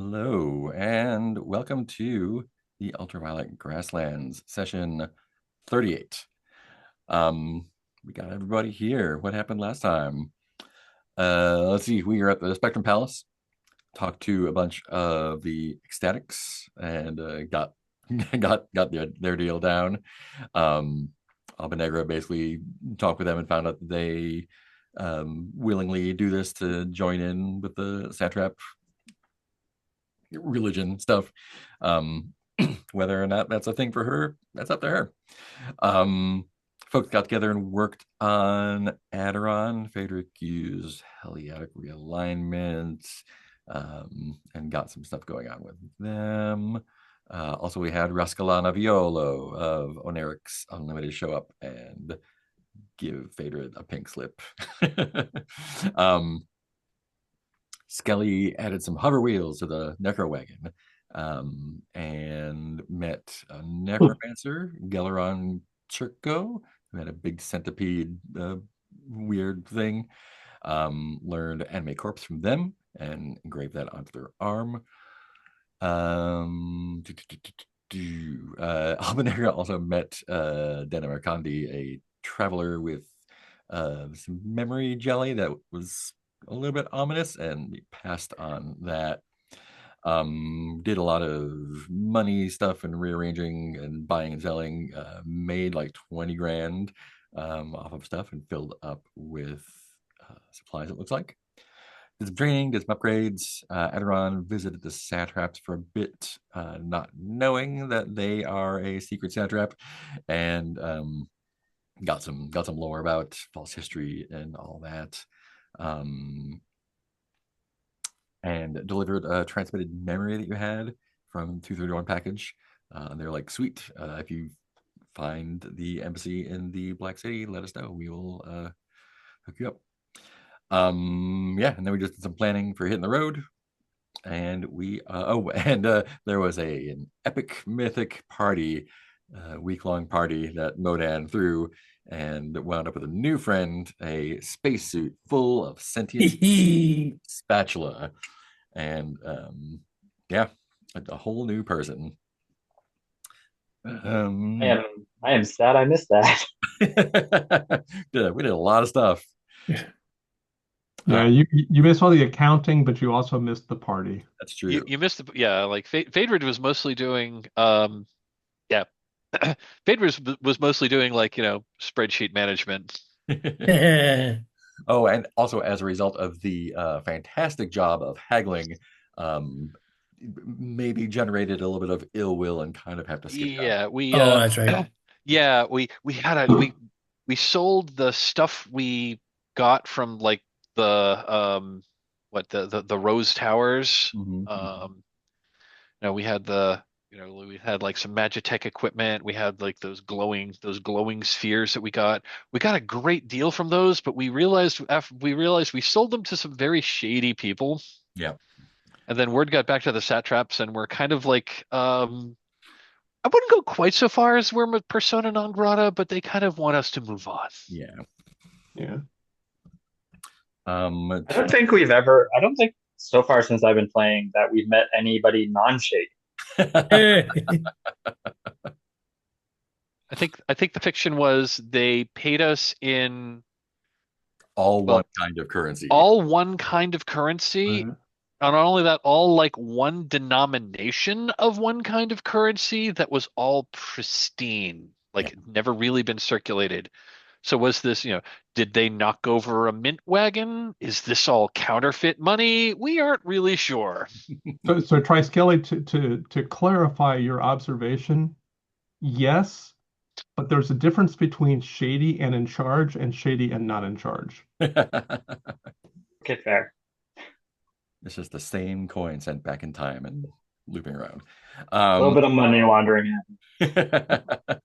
Hello, and welcome to the Ultraviolet Grasslands session 38. We got everybody here. What happened last time? Let's see. We are at the Spectrum Palace, talked to a bunch of the ecstatics, and got got their deal down. Um, Albanegra basically talked with them and found out that they willingly do this to join in with the satrap religion stuff. Um, whether or not that's a thing for her, that's up to her. Um, Folks got together and worked on Aderon. Phaedric used Heliatic realignment and got some stuff going on with them. Also, we had Rascalana Violo of Onerix Unlimited show up and give Phaedra a pink slip. um, Skelly added some hover wheels to the necro wagon and met a necromancer, Geleron Churko, who had a big centipede weird thing. Learned anime corpse from them and engraved that onto their arm. Albanera also met Dana Marcandi, a traveler with some memory jelly that was a little bit ominous, and we passed on that. Did a lot of money stuff and rearranging and buying and selling. Made like 20 grand off of stuff and filled up with supplies, it looks like. Did some training, did some upgrades. Aderon visited the satraps for a bit, not knowing that they are a secret satrap, and got some lore about false history and all that. And delivered a transmitted memory that you had from 231 package. They're like, sweet. If you find the embassy in the Black City, let us know. We will hook you up. Yeah, and then we just did some planning for hitting the road. And there was an epic mythic party, week-long party that Modon threw and wound up with a new friend, a spacesuit full of sentient spatula, and yeah, a whole new person. I am I am sad I missed that. We did a lot of stuff. Yeah, you missed all the accounting, but you also missed the party. That's You true. you missed the yeah, like Phaedra was mostly doing yeah. Phaedra was mostly doing like, spreadsheet management. Oh, and also as a result of the fantastic job of haggling, um, maybe generated a little bit of ill will and kind of have to skip town. Yeah, we Oh, that's right. yeah, we had a we sold the stuff we got from like the the Rose Towers. Mm-hmm. We had we had like some Magitech equipment. We had like those glowing spheres that we got. We got a great deal from those, but we realized we sold them to some very shady people. Yeah. And then word got back to the satraps, and we're kind of like, I wouldn't go quite so far as we're with persona non grata, but they kind of want us to move on. Yeah. Yeah. I don't think so far since I've been playing that we've met anybody non-shady. I think the fiction was they paid us in, All one well, kind of currency. all one kind of currency. Uh, Not only that, all like one denomination of one kind of currency that was all pristine, Yeah. like never really been circulated. So was this, did they knock over a mint wagon? Is this all counterfeit money? We aren't really sure. so Triskele, to clarify your observation, yes, but there's a difference between shady and in charge and shady and not in charge. Okay, fair. It's just the same coin sent back in time and looping around. A little bit of money laundering.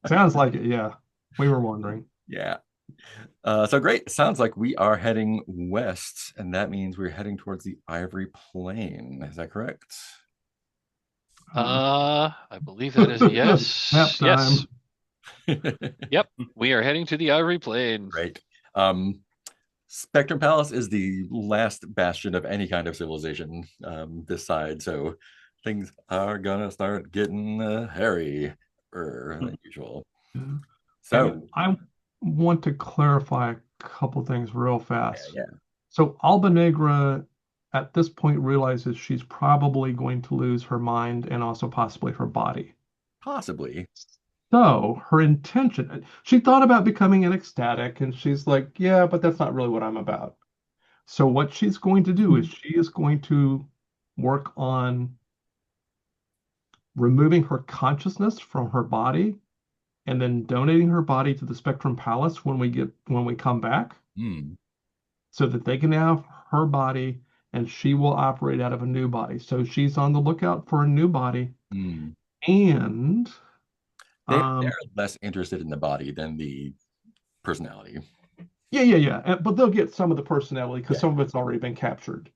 Sounds like it, yeah. We were wondering. Yeah. So great. Sounds like we are heading west, and that means we're heading towards the Ivory Plain. Is that correct? I believe that is a yes. Map time. Yes. Yep. We are heading to the Ivory Plain. Great. Spectrum Palace is the last bastion of any kind of civilization this side, so things are gonna start getting hairy than usual. Yeah. So, And I want to clarify a couple things real fast. yeah, So Alba Negra at this point realizes she's probably going to lose her mind and also possibly her body. possibly. So her intention, she thought about becoming an ecstatic, and she's like, yeah, but that's not really what I'm about. So what she's going to do is she is going to work on removing her consciousness from her body and then donating her body to the Spectrum Palace when we come back, Hmm. so that they can have her body and she will operate out of a new body. So she's on the lookout for a new body. Hmm. And They're less interested in the body than the personality. yeah. But they'll get some of the personality because some of it's already been captured,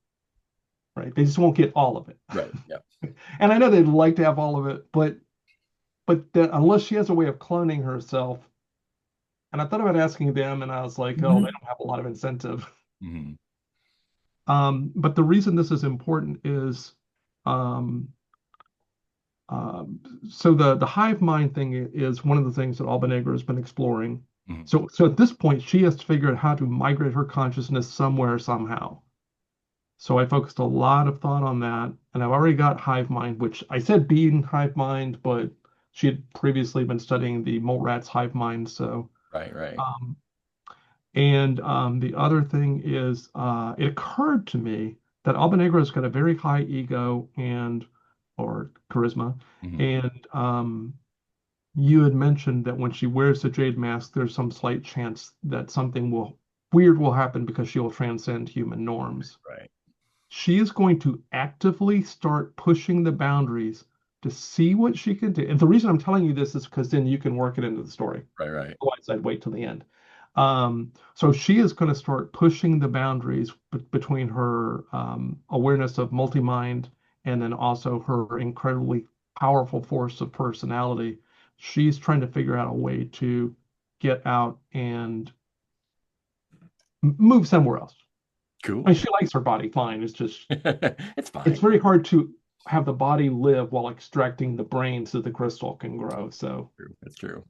right? They just won't get all of it. Right. Yeah. And I know they'd like to have all of it, but unless she has a way of cloning herself, and I thought about asking them, and I was like, oh, they don't have a lot of incentive. Mm-hmm. But the reason this is important is, um, so the hive mind thing is one of the things that Alba Negra has been exploring. Mm-hmm. So at this point, she has to figure out how to migrate her consciousness somewhere, somehow. So I focused a lot of thought on that, and I've already got hive mind, which I said being hive mind, but she had previously been studying the mole rat's hive mind. So, Right. um, and the other thing is, it occurred to me that Alba Negra's got a very high ego or charisma, Mm-hmm. and you had mentioned that when she wears the jade mask, there's some slight chance that something weird will happen because she will transcend human norms. Right. She is going to actively start pushing the boundaries to see what she can do. And the reason I'm telling you this is because then you can work it into the story. Right. Otherwise, I'd wait till the end. So she is going to start pushing the boundaries between her awareness of multi-mind and then also her incredibly powerful force of personality. She's trying to figure out a way to get out and move somewhere else. Cool. I mean, she likes her body fine. It's just it's fine. it's very hard to have the body live while extracting the brain so the crystal can grow. So That's true.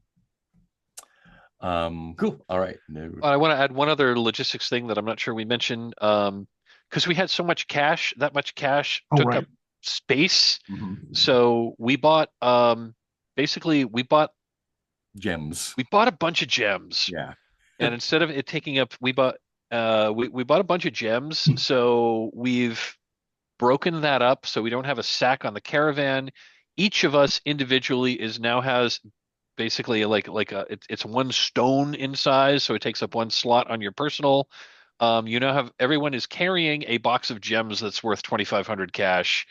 Cool. All right. No. I want to add one other logistics thing that I'm not sure we mentioned. Because we had so much cash, that much cash took up space. Mm-hmm. So we bought basically we bought gems. We bought a bunch of gems. Yeah. And instead of it taking up, we bought a bunch of gems. So we've broken that up so we don't have a sack on the caravan. Each of us individually now has basically it's one stone in size, so it takes up one slot on your personal. You now have everyone is carrying a box of gems that's worth 2,500 cash.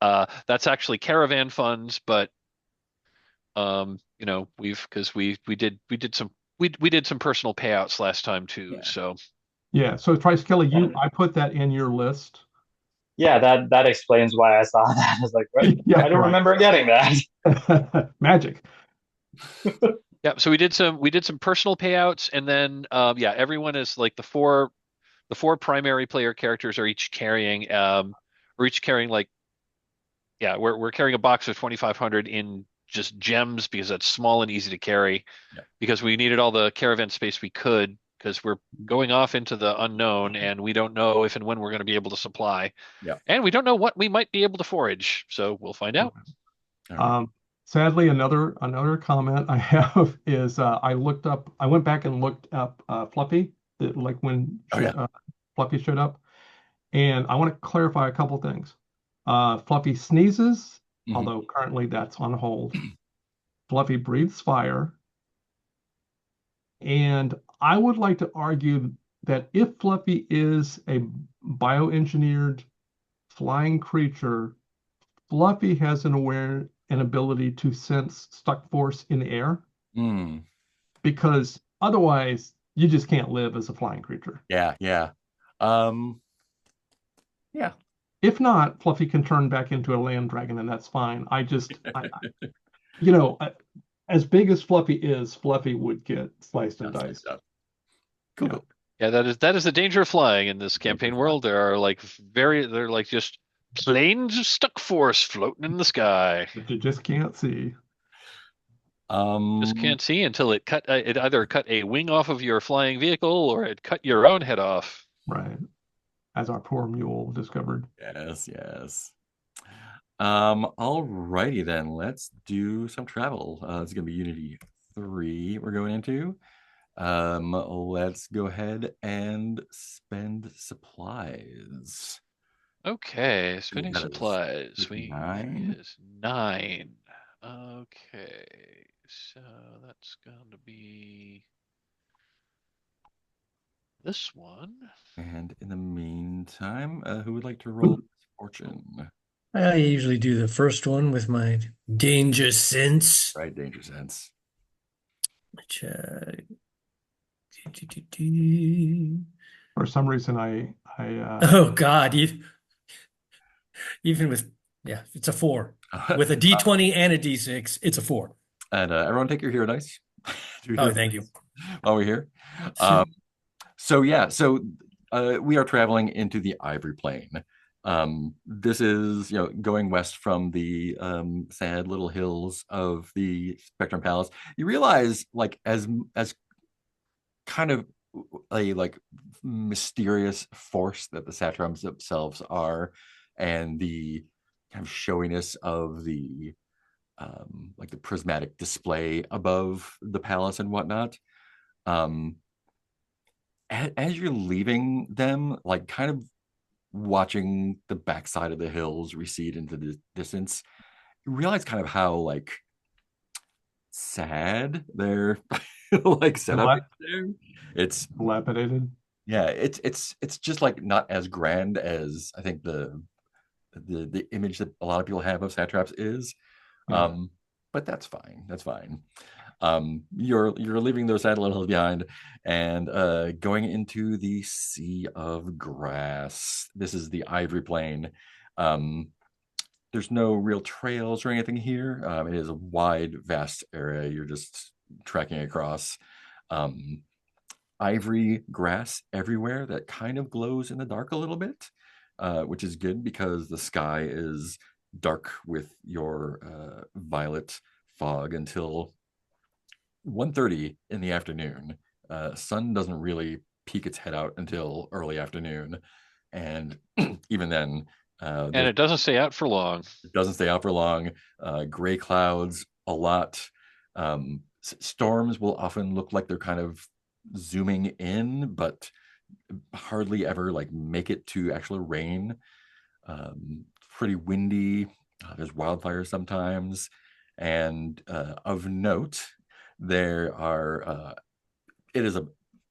That's actually caravan funds, but we did some personal payouts last time too. Yeah. So so Skelly, I put that in your list. Yeah, that explains why I saw that. I was like, what? I don't remember getting that. Magic. Yeah, so we did some personal payouts, and then everyone is like the four primary player characters are each carrying like we're carrying a box of 2,500 in just gems because that's small and easy to carry. Yeah. Because we needed all the caravan space we could because we're going off into the unknown and we don't know if and when we're going to be able to supply. Yeah. And we don't know what we might be able to forage, so we'll find out. Sadly, another comment I have is I went back and looked up Fluffy, when Fluffy showed up, and I want to clarify a couple things. Fluffy sneezes, although currently that's on hold. Fluffy breathes fire, and I would like to argue that if Fluffy is a bioengineered flying creature, Fluffy has an ability to sense stuck force in the air. Because otherwise you just can't live as a flying creature. Yeah. If not, Fluffy can turn back into a land dragon, and that's fine. As big as Fluffy is, Fluffy would get sliced and diced. Cool. Yeah, that is the danger of flying in this campaign world. They're like just planes of stuck force floating in the sky. That you just can't see. Just Um, can't see until it either cut a wing off of your flying vehicle or it cut your own head off. Right. As our poor mule discovered. yes, yes. Alrighty then, let's do some travel. It's gonna be Unity 3 we're going into. Let's go ahead and spend supplies. Okay, Ooh, spinning that is supplies. nine. Is 9. Okay, so that's going to be this one. And in the meantime, who would like to roll fortune? I usually do the first one with my danger sense, Right, danger sense. which do. For some reason, I Oh God, even with it's a 4. With a D20 and a D6, it's a 4. And everyone take your hero dice. Do Oh, hero thank dice you. while we're here. Um, so yeah, so we are traveling into the Ivory Plain. This is going west from the sad little hills of the Spectrum Palace. You realize like as kind of a like mysterious force that the satraps themselves are, and the kind of showiness of the like the prismatic display above the palace and whatnot. Um, as you're leaving them, like kind of watching the backside of the hills recede into the distance, you realize kind of how like sad they're like set up there. It's dilapidated. yeah, it's just like not as grand as I think the image that a lot of people have of satraps is. Yeah. But that's fine. That's fine. You're leaving those sad little hills behind and going into the sea of grass. This is the Ivory Plain. Um, there's no real trails or anything here. It is a wide, vast area. You're just trekking across. Um, ivory grass everywhere that kind of glows in the dark a little bit, which is good because the sky is dark with your violet fog until 1:30 in the afternoon. Sun doesn't really peek its head out until early afternoon, and even then, And it doesn't stay out for long. it doesn't stay out for long. Gray clouds a lot. Storms will often look like they're kind of zooming in, but hardly ever like make it to actual rain. Pretty windy. There's wildfires sometimes, and of note, there are. It is a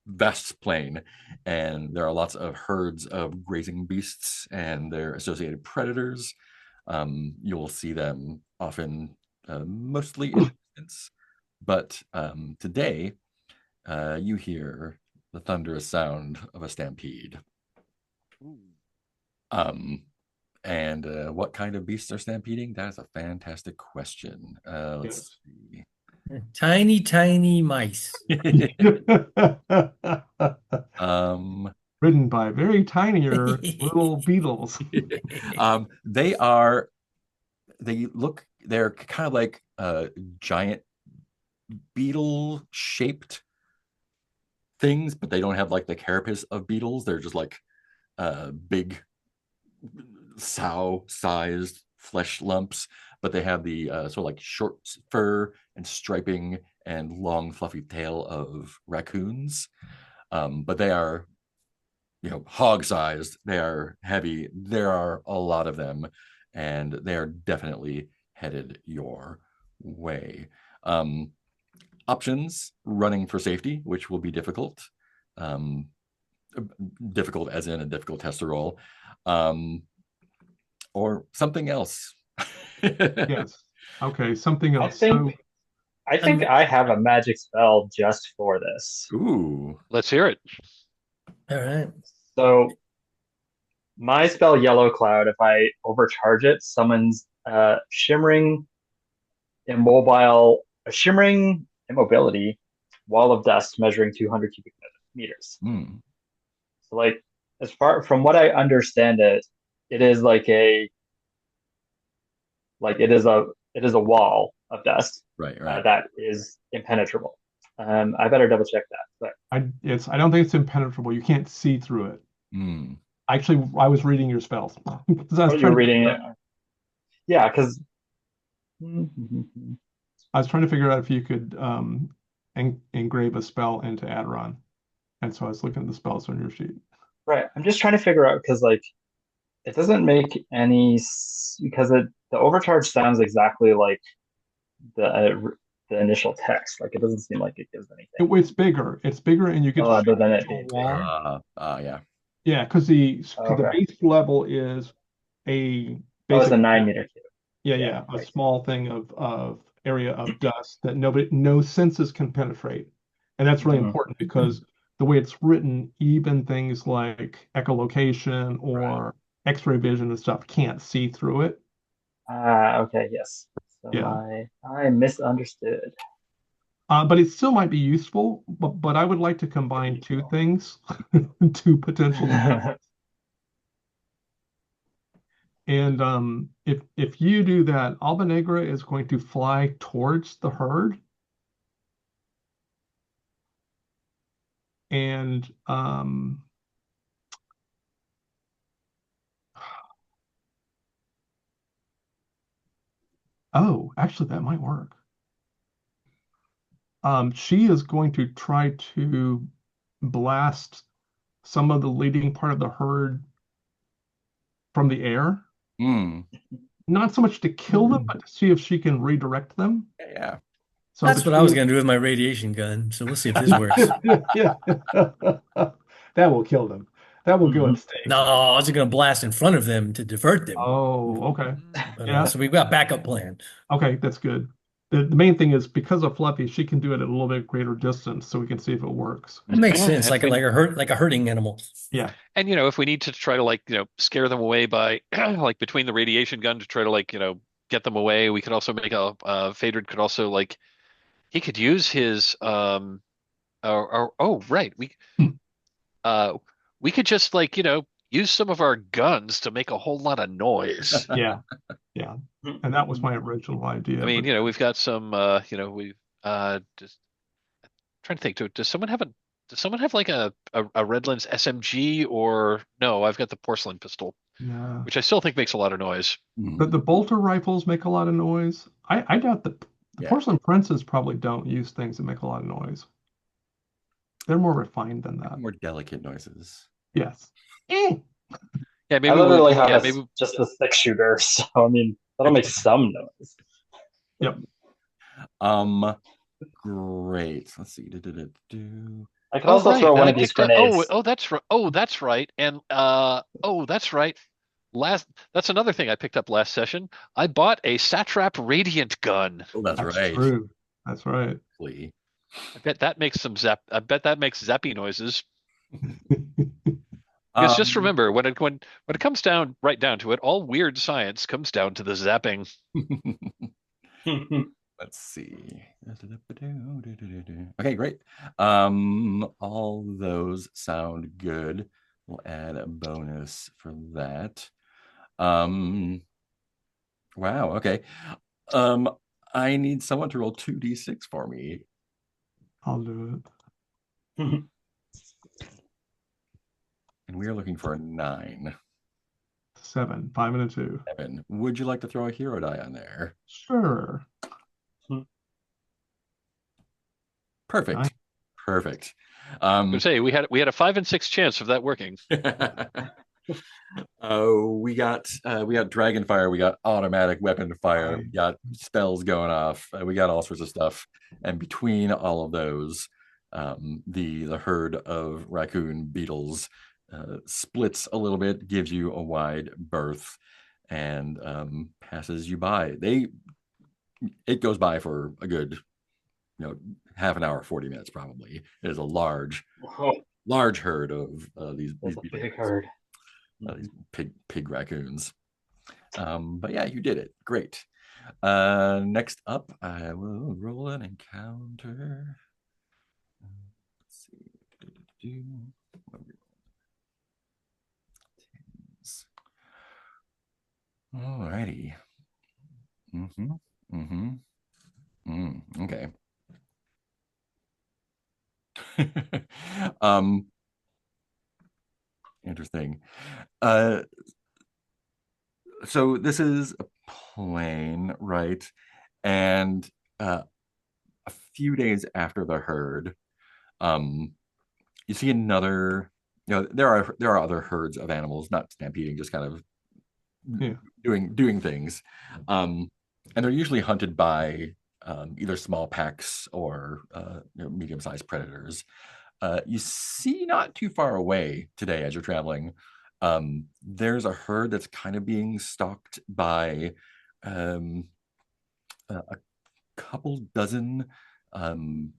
vast plain, and there are lots of herds of grazing beasts and their associated predators. You will see them often, mostly in distance, but today you hear the thunderous sound of a stampede. Um, and what kind of beasts are stampeding? That is a fantastic question. Let's see. Tiny, tiny mice. Ridden by very tinier little beetles. They're kind of like giant beetle shaped things, but they don't have like the carapace of beetles. They're just like big sow sized flesh lumps, but they have the sort of like short fur and striping and long fluffy tail of raccoons. But they are hog sized. They are heavy. There are a lot of them, and they are definitely headed your way. Options: running for safety, which will be difficult. Difficult as in a difficult test to roll, or something else. Yes. Okay, something I else. think I think I have a magic spell just for this. Ooh. Let's hear it. All right. So my spell Yellow Cloud, if I overcharge it, summons a shimmering immobility wall of dust measuring 200 cubic meters. So like as far from what I understand it, it is it is a wall of dust Right, right. that is impenetrable. I better double check that. But I don't think it's impenetrable. You can't see through it. Mm. Actually, I was reading your spells because I oh, was you're trying to reading figure it. out, Yeah, because I was trying to figure out if you could engrave a spell into Aderon, and so I was looking at the spells on your sheet. right. I'm just trying to figure out because like it doesn't make because the overcharge sounds exactly like the initial text. Like it doesn't seem like it gives anything. It's bigger. It's bigger, and you could Oh, fit other than it it into a being wall. bigger. Yeah. Yeah, because the Okay. base level is a Oh, it's a basic 9 meter cube. Yeah, a right. small thing of area of dust that no senses can penetrate, and that's really Mhm. important because the way it's written, even things like echolocation or X-ray vision and stuff can't see through it. Okay, yes. So Yeah. I misunderstood. But it still might be useful, but I would like to combine two things, two potential abilities. And if you do that, Alba Negra is going to fly towards the herd. And oh, actually, that might work. She is going to try to blast some of the leading part of the herd from the air. Mm. Not so much to kill them, but to see if she can redirect them. Yeah. So That's what I was between going to do with my radiation gun. So we'll see if this works. yeah, that will kill them. That will go Mhm. extinct. No, I was going to blast in front of them to divert them. Oh, okay. But Yeah, so we've got backup plan. okay, that's good. The main thing is because of Fluffy, she can do it at a little bit greater distance, so we can see if it works. It makes sense, And, like a herding animal. Yeah, and if we need to try to scare them away by like between the radiation gun to try to get them away, we could also make a Phaedron could also he could use his oh right uh we could just use some of our guns to make a whole lot of noise. yeah, yeah. And that was my original I idea, mean, but we've got some we've just trying to think. Does someone have like a Redlands SMG or no? I've got the porcelain pistol, yeah. which I still think makes a lot of noise. But the bolter rifles make a lot of noise. I doubt the Yeah. porcelain princes probably don't use things that make a lot of noise. They're more refined than that. More delicate noises. Yes. Yeah, I literally have maybe just a 6 shooter, so I mean that'll make some noise. Yep. Great. Let's see. Do. I could oh also right, throw and one I of these picked up. grenades. Oh, that's right, and oh, that's right. That's another thing I picked up last session. I bought a Satrap Radiant gun. Oh, that's That's right. true. That's right. Lee. I bet that makes some zap. I bet that makes zappy noises. Because just Um, remember, when it comes down right down to it, all weird science comes down to the zapping. let's see. Okay, great. All those sound good. We'll add a bonus for that. Wow, okay. I need someone to roll 2d6 for me. I'll do it. And we are looking for a 9. 7, 5, and a 2. 7. Would you like to throw a hero die on there? Sure. Perfect. Nice. Perfect. I would say we had a 5 and 6 chance of that working. We got Dragonfire, we got automatic weapon fire, we got spells going off, we got all sorts of stuff. And between all of those, the herd of raccoon beetles splits a little bit, gives you a wide berth, and passes you by. It goes by for a good, half an hour, 40 minutes probably. It is a large herd of these That's a beetles. big herd. These pig raccoons. But yeah, you did it. Great. Next up, I will roll an encounter. Let's see. Alrighty. Mm-hmm. Mm-hmm. Okay. um, Interesting. Uh, so this is a plane, right? And a few days after the herd, um, you see another. There are other herds of animals, not stampeding, just kind of Yeah. doing things, um, and they're usually hunted by either small packs or medium-sized predators. You see not too far away today as you're traveling. There's a herd that's kind of being stalked by um, a couple dozen. Um,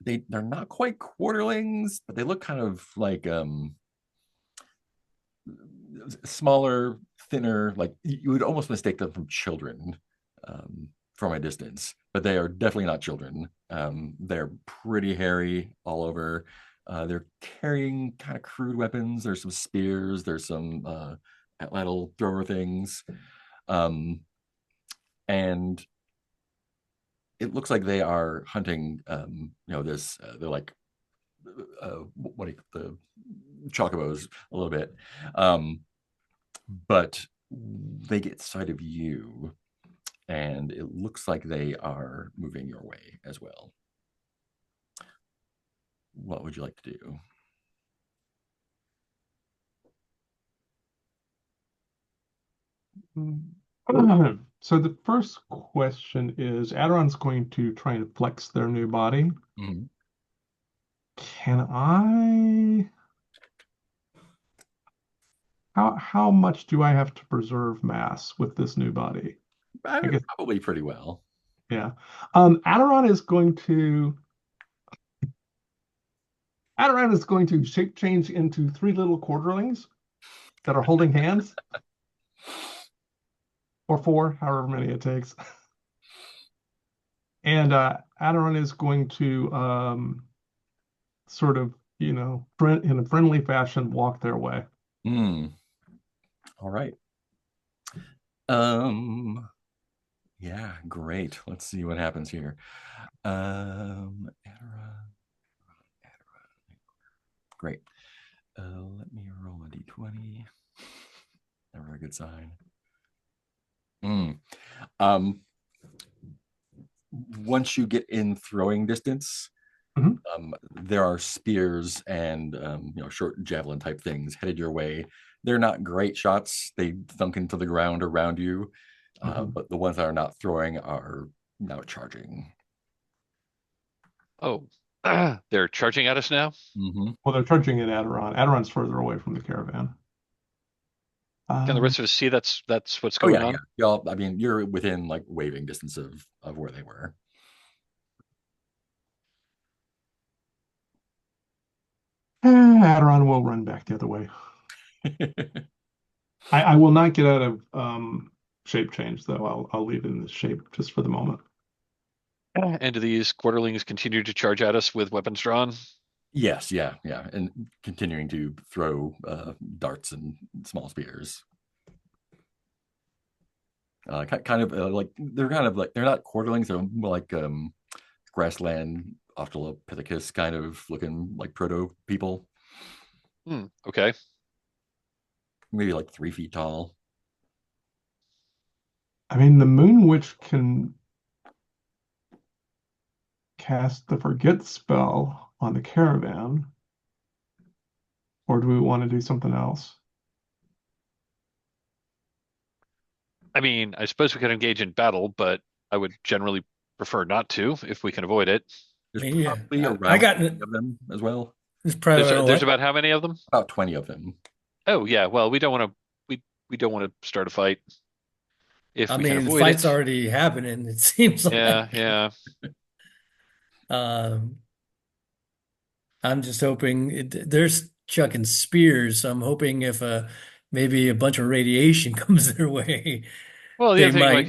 they're not quite quarterlings, but they look kind of like smaller, thinner. Like you would almost mistake them from children from a distance, but they are definitely not children. They're pretty hairy all over. They're carrying kind of crude weapons. There's some spears. There's some little thrower things, um, and it looks like they are hunting. This they're like what do you, the chocobos a little bit, but they get sight of you, and it looks like they are moving your way as well. What would you like to do? So the first question is, Aderon's going to try and flex their new body. Mhm. Can I? How much do I have to preserve mass with this new body? I guess, Probably pretty well. yeah. Aderon is going to shape change into three little quarterlings that are holding hands, or four, however many it takes. And Aderon is going to sort of, in a friendly fashion, walk their way. All right. Yeah, great. Let's see what happens here. Great. Let me roll a d20. Never a good sign. Um, Once you get in throwing distance, Mhm. there are spears and short javelin type things headed your way. They're not great shots. They thunk into the ground around you, but the ones that are not throwing are now charging. Oh, they're charging at us now. Mm-hmm. Well, they're charging at Aderon. Aderon's further away from the caravan. Can the rest of us see that's what's Oh going yeah, yeah. on? Y'all, I mean, you're within like waving distance of where they were. Aderon will run back the other way. I will not get out of shape change, though. I'll leave it in this shape just for the moment. And do these quarterlings continue to charge at us with weapons drawn? Yes, yeah, yeah, and continuing to throw darts and small spears. Kind of like they're not quarterlings. They're more like grassland Australopithecus kind of looking like proto people. Okay. Maybe like 3 feet tall. I mean, the Moon Witch can cast the Forget spell on the caravan, or do we want to do something else? I mean, I suppose we could engage in battle, but I would generally prefer not to if we can avoid it. There's Yeah, probably I around got 20 of them as well. this probably There's what? about how many of them? About 20 of them. Oh yeah, well, we don't want to start a fight if I we can mean, the avoid fight's it. already happening, it seems Yeah, like. yeah. Um, I'm just hoping there's chucking spears, so I'm hoping if maybe a bunch of radiation comes their way, Well, they might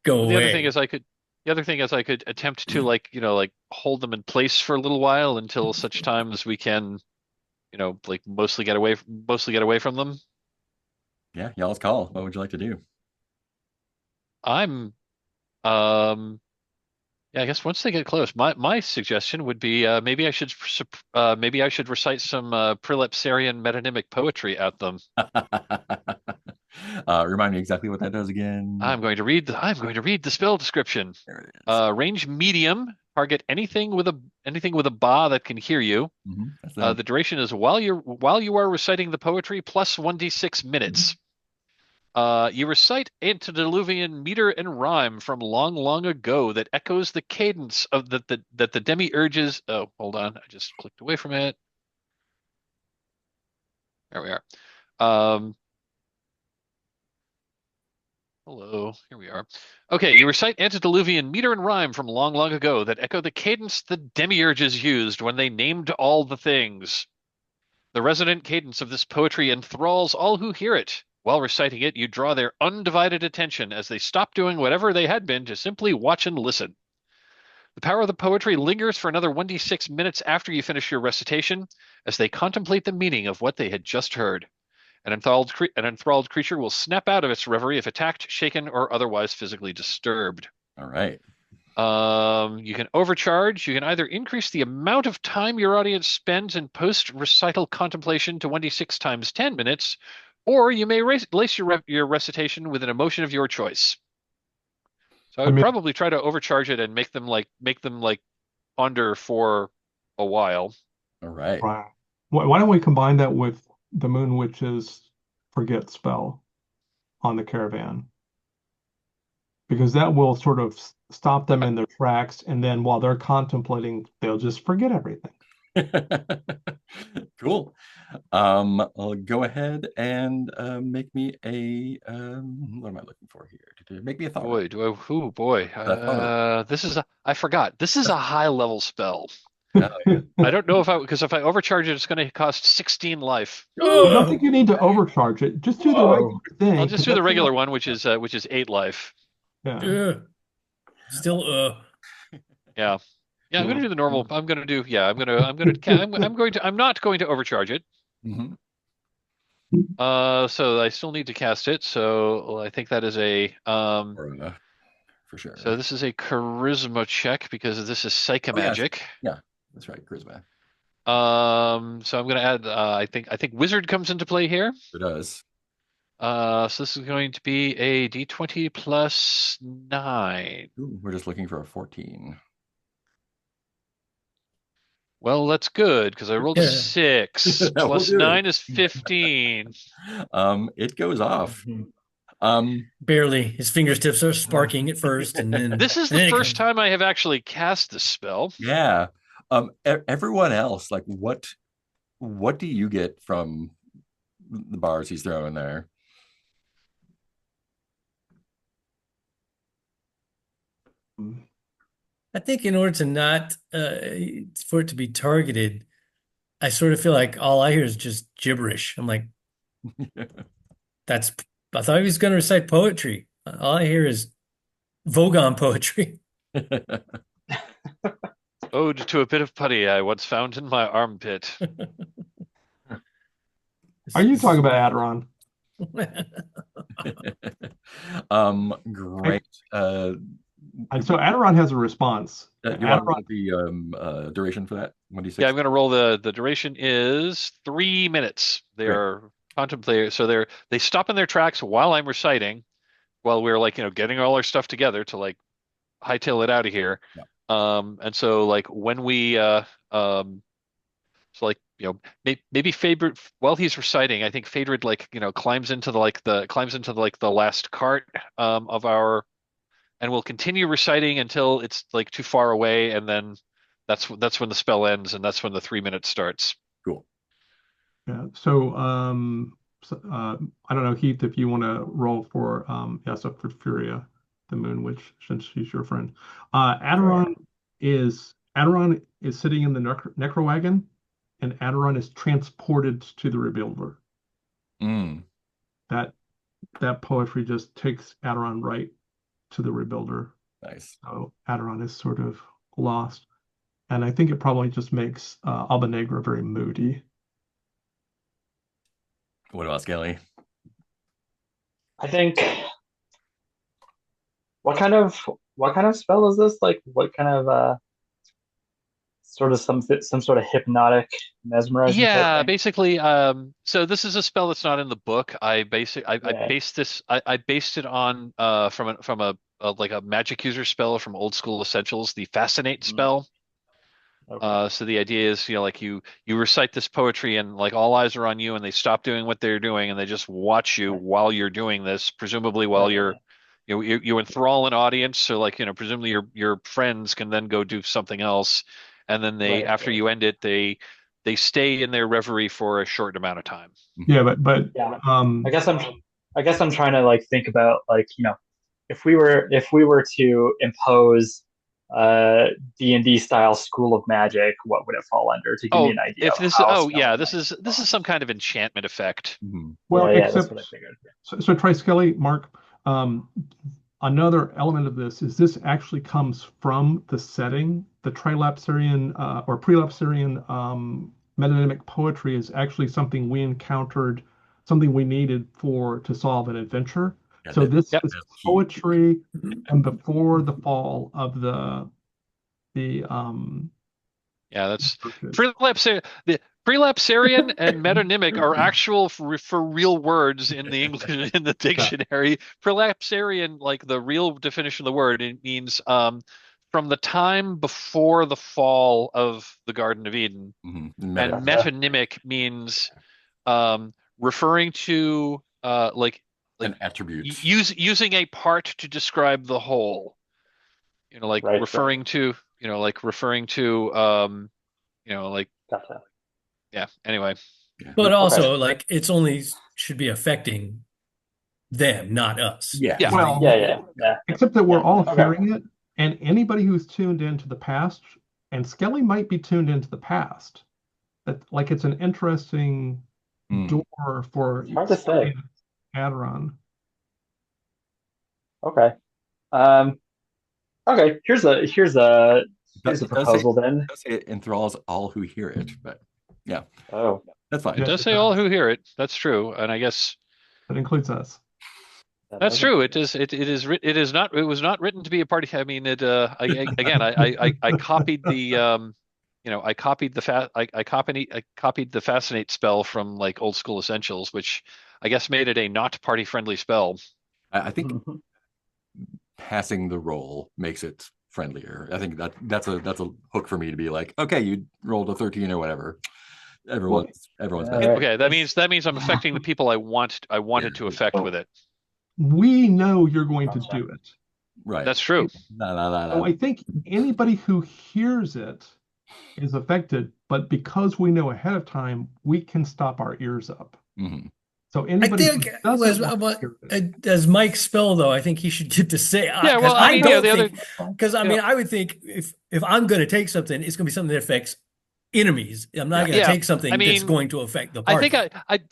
go the other thing away. is I could attempt to like hold them in place for a little while until such time as we can, like mostly get away from them. Yeah, y'all's call. What would you like to do? I'm yeah, I guess once they get close, my suggestion would be maybe I should recite some Prelepsarian metonymic poetry at them. Remind me exactly what that does again. I'm going to read the spell description. There it is. Range medium. Target anything with a ba that can hear you. That's them. The duration is while you are reciting the poetry plus 1d6 minutes. You recite antediluvian meter and rhyme from long, long ago that echoes the cadence of that the demiurges. Oh, hold on, I just clicked away from it. There we are. Hello, here we are. Okay, you recite antediluvian meter and rhyme from long, long ago that echo the cadence the demiurges used when they named all the things. The resonant cadence of this poetry enthralls all who hear it. While reciting it, you draw their undivided attention as they stop doing whatever they had been to simply watch and listen. The power of the poetry lingers for another 1d6 minutes after you finish your recitation as they contemplate the meaning of what they had just heard. An enthralled creature will snap out of its reverie if attacked, shaken, or otherwise physically disturbed. All right. You can overcharge. You can either increase the amount of time your audience spends in post-recital contemplation to 1d6 times 10 minutes, or you may lace your recitation with an emotion of your choice. So I would probably try to overcharge it and make them ponder for a while. All right. Right. Why don't we combine that with the Moon Witch's forget spell on the caravan? Because that will sort of stop them in their tracks, and then while they're contemplating, they'll just forget everything. Cool. I'll go ahead and make me a what am I looking for here? Make me a thought. Boy, I forgot. This is a high level spell. Oh, yeah. I don't know because if I overcharge it, it's going to cost 16 life. I don't think you need to overcharge it. Just do the regular thing. I'll just do the regular one, which is 8 life. Yeah. Still, Yeah. Yeah, I'm going to do the normal. I'm not going to overcharge it. So I still need to cast it. So I think that is a for sure. So this is a charisma check because this is psychomagic. Yeah, that's right, charisma. So I'm going to add. I think wizard comes into play here. It does. So this is going to be a d20 plus 9. Ooh, we're just looking for a 14. Well, that's good because I rolled a 6 plus 9 is 15. It goes off. barely. His fingertips are sparking at first, and then This is the first time I have actually cast this spell. Yeah. Everyone else, like what do you get from the bars he's throwing there? I think in order to not for it to be targeted, I sort of feel like all I hear is just gibberish. I'm like, I thought he was going to recite poetry. All I hear is Vogon poetry. Ode to a bit of putty I once found in my armpit. Are you talking about Aderon? Great. And so Aderon has a response. You want to roll the duration for that? 1d6? Yeah, I'm going to roll the duration is 3 minutes. They are contemplating, so they stop in their tracks while I'm reciting, while we're getting all our stuff together to hightail it out of here. Yeah. And so when we maybe Phaedrid, while he's reciting, I think Phaedrid climbs into the last cart of our, and we'll continue reciting until it's too far away, and then that's when the spell ends, and that's when the 3 minutes starts. Cool. Yeah. So I don't know, Heath, if you want to roll for for Furia, the Moon Witch, since she's your friend. Aderon is sitting in the necro wagon, and Aderon is transported to the Rebuilder. That poetry just takes Aderon right to the Rebuilder. Nice. So Aderon is sort of lost, and I think it probably just makes Alba Negra very moody. What about Skelly? I think what kind of what kind of spell is this? Like what kind of sort of some sort of hypnotic mesmerizing type Yeah, thing? basically, so this is a spell that's not in the book. I Yeah. based this I based it on from a like a magic user spell from Old School Essentials, the Fascinate Mm, spell. okay. So the idea is, like you recite this poetry and like all eyes are on you and they stop doing what they're doing and they just watch you Right. while you're doing this, presumably while Right. you're Right. you enthrall an audience. So like, presumably your friends can then go do something else. And then they Right. after Right. you end it, they stay in their reverie for a short amount of time. Mhm. Yeah, but Yeah. I um, guess I'm I guess I'm trying to like think about like, if we were to impose uh D&D style school of magic, what would it fall under to give me Oh, an idea if of this how oh yeah, spelling this might is this is respond? some kind of enchantment effect. Mhm. well, Yeah, yeah, that's what I except figured. so try Skelly, Mark. Um, Another element of this is this actually comes from the setting. The trilapsarian or prelapsarian metonymic poetry is actually something we encountered, something we needed for to solve an adventure. Yeah, So this Yep. is that's key. poetry and before the fall of the Yeah, that's churches. the prelapsarian and metonymic are actual for real words in the English in the Yeah. dictionary. Prelapsarian, like the real definition of the word, it means from the time before the fall of the Garden of Eden, and Gotcha. metonymic means referring to like An attribute. using a part to describe the whole. Like Right, right. referring to like Gotcha. yeah. Anyway, Yeah. But Okay. also, like, it's only should be affecting them, not us. Yeah. Is yeah, the Yeah, Well, yeah, yeah, except that we're yeah. all Okay. hearing it, and anybody who's tuned into the past, and Skelly might be tuned into the past. That like it's an interesting Mm. door for It's hard to say. Adron. Okay. Um, okay, here's a It does say proposal then. it enthralls all who hear it, but yeah, Oh, that's it fine. Yeah, does it say all does. who hear it. That's true, and I guess That includes us. that that's does true. include It us. is. It is. It is not. It was not written to be a party. I mean, it. Again, I copied the. I copied the I copied the fascinate spell from like Old School Essentials, which I guess made it a not party friendly spell. I think passing the roll makes it friendlier. I think that's a hook for me to be like, okay, you rolled a 13 or whatever. Well, Everyone's all back. right. Okay, that means I'm affecting the people I Yeah, wanted to affect with it. We know you're going to Gotcha. do it. right. That's true. No, no, no, So no. I think anybody who hears it is affected, but because we know ahead of time, we can stop our ears up. Mhm. So I anybody who think doesn't want to hear it, as Mike Spell though, I think he should get to say Yeah. because Well, I I mean, don't the other, think because I you know, mean I would think if I'm going to take something, it's going to be something that affects enemies. I'm not Yeah. going to yeah. take I something that's mean, going to affect the I think party. okay,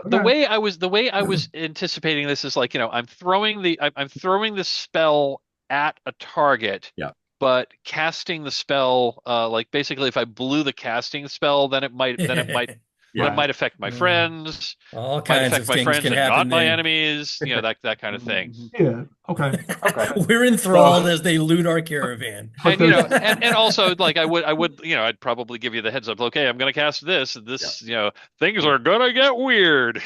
the way I was anticipating this is like, I'm throwing the spell at a target, Yeah. but casting the spell, like basically if I blew the casting spell, then it right. might affect my Uh, friends, all might kinds affect of my things friends can and happen not my then. enemies, that kind of thing. Yeah, okay. Okay. We're So, enthralled as they loot our caravan. But And there's and also like I'd probably give you the heads up. Okay, I'm gonna cast this. Yeah. Things are gonna get weird.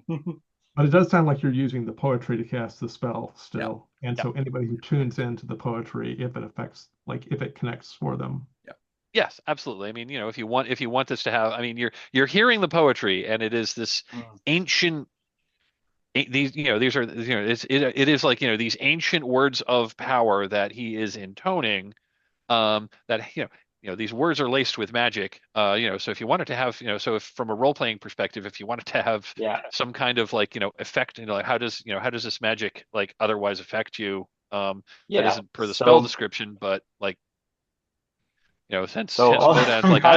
but it does sound like you're using the poetry to cast the spell Yeah. still. And Yeah. so anybody who tunes into the poetry, if it affects, like if it connects for them. Yeah. Yes, absolutely. I mean, if you want this to have, I mean, you're hearing the poetry, and it is this ancient. These are it is like these ancient words of power that he is intoning. That these words are laced with magic. So if you wanted to have so if from a role playing perspective, if you wanted to have yeah. some kind of like effect, like how does this magic like otherwise affect you? That Yeah. isn't per the spell So, description, but like so since Modon's like I,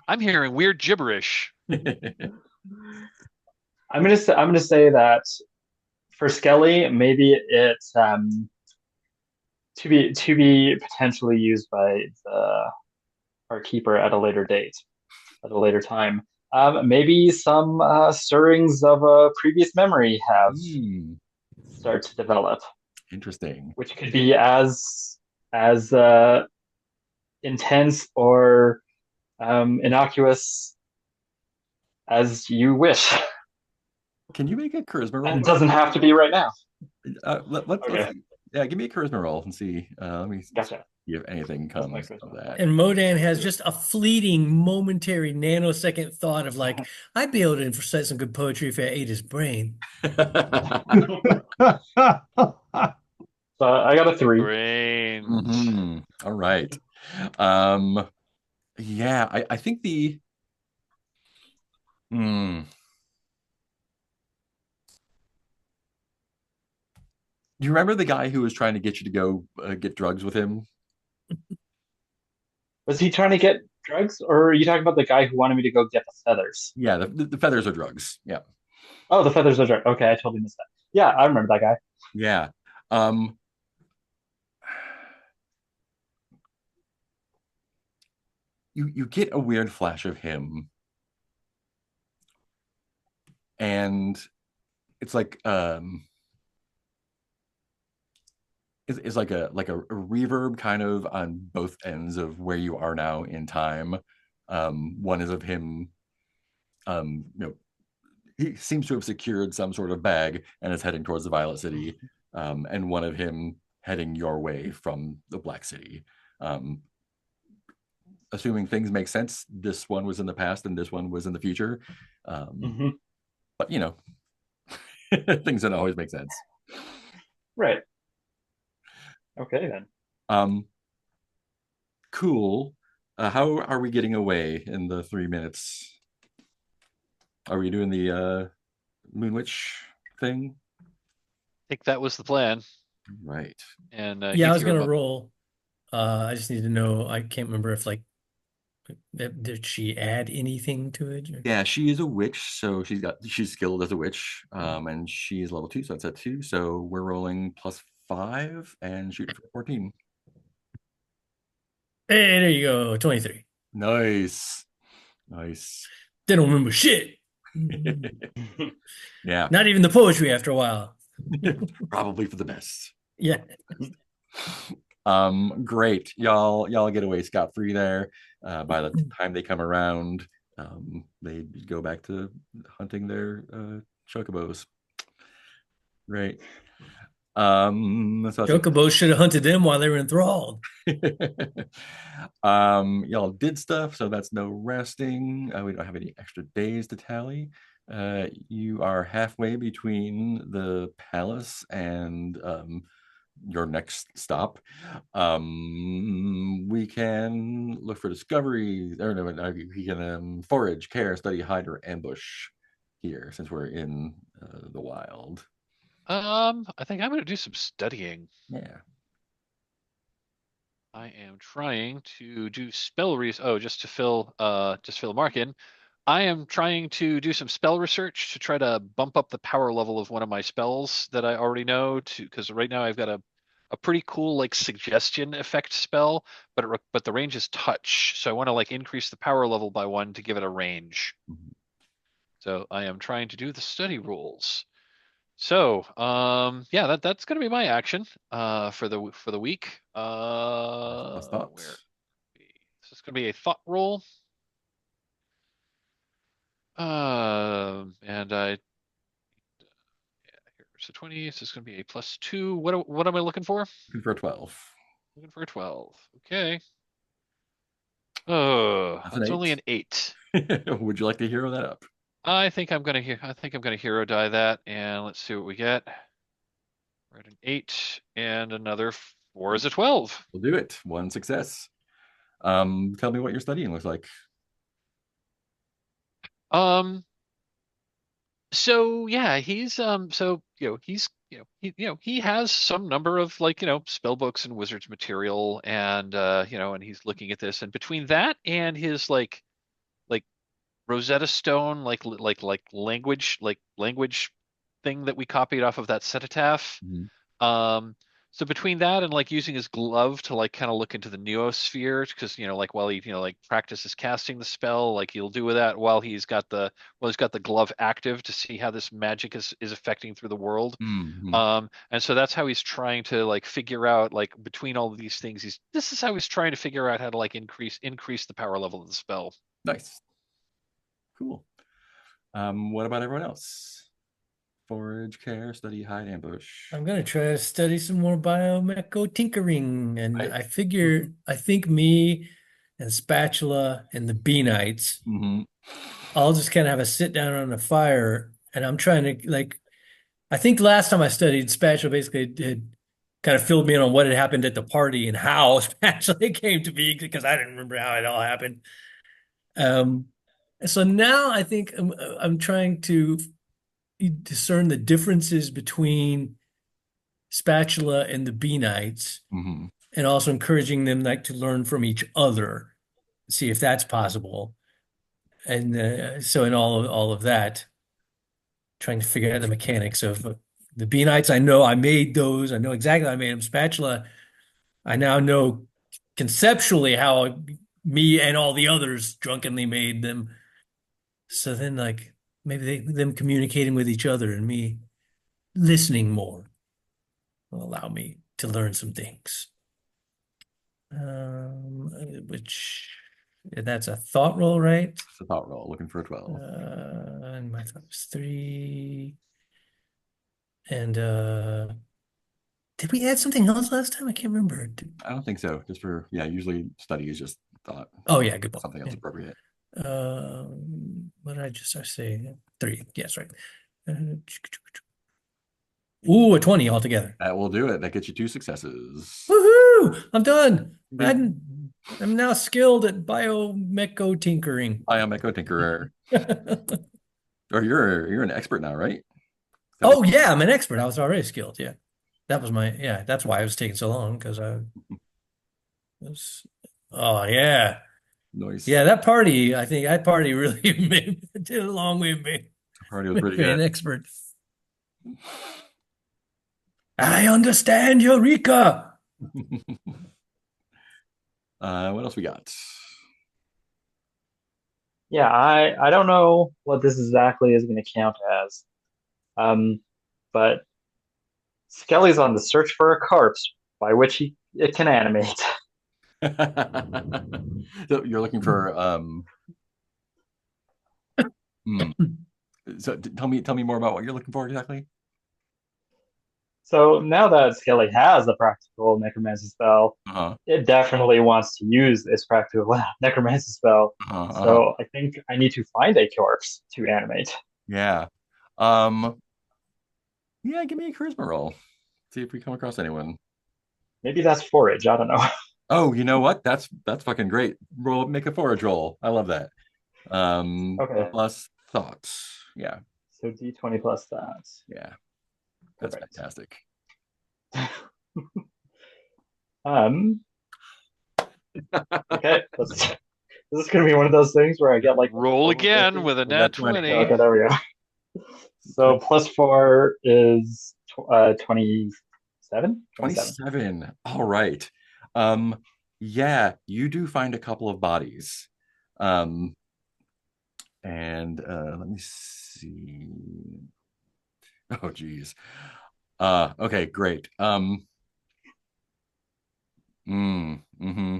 I'm hearing weird gibberish. I'm gonna say that for Skelly, maybe it's to be potentially used by our keeper at a later date, at a later time. Maybe some stirrings of a previous memory have Hmm, start to develop, interesting. which could be as intense or innocuous as you wish. Can you make a charisma roll And it for me? doesn't have to be right now. Let's Okay, see. Yeah, give me a charisma roll and see. Let me see gotcha. if anything What's my comes of charisma? that. And Modan has Two. just a fleeting, momentary, nanosecond thought of like, I'd be able to recite some good poetry if I ate his brain. So I got a three. Brains. Mhm. All right. Um, yeah, I think the hmm. Do you remember the guy who was trying to get you to go get drugs with him? Was he trying to get drugs, or are you talking about the guy who wanted me to go get the feathers? Yeah, the feathers are drugs. Yeah, Oh, the feathers are drugs. Okay, I totally missed that. Yeah, I remember that guy. yeah. Um, you get a weird flash of him, and it's like it's like a reverb kind of on both ends of where you are now in time. One is of him, you know, he seems to have secured some sort of bag and is heading towards the Violet City, and one of him heading your way from the Black City. Um, Assuming things make sense, this one was in the past and this one was in the future. Um, Hmm. but you know, things don't always make sense. Right. Okay then. Um, cool. How are we getting away in the 3 minutes? Are we doing the Moon Witch thing? I think that was the plan. Right. And Yeah, I he's was here gonna about. roll. I just need to know. I can't remember if like did she add anything to it? Yeah, she is a witch, so she's skilled as a witch, and she's level 2, so that's at 2. So we're rolling +5 and shooting for 14. Hey, there you go, 23. Nice, nice. They don't remember shit. Yeah, Not even the poetry after a while. probably for the best. Yeah. Great. Y'all get away scot-free there. By the time they come around, they go back to hunting their chocobos. Great. So that's Chocobo should have hunted them while they were enthralled. y'all did stuff, so that's no resting. We don't have any extra days to tally. You are halfway between the palace and your next stop. We can look for discoveries, or no, we can forage, care, study, hide, or ambush here since we're in the wild. I think I'm going to do some studying. Yeah. I am trying to do spell oh, just fill Mark in. I am trying to do some spell research to try to bump up the power level of one of my spells that I already know to because right now I've got a pretty cool like suggestion effect spell, but the range is touch. So I want to like increase the power level by 1 to give it a range. Mhm. So I am trying to do the study rules. So, yeah, that's gonna be my action for the week. Last Where thoughts. this is gonna be a thought roll. And yeah, here's a 20. So it's gonna be a +2. What am I looking for? Looking for a 12. Looking for a 12. Okay. Oh, That's an that's only 8. an 8. Would you like to hero that up? I think I'm gonna hero die that, and let's see what we get. We're at an 8 and another 4 is a 12. We'll do it. One success. Tell me what your studying looks like. Um, So yeah, he has some number of like, spell books and wizards material and and he's looking at this and between that and his like Rosetta Stone language thing that we copied off of that cenotaph. Mhm. Um So between that and like using his glove to like kind of look into the neosphere, because like while he like practices casting the spell, like he'll do that while he's got the glove active to see how this magic is affecting through the world. Mm-hmm. And so that's how he's trying to like figure out like between all of these things, this is how he's trying to figure out how to like increase the power level of the spell. Nice. Cool. What about everyone else? Forage, care, study, hide, ambush. I'm gonna try to study some more biomecho tinkering, and Right. I think me and Spatula and the Bee Knights, Mm-hmm. I'll just kind of have a sit down on a fire, and I'm trying to like. I think last time I studied, Spatula basically had kind of filled me in on what had happened at the party and how Spatula came to be because I didn't remember how it all happened. Um, so now I think I'm trying to discern the differences between Spatula and the Bee Knights, Mm-hmm. and also encouraging them like to learn from each other, see if that's possible. And so in all of that, trying to figure out the mechanics of the Bee Knights. I know I made those. I know exactly how I made them. Spatula, I now know conceptually how me and all the others drunkenly made them. So then, like maybe them communicating with each other and me listening more will allow me to learn some things. Which that's a thought roll, right? It's a thought roll, looking for a 12. And my thought was 3. And did we add something else last time? I can't remember. I don't think so. Just for, usually study is just thought. Oh yeah, good point. Something else appropriate. What did I just say? 3. Yes, right. Ooh, a 20 altogether. That will do it. That gets you 2 successes. Woohoo! I'm done. I'm now skilled at biomecho tinkering. Biomecho tinkerer. Or you're an expert now, right? Oh yeah, I'm an expert. I was already skilled. Yeah, that was that's why it was taking so long because I was. Oh yeah, Nice. yeah. I think that party really did a long way of me. Party was pretty An good. expert. I understand, Eureka. What else we got? Yeah, I don't know what this exactly is going to count as. But Skelly's on the search for a corpse by which it can animate. So you're looking for so tell me more about what you're looking for exactly. So now that Skelly has a practical necromancy spell, Uh-huh. it definitely wants to use this practical necromancy spell. Uh-huh. So I think I need to find a corpse to animate. Yeah. Yeah, give me a charisma roll. See if we come across anyone. Maybe that's forage. I don't know. Oh, you know what? That's fucking great. Make a forage roll. I love that. Okay. Plus thoughts. Yeah. So D20 plus that. Yeah. That's Perfect. fantastic. Okay. This is gonna be one of those things where I get like roll again with a nat 20. Okay, there we go. So plus 4 is 27. 27. All right. Yeah, you do find a couple of bodies. And let me see. Oh, geez. Okay, great. Mm-hmm.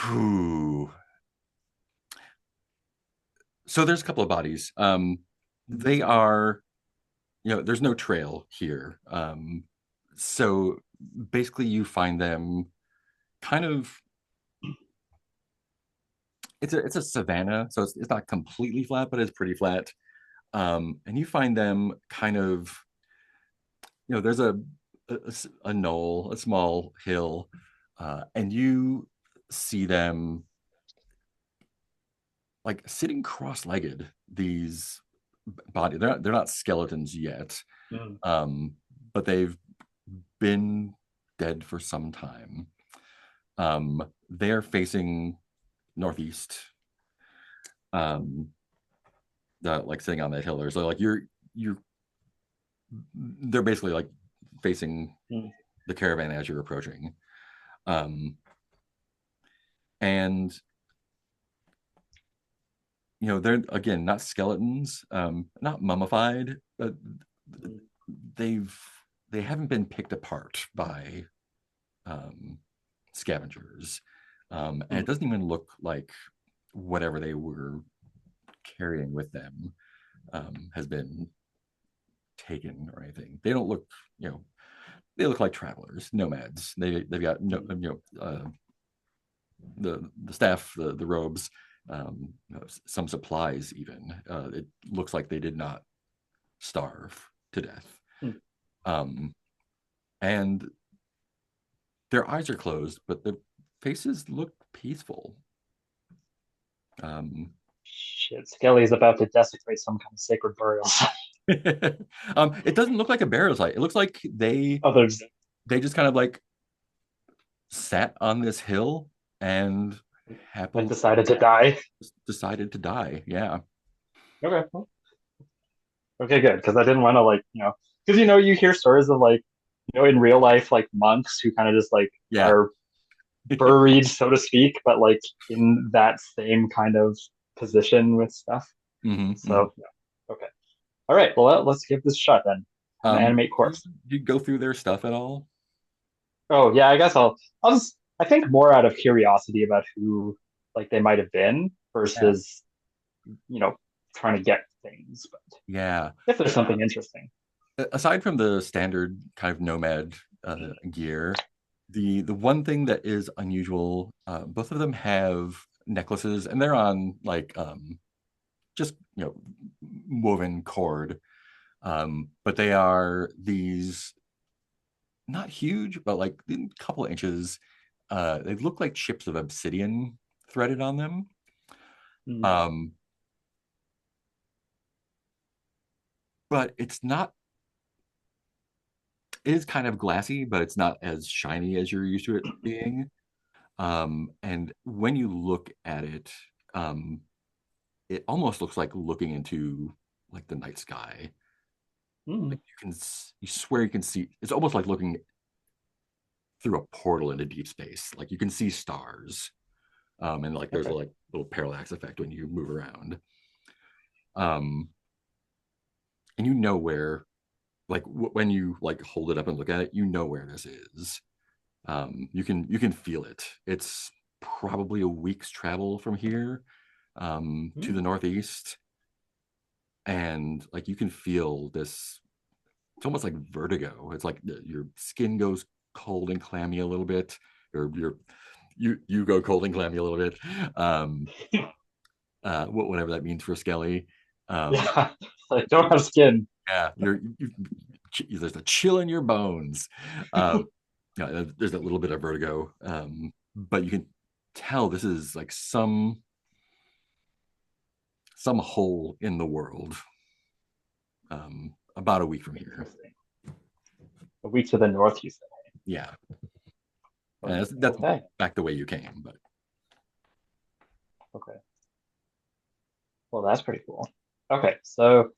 Whew. So there's a couple of bodies. They are, there's no trail here. So basically you find them kind of, it's a savanna, so it's not completely flat, but it's pretty flat. And you find them kind of, there's a knoll, a small hill, and you see them like sitting cross-legged. These bodies, they're not skeletons yet, but they've been dead for some time. They're facing northeast. Like sitting on that hill, or so like they're basically like facing Hmm. the caravan as you're approaching. And they're again not skeletons, not mummified, but they haven't been picked apart by scavengers. And it doesn't even look like whatever they were carrying with them has been taken or anything. They don't look, they look like travelers, nomads. They've got the staff, the robes, some supplies even. It looks like they did not starve to death. And their eyes are closed, but the faces look peaceful. Shit, Skelly is about to desecrate some kind of sacred burial site. It doesn't look like a burial site. It looks like they just kind of like sat on this hill and And decided to die. Decided to die. Yeah. Okay. Okay, good. Because I didn't want to because you hear stories of in real life monks who kind of just are buried, so to speak, but in that same kind of position with stuff. So yeah. Okay. All right. Well, let's give this a shot then. Animate corpse. Did you go through their stuff at all? Oh yeah, I guess I'll just I think more out of curiosity about who they might have been versus trying to get things. But yeah, if there's something interesting. Aside from the standard kind of nomad gear, the one thing that is unusual, both of them have necklaces, and they're on just woven cord, but they are these not huge, but like a couple of inches. They look like chips of obsidian threaded on them. But it's not. It is kind of glassy, but it's not as shiny as you're used to it being. And when you look at it, it almost looks like looking into the night sky. Like you swear you can see. It's almost like looking through a portal into deep space. Like you can see stars, and there's a little parallax effect when you move around. And where, when you hold it up and look at it, where this is. You can feel it. It's probably a week's travel from here to the northeast, and you can feel this. It's almost like vertigo. It's like your skin goes cold and clammy a little bit, or you go cold and clammy a little bit. Whatever that means for Skelly. Yeah, I don't have skin. Yeah, there's a chill in your bones. There's a little bit of vertigo, but you can tell this is some hole in the world. About a week from here. A week to the north, you say? Yeah. And that's okay. Back the way you came, but okay. Well, that's pretty cool. Okay, so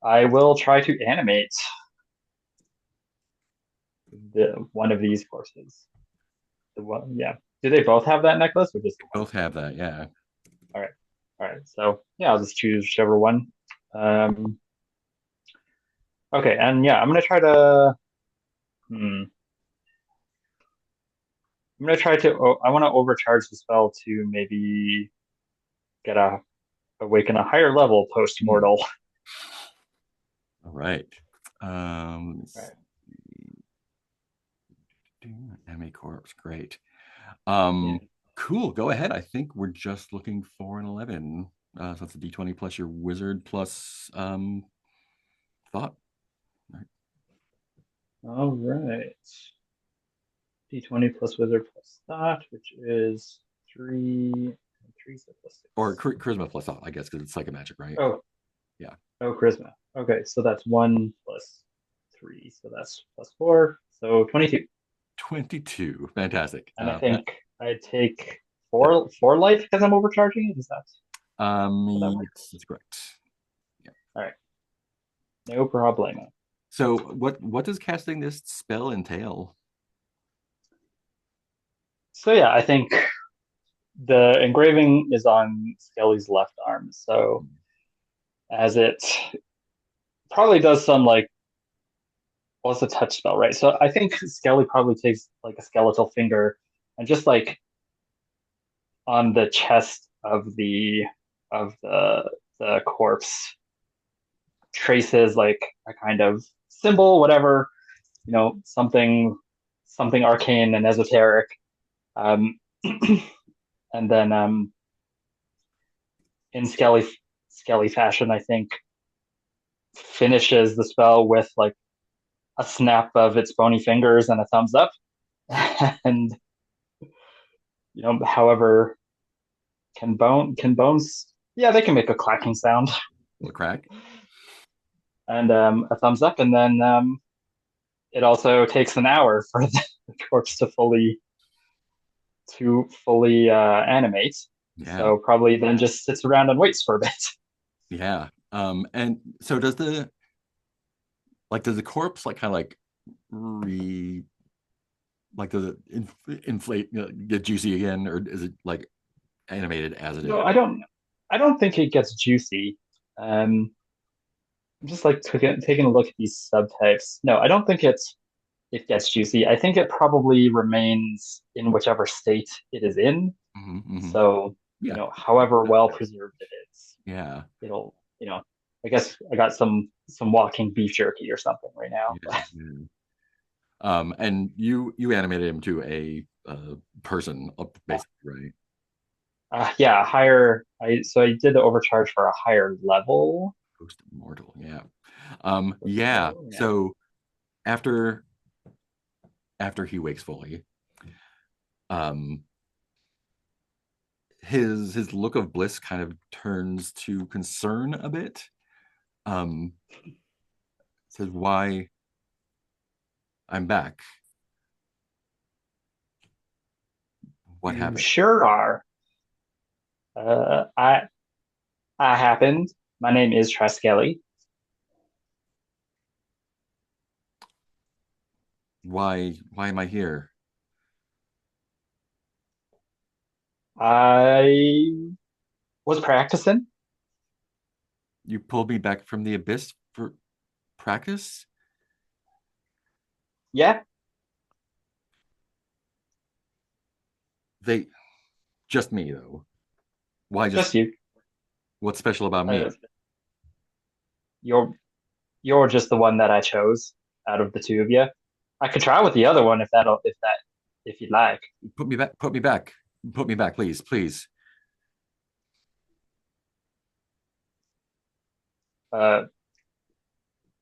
I will try to animate one of these horses. The one, yeah. Do they both have that necklace, or just both have that? Yeah. All right. So yeah, I'll just choose whichever one. Okay, and yeah, I'm gonna try to. I'm gonna try to. I want to overcharge the spell to maybe get awaken a higher level post mortal. All right. Enemy corpse, great. Cool. Go ahead. I think we're just looking for an 11. So that's a D20 plus your wizard plus thought. All right. D20 plus wizard plus thought, which is 3. 3 plus 6. Or charisma plus thought, I guess, because it's psychomagic, right? Oh. Yeah. Oh, charisma. Okay, so that's 1 plus 3. So that's plus 4. So 22. 22. Fantastic. And I think I take four life because I'm overcharging it. Is that? Yes, that's correct. Yeah. All right. No problemo. So what does casting this spell entail? So yeah, I think the engraving is on Skelly's left arm. So as it probably does some like, well, it's a touch spell, right? So I think Skelly probably takes like a skeletal finger and just like on the chest of the corpse traces like a kind of symbol, whatever, something arcane and esoteric. Um, and then in Skelly fashion, I think finishes the spell with like a snap of its bony fingers and a thumbs up. And however, can bones? Yeah, they can make a clacking sound A crack? and a thumbs up, and then it also takes an hour for the corpse to fully animate. Yeah. So probably then just sits around and waits for a bit. Yeah. And so does the corpse like kind of like re like does it inflate, get juicy again, or is it like animated as it is? No, I don't think it gets juicy. I'm just like taking a look at these subtypes. No, I don't think it gets juicy. I think it probably remains in whichever state it is in. Hmm. So, Yeah. however well preserved it is, Yeah. it'll, I guess I got some walking beef jerky or something right now. Yeah. Yeah. And you animated him to a person up basically, right? Yeah, higher. I did the overcharge for a higher level. Post mortal, yeah. Yeah. Yeah. So after he wakes fully, um, his look of bliss kind of turns to concern a bit. Um, says, "Why I'm back? What You happened? sure are. Uh, I I happened. My name is Skelly. Why am I here? I was practicing. You pulled me back from the abyss for practice? Yeah, They just me though. Why just just you. what's special about me? Uh, you're you're just the one that I chose out of the two of you. I could try with the other one if you'd like. Put me back, put me back, put me back, please, please. Uh,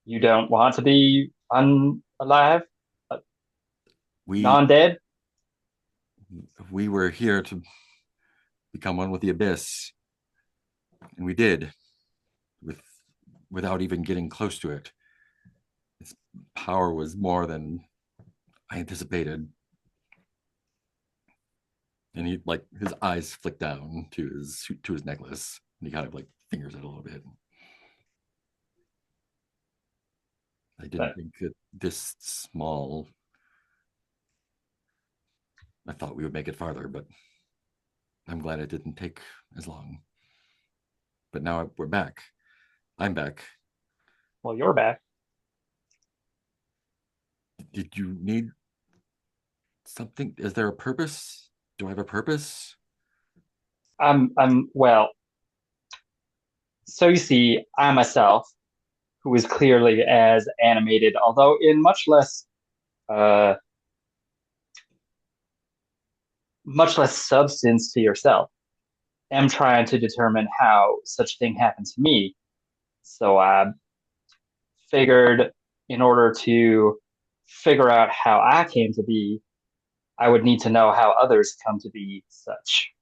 you don't want to be unalive, We non-dead. we were here to become one with the abyss, and we did with without even getting close to it. Its power was more than I anticipated. And he like his eyes flick down to his necklace, and he kind of like fingers it a little bit. I didn't But think that this small. I thought we would make it farther, but I'm glad it didn't take as long. But now we're back. I'm back. well, you're back. Did you need something? Is there a purpose? Do I have a purpose? Well. So you see, I myself, who is clearly as animated, although in uh, much less substance to yourself, am trying to determine how such a thing happened to me. So I figured in order to figure out how I came to be, I would need to know how others come to be such.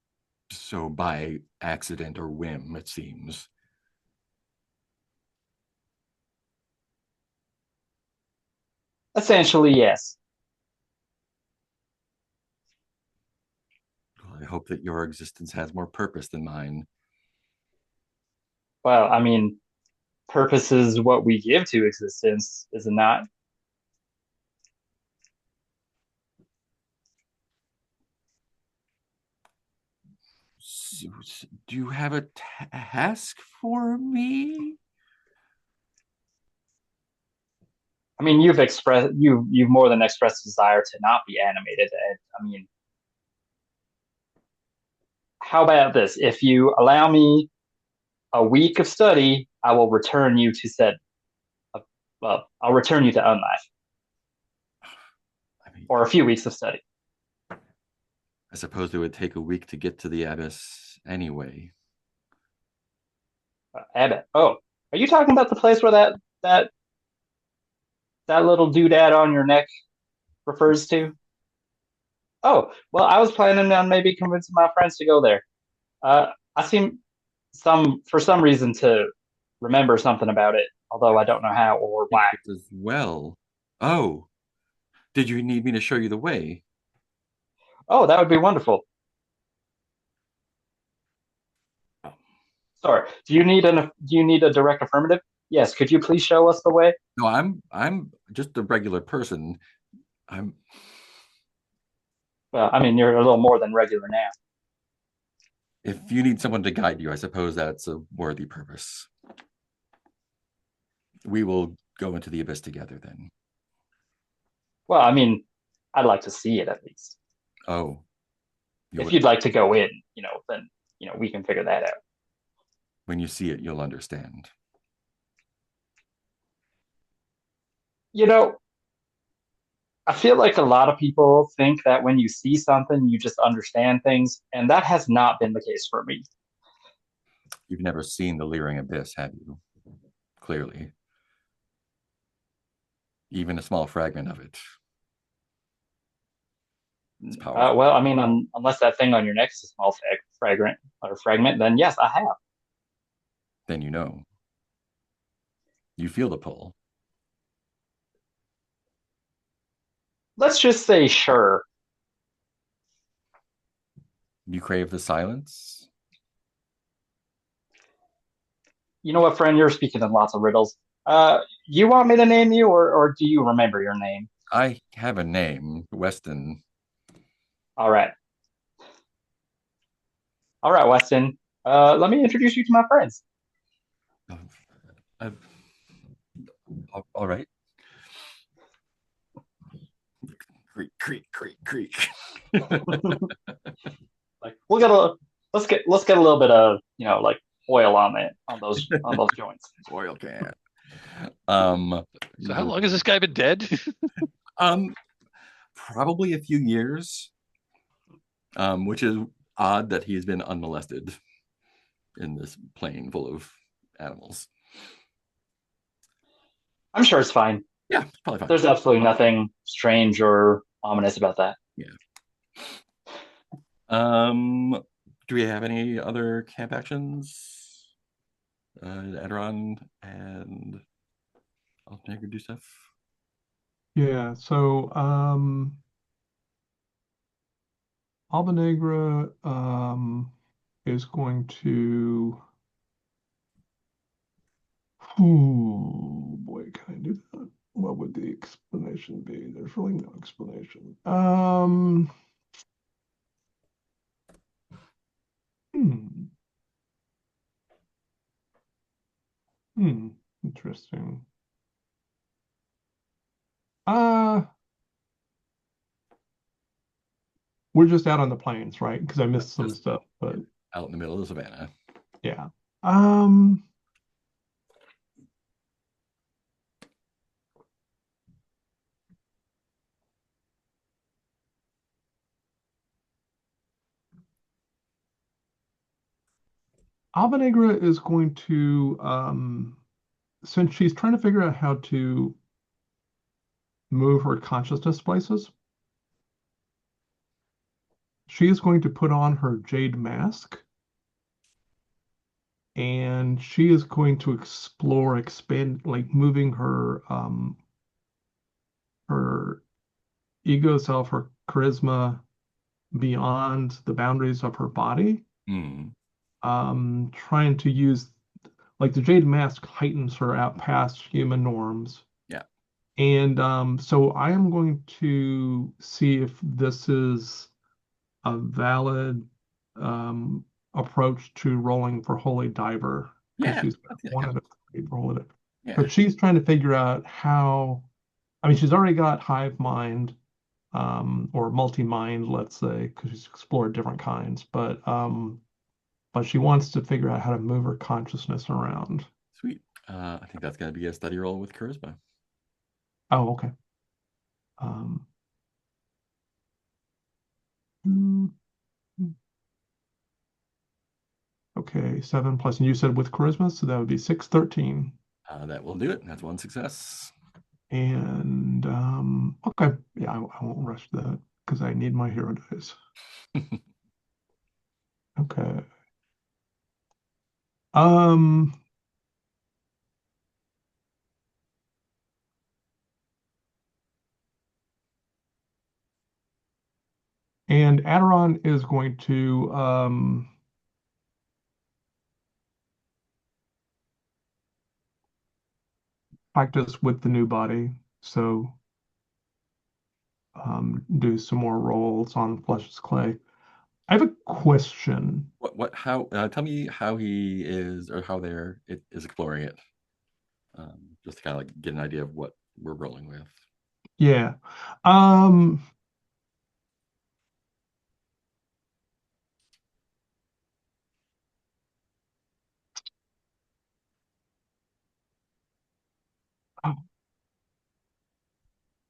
So by accident or whim, it seems. Essentially, yes. I hope that your existence has more purpose than mine. Well, I mean, purpose is what we give to existence, is it not? Do you have a task for me? I mean, you've more than expressed a desire to not be animated. And I mean, how about this? If you allow me a week of study, I will return you to said. Well, I'll return you to Unlife, I mean, or a few weeks of study. I suppose it would take a week to get to the abyss anyway. Abbott. Oh, are you talking about the place where that that little doodad on your neck refers to? Oh, well, I was planning on maybe convincing my friends to go there. I seem for some reason to remember something about it, although I don't know how or why. As well. Oh, did you need me to show you the way? Oh, that would be wonderful. Oh, Sorry, do you need a direct affirmative? Yes, could you please show us the way? no, I'm just a regular person. I'm Well, I mean, you're a little more than regular now. If you need someone to guide you, I suppose that's a worthy purpose. We will go into the abyss together then. Well, I mean, I'd like to see it at least. Oh, If you'd like to go in, then we can figure that out. when you see it, you'll understand. You know, I feel like a lot of people think that when you see something, you just understand things, and that has not been the case for me. You've never seen the leering abyss, have you? Clearly. Even a small fragment of it. It's powerful. Well, I mean, unless that thing on your neck is a small fragment, then yes, I have. Then you know. You feel the pull. Let's just say sure. You crave the silence? You know what, friend? You're speaking in lots of riddles. You want me to name you, or do you remember your name? I have a name, Weston. All right. All right, Weston. Let me introduce you to my friends. Uh, all right. Creak, creak, creak, creak. Like let's get a little bit of like oil on those joints. Oil can. So how long has this guy been dead? Probably a few years. Which is odd that he's been unmolested in this plane full of animals. I'm sure it's fine. Yeah, it's probably fine. There's absolutely nothing strange or ominous about that. Yeah. Do we have any other camp actions? Edoron and Altanegra do stuff? Yeah, so Albanegra is going to. Oh boy, can I do that? What would the explanation be? There's really no explanation. Hmm. Interesting. We're just out on the plains, right? Because I missed some stuff, but out in the middle of the savannah. Yeah. Albanegra is going to, since she's trying to figure out how to move her consciousness places, she is going to put on her jade mask, and she is going to expand, like moving her her ego self, her charisma beyond the boundaries of her body. Mm. Trying to use like the Jade Mask heightens her out past human norms. Yeah. And so I am going to see if this is a valid approach to rolling for Holy Diver, because Yeah. she's I think that one of counts. the roll it. Yeah. But she's trying to figure out how, I mean, she's already got hive mind, or multi-mind, let's say, because she's explored different kinds, but she wants to figure out how to move her consciousness around. Sweet. I think that's going to be a study roll with charisma. Oh, okay. Um, okay, 7 plus, and you said with charisma, so that would be 6, 13. That will do it. That's one success. And okay, yeah, I won't rush that because I need my hero dice. Okay. Um, and Aderon is going to practice with the new body. So do some more rolls on Flesh is Clay. I have a question. How, tell me how he is, or how is exploring it. Just to kind of like get an idea of what we're rolling with. Yeah. Um,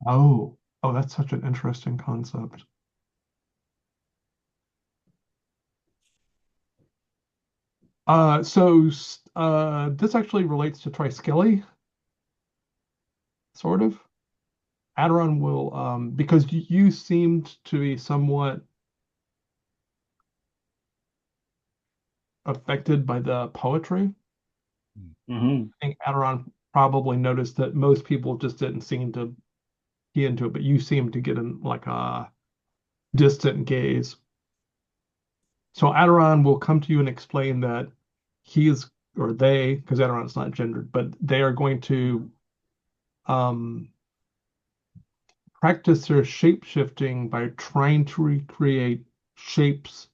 oh, oh, that's such an interesting concept. So this actually relates to Skelly, sort of. Aderon will, because you seemed to be somewhat affected by the poetry. Mm-hmm. I think Aderon probably noticed that most people just didn't seem to be into it, but you seemed to get in like a distant gaze. So Aderon will come to you and explain that he's, or they, because Aderon's not gendered, but they are going to um, practice their shape shifting by trying to recreate shapes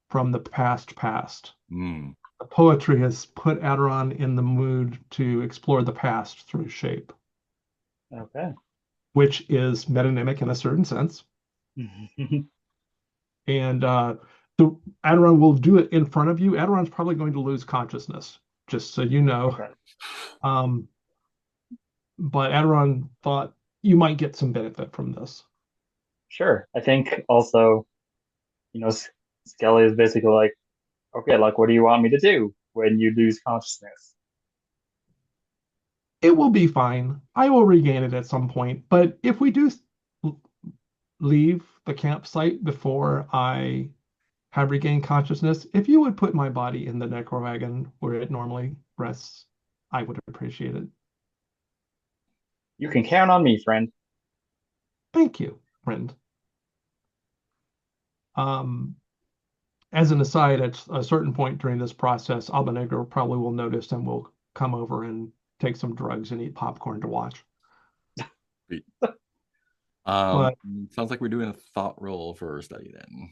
from the past. Mm. The poetry has put Aderon in the mood to explore the past through shape, Okay. which is metonymic in a certain sense. And the Aderon will do it in front of you. Aderon's probably going to lose consciousness, just so you know. Okay. Um, but Aderon thought you might get some benefit from this. Sure. I think also, Skelly is basically like, okay, like, what do you want me to do when you lose consciousness? It will be fine. I will regain it at some point. But if we do leave the campsite before I have regained consciousness, if you would put my body in the necro wagon where it normally rests, I would appreciate it. You can count on me, friend. Thank you, friend. Um, as an aside, at a certain point during this process, Albanegro probably will notice and will come over and take some drugs and eat popcorn to watch. Sweet. But Sounds like we're doing a thought roll for study then.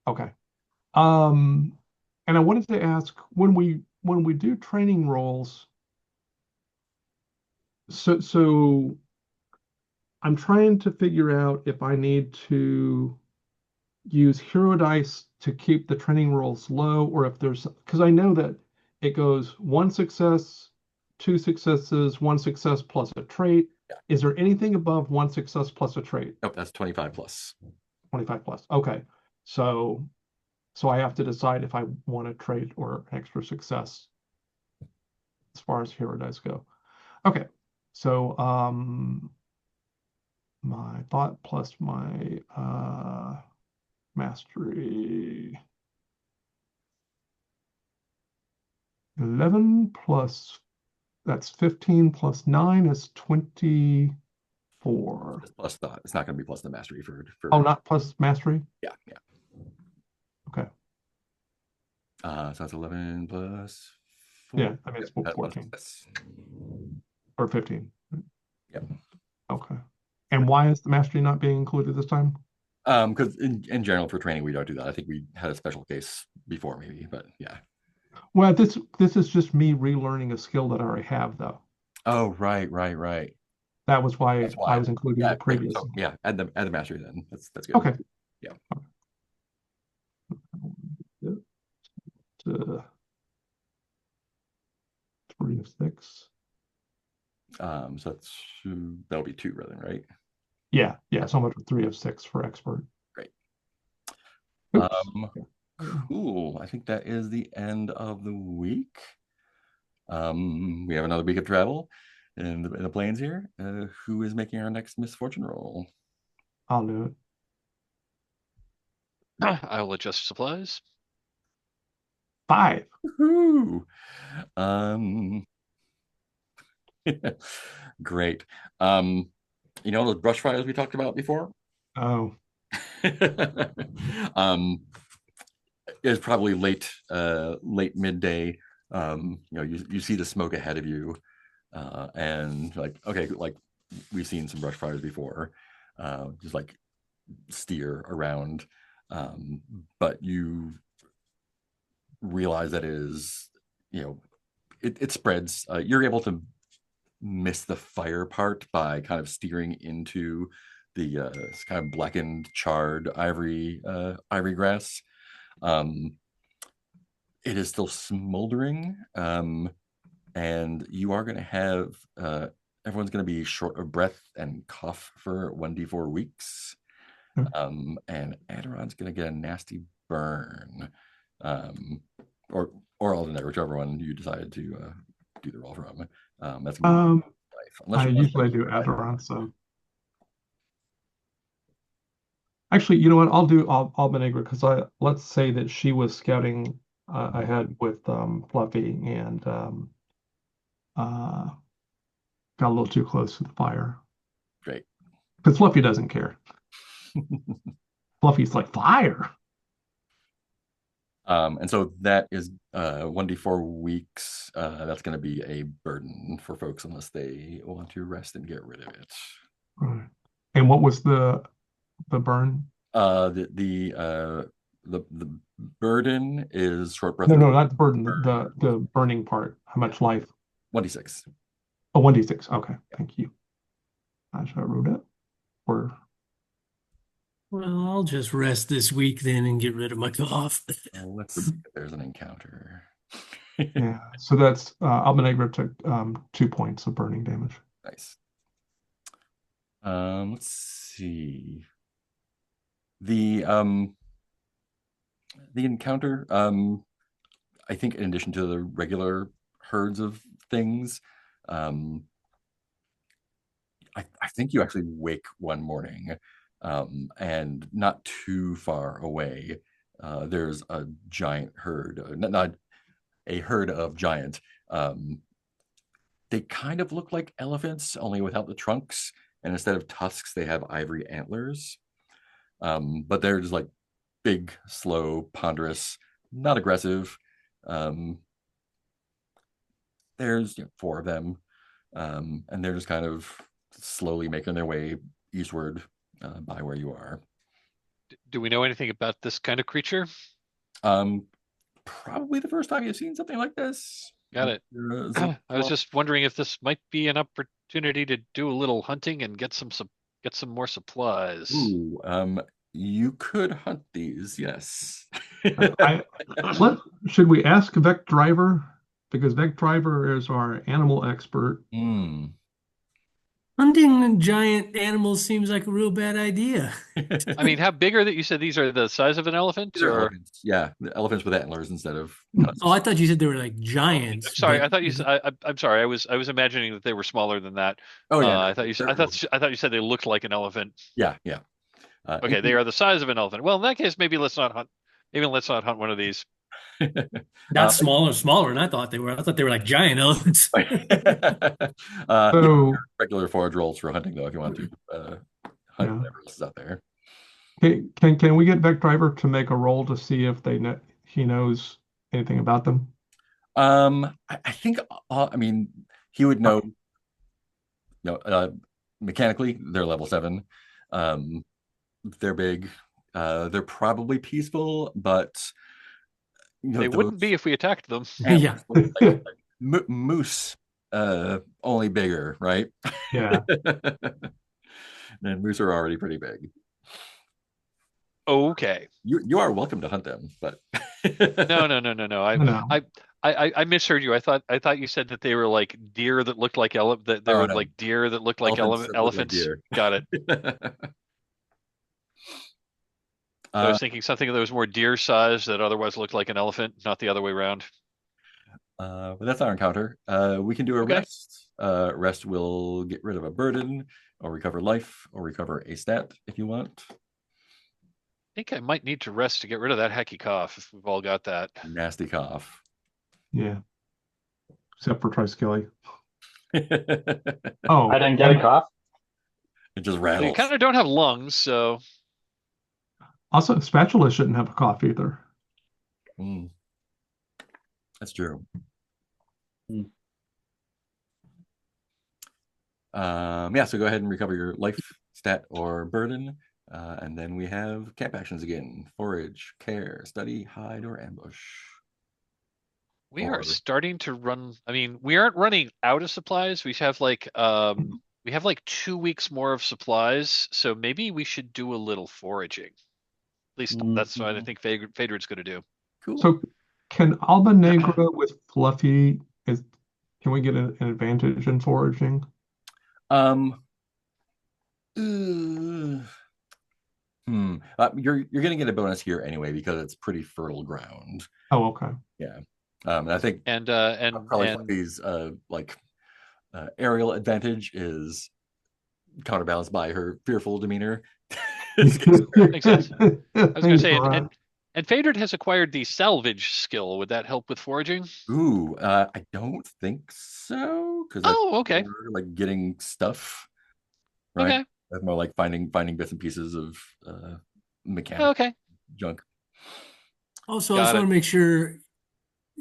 okay. And I wanted to ask when we do training rolls, so I'm trying to figure out if I need to use hero dice to keep the training rolls low, or if there's, because I know that it goes 1 success, 2 successes, 1 success plus a trait. Yeah. Is there anything above 1 success plus a trait? Nope, that's 25 plus. 25 plus. Okay. So I have to decide if I want a trait or extra success as far as hero dice go. Okay. So my thought plus my mastery. 11 plus, that's 15 plus 9 is 24. It's plus thought. It's not going to be plus the mastery for Oh, not plus mastery? yeah. Okay. So that's 11 plus Yeah, I mean, it's Yep, 14 success. or 15. Yep. Okay. And why is the mastery not being included this time? Because in general for training we don't do that. I think we had a special case before maybe, but yeah. Well, this is just me relearning a skill that I already have, though. Oh, right. That was why That's I why. was including Yeah, the previous. so yeah, add the mastery then. That's good. Okay. Yeah. Uh, 3 of 6. So that'll be 2 rather, right? Yeah. So much for 3 of 6 for expert. Great. Oops. Cool. I think that is the end of the week. We have another week of travel in the plains here. Who is making our next misfortune roll? I'll do it. I will adjust supplies. 5. Woohoo! Great. Those brush fires we talked about before? Oh. It's probably late midday. You see the smoke ahead of you, and like we've seen some brush fires before, just like steer around, but you realize that it spreads. You're able to miss the fire part by kind of steering into the kind of blackened, charred ivory grass. It is still smoldering, and you are going to have everyone's going to be short of breath and cough for 1d4 weeks. And Aderon's going to get a nasty burn, or Aldener, whichever one you decided to do the roll from. That's life. Unless I you usually do Aderon, so actually, you know what? I'll do Albenegra because let's say that she was scouting ahead with Fluffy and got a little too close to the fire. Great. Because Fluffy doesn't care. Fluffy's like, fire. And so that is 1d4 weeks. That's going to be a burden for folks unless they want to rest and get rid of it. Right. And what was the burn? The burden is short breath. No, not the burden. The burning part. How much life? 1d6. Oh, 1d6. Okay, thank you. I should have wrote it. Or Well, I'll just rest this week then and get rid of my cough. Let's see if there's an encounter. yeah. So that's Albenegra took 2 points of burning damage. Nice. Let's see. The encounter, I think in addition to the regular herds of things, I think you actually wake one morning, and not too far away, there's a giant herd, not a herd of giant. They kind of look like elephants, only without the trunks, and instead of tusks, they have ivory antlers. But they're just like big, slow, ponderous, not aggressive. There's 4 of them, and they're just kind of slowly making their way eastward by where you are. Do we know anything about this kind of creature? Probably the first time you've seen something like this. Got it. I was just wondering if this might be an opportunity to do a little hunting and get some more supplies. Ooh, you could hunt these, yes. Should we ask Vec Driver? Because Vec Driver is our animal expert. Hunting giant animals seems like a real bad idea. I mean, how big are that? You said these are the size of an elephant, These are or elephants. Yeah, the elephants with antlers instead of tusks. Oh, I thought you said they were like giants. I'm sorry, but- I thought you. I'm sorry. I was imagining that they were smaller than that. Oh yeah, I thought you said. I thought you said they looked like an elephant. yeah. Okay, they are the size of an elephant. Well, in that case, maybe let's not hunt. Maybe let's not hunt one of these. Not smaller than I thought they were. I thought they were like giant elephants. So regular forage rolls for hunting, though, if you want to hunt whatever else is out there. can we get Vec Driver to make a roll to see if he knows anything about them? I think I mean he would know. Mechanically they're level 7. Um, they're big. They're probably peaceful, but They those wouldn't be if we attacked them. Yeah. antlers, moose, only bigger, right? Yeah. And moose are already pretty big. Okay. You are welcome to hunt them, but No, no, no, no, no. No. I misheard you. I thought you said that they were like deer that looked like that they oh were no, like deer that looked like elephants that look like elephants. deer. Got it. So I uh, was thinking something that was more deer size that otherwise looked like an elephant, not the other way around. but that's our encounter. We can do a Okay. rest. Rest will get rid of a burden, or recover life, or recover a stat if you want. I think I might need to rest to get rid of that hecky cough if we've all got that. Nasty cough. Yeah. Except for Skelly. It Oh, I didn't get a cough. just Well, you rattles. kind of don't have lungs, so also spatula shouldn't have a cough either. Mm. That's true. Mm. Yeah, so go ahead and recover your life, stat, or burden. And then we have camp actions again. Forage, care, study, hide, or ambush. we Or are starting to run. I mean, we aren't running out of supplies. We have like 2 weeks more of supplies, so maybe we should do a little foraging. At least that's what I Mhm. think Phaedron's going to do. cool. So can Alba Negra with Fluffy can we get an advantage in foraging? Um uh, you're gonna get a bonus here anyway because it's pretty fertile ground. Oh, okay. Yeah. And I think And probably Fluffy's aerial advantage is counterbalanced by her fearful demeanor. makes sense. I was going to say, Right. and Phaedron has acquired the salvage skill. Would that help with foraging? Ooh, I don't think so because that's Oh, okay, more like getting stuff, right? okay, That's more like finding bits and pieces of mechanical okay. junk. Also, I just Got want it. to make sure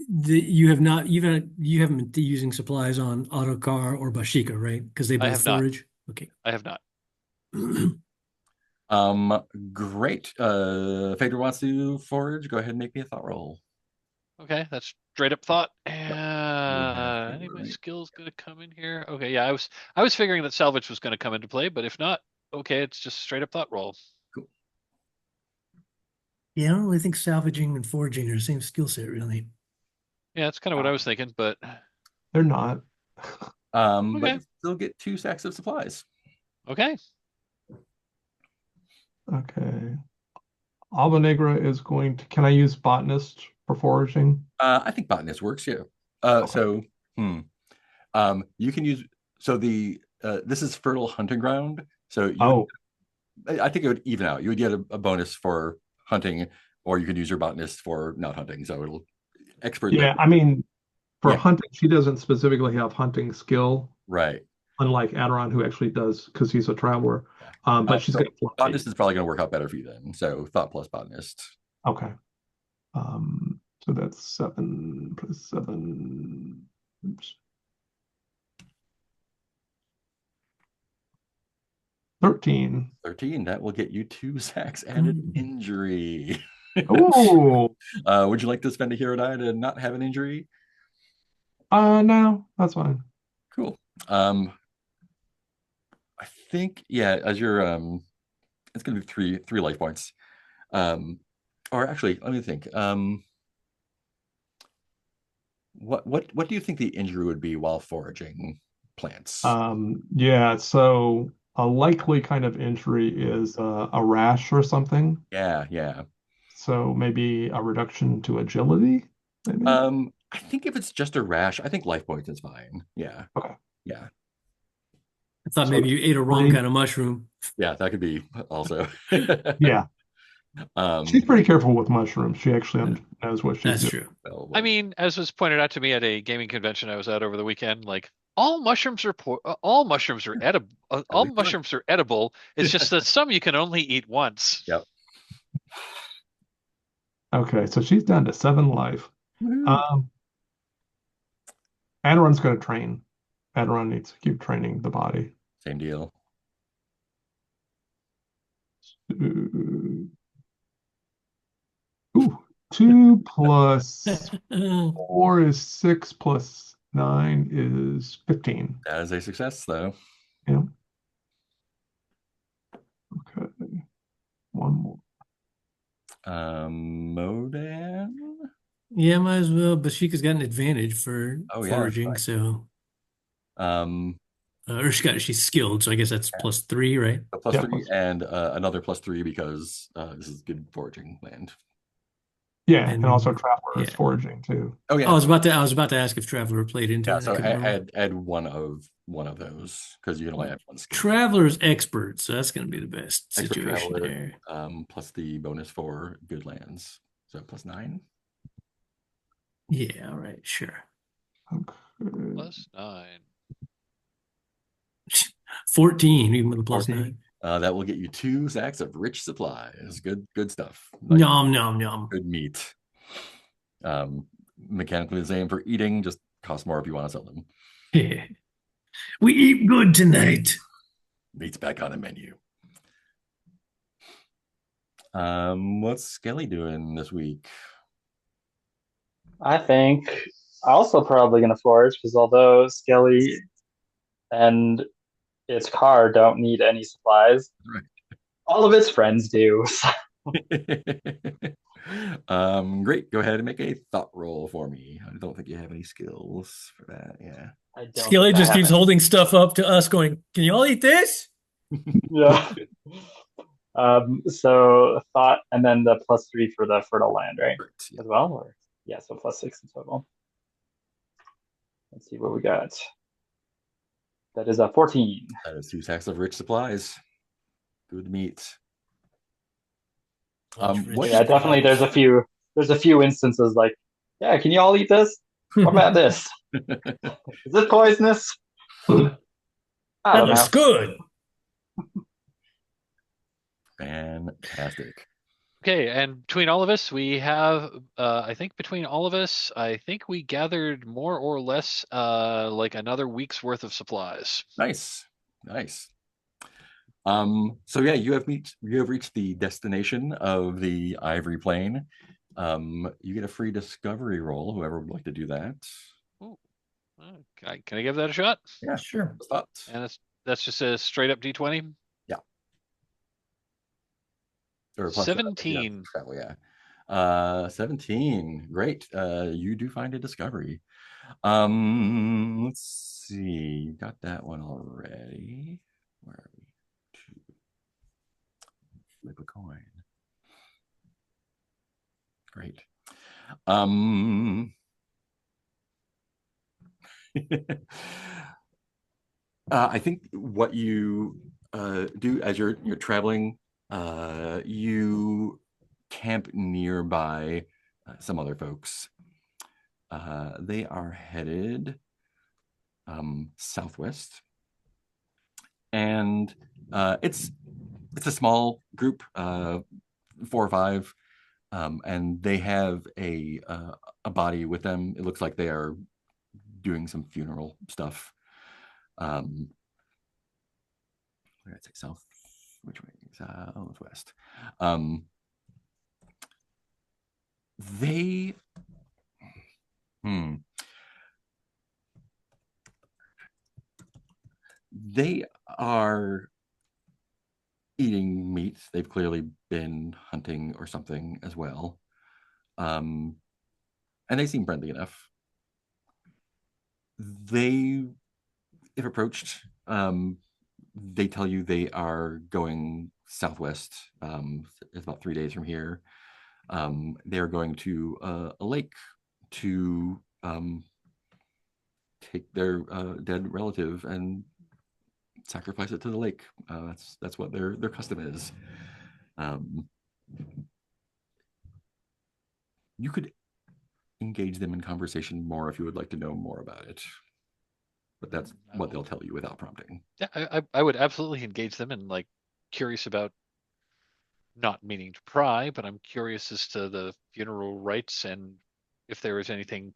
that you haven't been using supplies on Autocar or Bashika, right? Because they I both have not. forage. Okay. I have not. Great. Phaedra wants to forage. Go ahead and make me a thought roll. Okay, that's straight up thought. We have Any of my right. skills going to come in here? Okay, yeah, I was figuring that salvage was going to come into play, but if not, okay, it's just straight up thought roll. Cool. Yeah, I don't really think salvaging and foraging are the same skill set, really. Yeah, that's kind of what I was thinking, but They're not. But okay, you still get 2 sacks of supplies. okay. Okay. Alba Negra is going to. Can I use botanist for foraging? I think botanist works, yeah. Okay. So you can use the this is fertile hunting ground. So Oh, I think it would even out. You would get a bonus for hunting, or you could use your botanist for not hunting. So it'll expert yeah. that. I mean, for Yeah, hunting, she doesn't specifically have hunting skill, right. unlike Aderon, who actually does because he's a traveler. Yeah. But she's So got fluffy. botanist is probably going to work out better for you then. So thought plus botanist. Okay. So that's 7 plus 7. Oops. 13. 13. That will get you 2 sacks and an injury. Oh, Would you like to spend a hero die to not have an injury? no, that's fine. Cool. I think as your it's gonna be three life points. Or actually, let me think. What do you think the injury would be while foraging plants? Yeah, so a likely kind of injury is a rash or something. Yeah. So maybe a reduction to agility, maybe. I think if it's just a rash, I think life points is fine. Yeah. Okay. Yeah. I thought So maybe you ate a wrong three- kind of mushroom. Yeah, that could be also. Yeah, she's Um, pretty careful with mushrooms. She actually knows what she's That's doing. true. well, I mean, as was pointed out to me at a gaming convention I was at over the weekend, like all mushrooms are all mushrooms are edible. All That'll be fun. mushrooms are edible. It's just that some you can only eat once. Yep. Okay, so she's down to 7 life. Woohoo. Adron's going to train. Adron needs to keep training the body. Same deal. Ooh, 2 plus 4 is 6 plus 9 is 15. That is a success, though. Yeah. Okay. One more. Modon. Yeah, might as well. Bashika's got an advantage for Oh, yeah, foraging, right. so Um, or she's skilled, so I guess that's +3, right? a plus Yeah, 3 plus- and another +3 because this is good foraging land. Yeah, and also And Traveler is yeah. foraging too. Oh, yeah. I was about to ask if Traveler played into Yeah, it. I so couldn't remember. add one of those because you can only have one skill. Traveler's expert, so that's going to be the best Expert situation Traveler, there. plus the bonus for good lands. So +9. Yeah, all right, sure. Okay. +9. 14, even with a 14. +9. That will get you 2 sacks of rich supplies. Good stuff. Like Nom nom nom. good meat. Mechanically the same for eating, just costs more if you want to sell them. We eat good tonight. Meat's back on the menu. What's Skelly doing this week? I think also probably going to forage because although Skelly and its car don't need any supplies, Right. all of its friends do. Great. Go ahead and make a thought roll for me. I don't think you have any skills for that. Yeah. I don't Skelly think I just have keeps any. holding stuff up to us, going, "Can you all eat this?" Yeah. So thought, and then the +3 for the fertile land, right? Correct. Yeah. As well, or yeah, so +6 in total. Let's see what we got. That is a 14. That is 2 sacks of rich supplies. Good meat. What Yeah, definitely. There's a few instances like, yeah, can you all eat this? What about this? Is it poisonous? I That don't know. looks good. Fantastic. Okay, and between all of us, we have, I think between all of us, I think we gathered more or less like another week's worth of supplies. Nice. So yeah, you have reached the destination of the Ivory Plain. You get a free discovery roll, whoever would like to do that. Ooh. Can I give that a shot? Yeah, Sure. thoughts. And that's just a straight up D20. Yeah. Or plus 17. Travel, yeah. 17. Great. You do find a discovery. Let's see. You got that one already. Where are we? Flip a coin. Great. I think what you do as you're traveling, you camp nearby some other folks. They are headed southwest, and it's a small group, 4 or 5, and they have a body with them. It looks like they are doing some funeral stuff. Where did I say south? Which way? Southwest. They they are eating meat. They've clearly been hunting or something as well. And they seem friendly enough. They, if approached, they tell you they are going southwest. It's about 3 days from here. They're going to a lake to take their dead relative and sacrifice it to the lake. That's what their custom is. You could engage them in conversation more if you would like to know more about it, but that's what they'll tell you without prompting. Yeah, I would absolutely engage them and like curious about, not meaning to pry, but I'm curious as to the funeral rites and if there is anything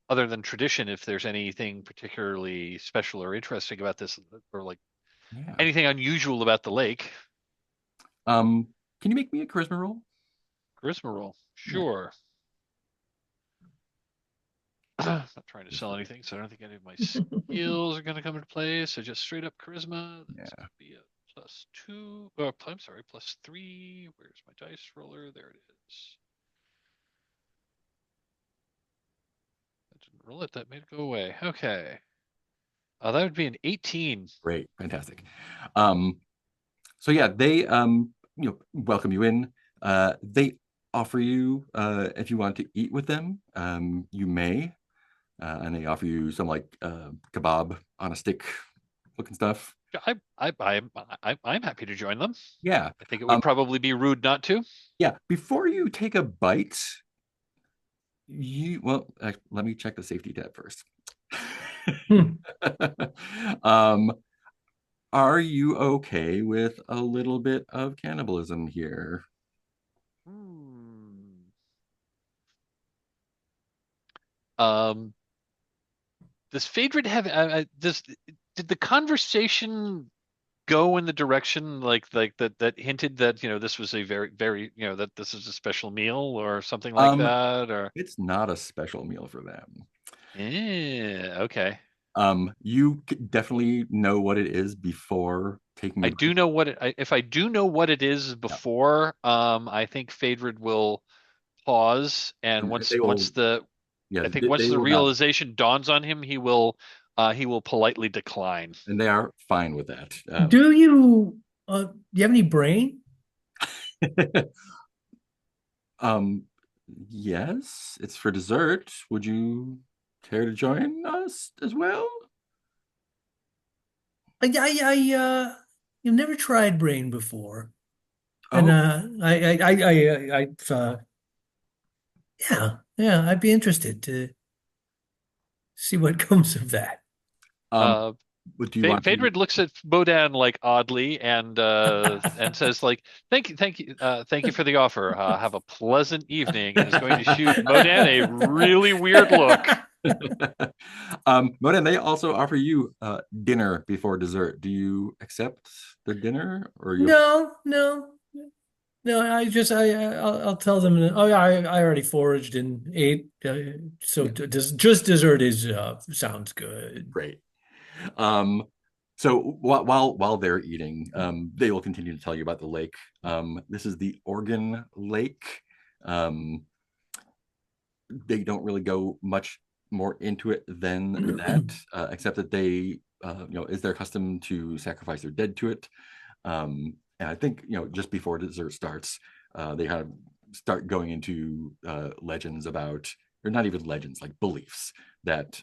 other than tradition, if there's anything particularly special or interesting about this, or like Yeah. anything unusual about the lake. Can you make me a charisma roll? Charisma roll, Yeah. sure. I'm not trying to sell anything, so I don't think any of my skills are going to come into play. So just straight up charisma. That's going to be a +2. Oh, I'm sorry, +3. Where's my dice roller? There it is. That didn't roll it. That made it go away. Okay. That would be an 18. Great, fantastic. So yeah, they welcome you in. They offer you if you want to eat with them, you may, and they offer you some like kebab on a stick looking stuff. I'm happy to join them. Yeah, I think it would probably be rude not to. yeah. Before you take a bite, let me check the safety tab first. um, are you okay with a little bit of cannibalism here? Does Phaedra have did the conversation go in the direction like that hinted that this was a very that this is a special meal or something like that, or it's not a special meal for them. yeah, okay. You definitely know what it is before taking. I do know what if I do know what it is before, I think Phaedra will pause, and once the realization dawns on him, he will politely decline. And they are fine with that. Do you have any brain? Yes, it's for dessert. Would you care to join us as well? You've never tried brain before, Oh. and I'd be interested to see what comes of that. What do you want? Phaedra looks at Modon like oddly and says like, thank you for the offer. Have a pleasant evening, and is going to shoot Modon a really weird look. Modon, they also offer you dinner before dessert. Do you accept the dinner, or you? No. I'll tell them. Oh yeah, I already foraged and ate. So just dessert is sounds good. Great. So while they're eating, they will continue to tell you about the lake. This is the Organ Lake. They don't really go much more into it than that, except that they, is their custom to sacrifice their dead to it. And I think, just before dessert starts, they kind of start going into legends about, or not even legends, like beliefs that,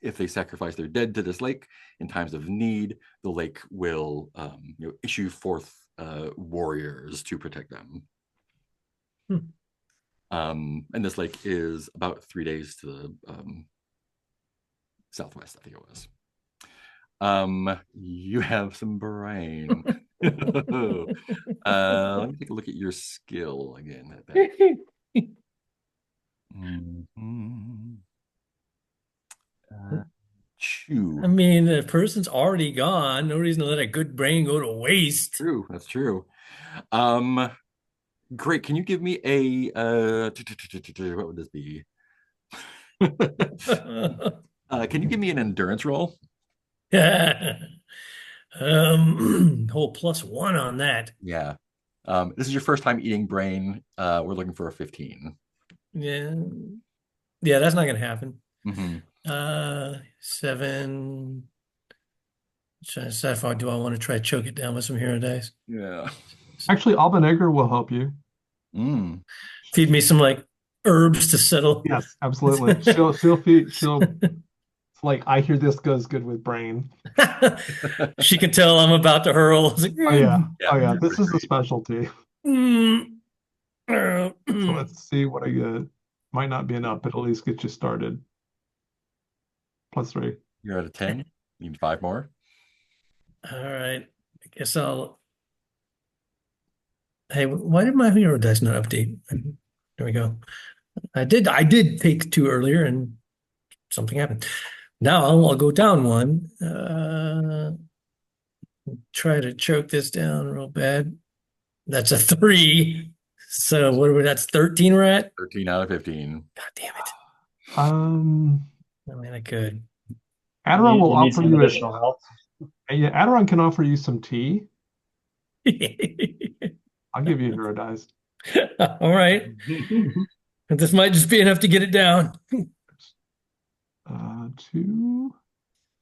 if they sacrifice their dead to this lake in times of need, the lake will, issue forth warriors to protect them. And this lake is about 3 days to the southwest, I think it was. You have some brain. Let me take a look at your skill again. Chew. I mean, the person's already gone. No reason to let a good brain go to waste. True, that's true. Great. Can you give me a what would this be? Can you give me an endurance roll? Whole +1 on that. Yeah. This is your first time eating brain. We're looking for a 15. Yeah, that's not gonna happen. Mm-hmm. 7. Trying to decide if do I want to try to choke it down with some hero dice? Yeah. Actually, Albanegger will help you. Feed me some like herbs to settle. Yes, absolutely. She'll it's like, I hear this goes good with brain. She can tell I'm about to hurl. Like, Oh yeah. This is a specialty. So let's see what I get. Might not be enough, but at least get you started. +3. You're at a 10. You need 5 more. All right. I guess I'll. Hey, why did my hero dice not update? There we go. I did take two earlier and something happened. Now I'll go down one. Try to choke this down real bad. That's a 3. So what are we, that's 13 we're at? 13 out of 15. God damn it. Um, I mean, I could. Adderon will You need offer some you additional help. yeah, Adderon can offer you some tea. I'll give you hero dice. All right. But this might just be enough to get it down. 2.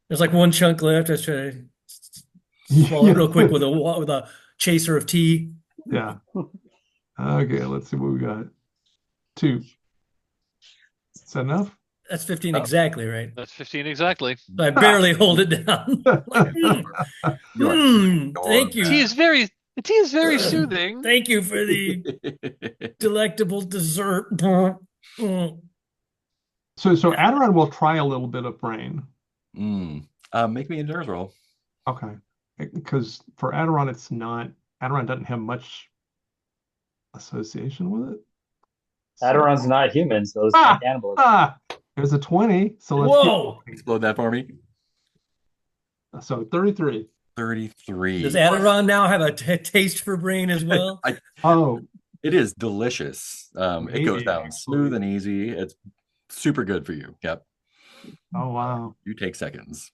There's like one chunk left. I was trying to swallow it real quick with a chaser of tea. Yeah. Okay, let's see what we got. 2. Is that enough? That's 15 exactly, right? That's 15 exactly. I barely hold it down. Thank you. Tea is very the tea is very soothing. Thank you for the delectable dessert. So Adderon will try a little bit of brain. Make me a nerves roll. Okay. Because for Adderon, Adderon doesn't have much association with it. Adderon's not human, so it's not cannibals. There's a 20. So let's Whoa! Explode that for me. So 33. 33. Does Adderon now have a taste for brain as well? It is delicious. It goes down Actually. smooth and easy. It's super good for you. Yep. Oh, wow. You take seconds.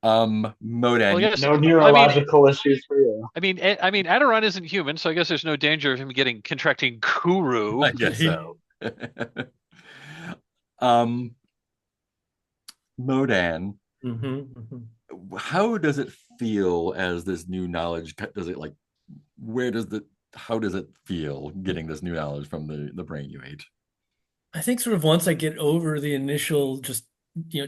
Well, Modon. yes, No neurological issues for you. I mean, Adderon isn't human, so I guess there's no danger of him contracting Kuru. I guess so. Modan, how does it feel as this new knowledge? Does it like, how does it feel getting this new knowledge from the brain you ate? I think sort of once I get over the initial just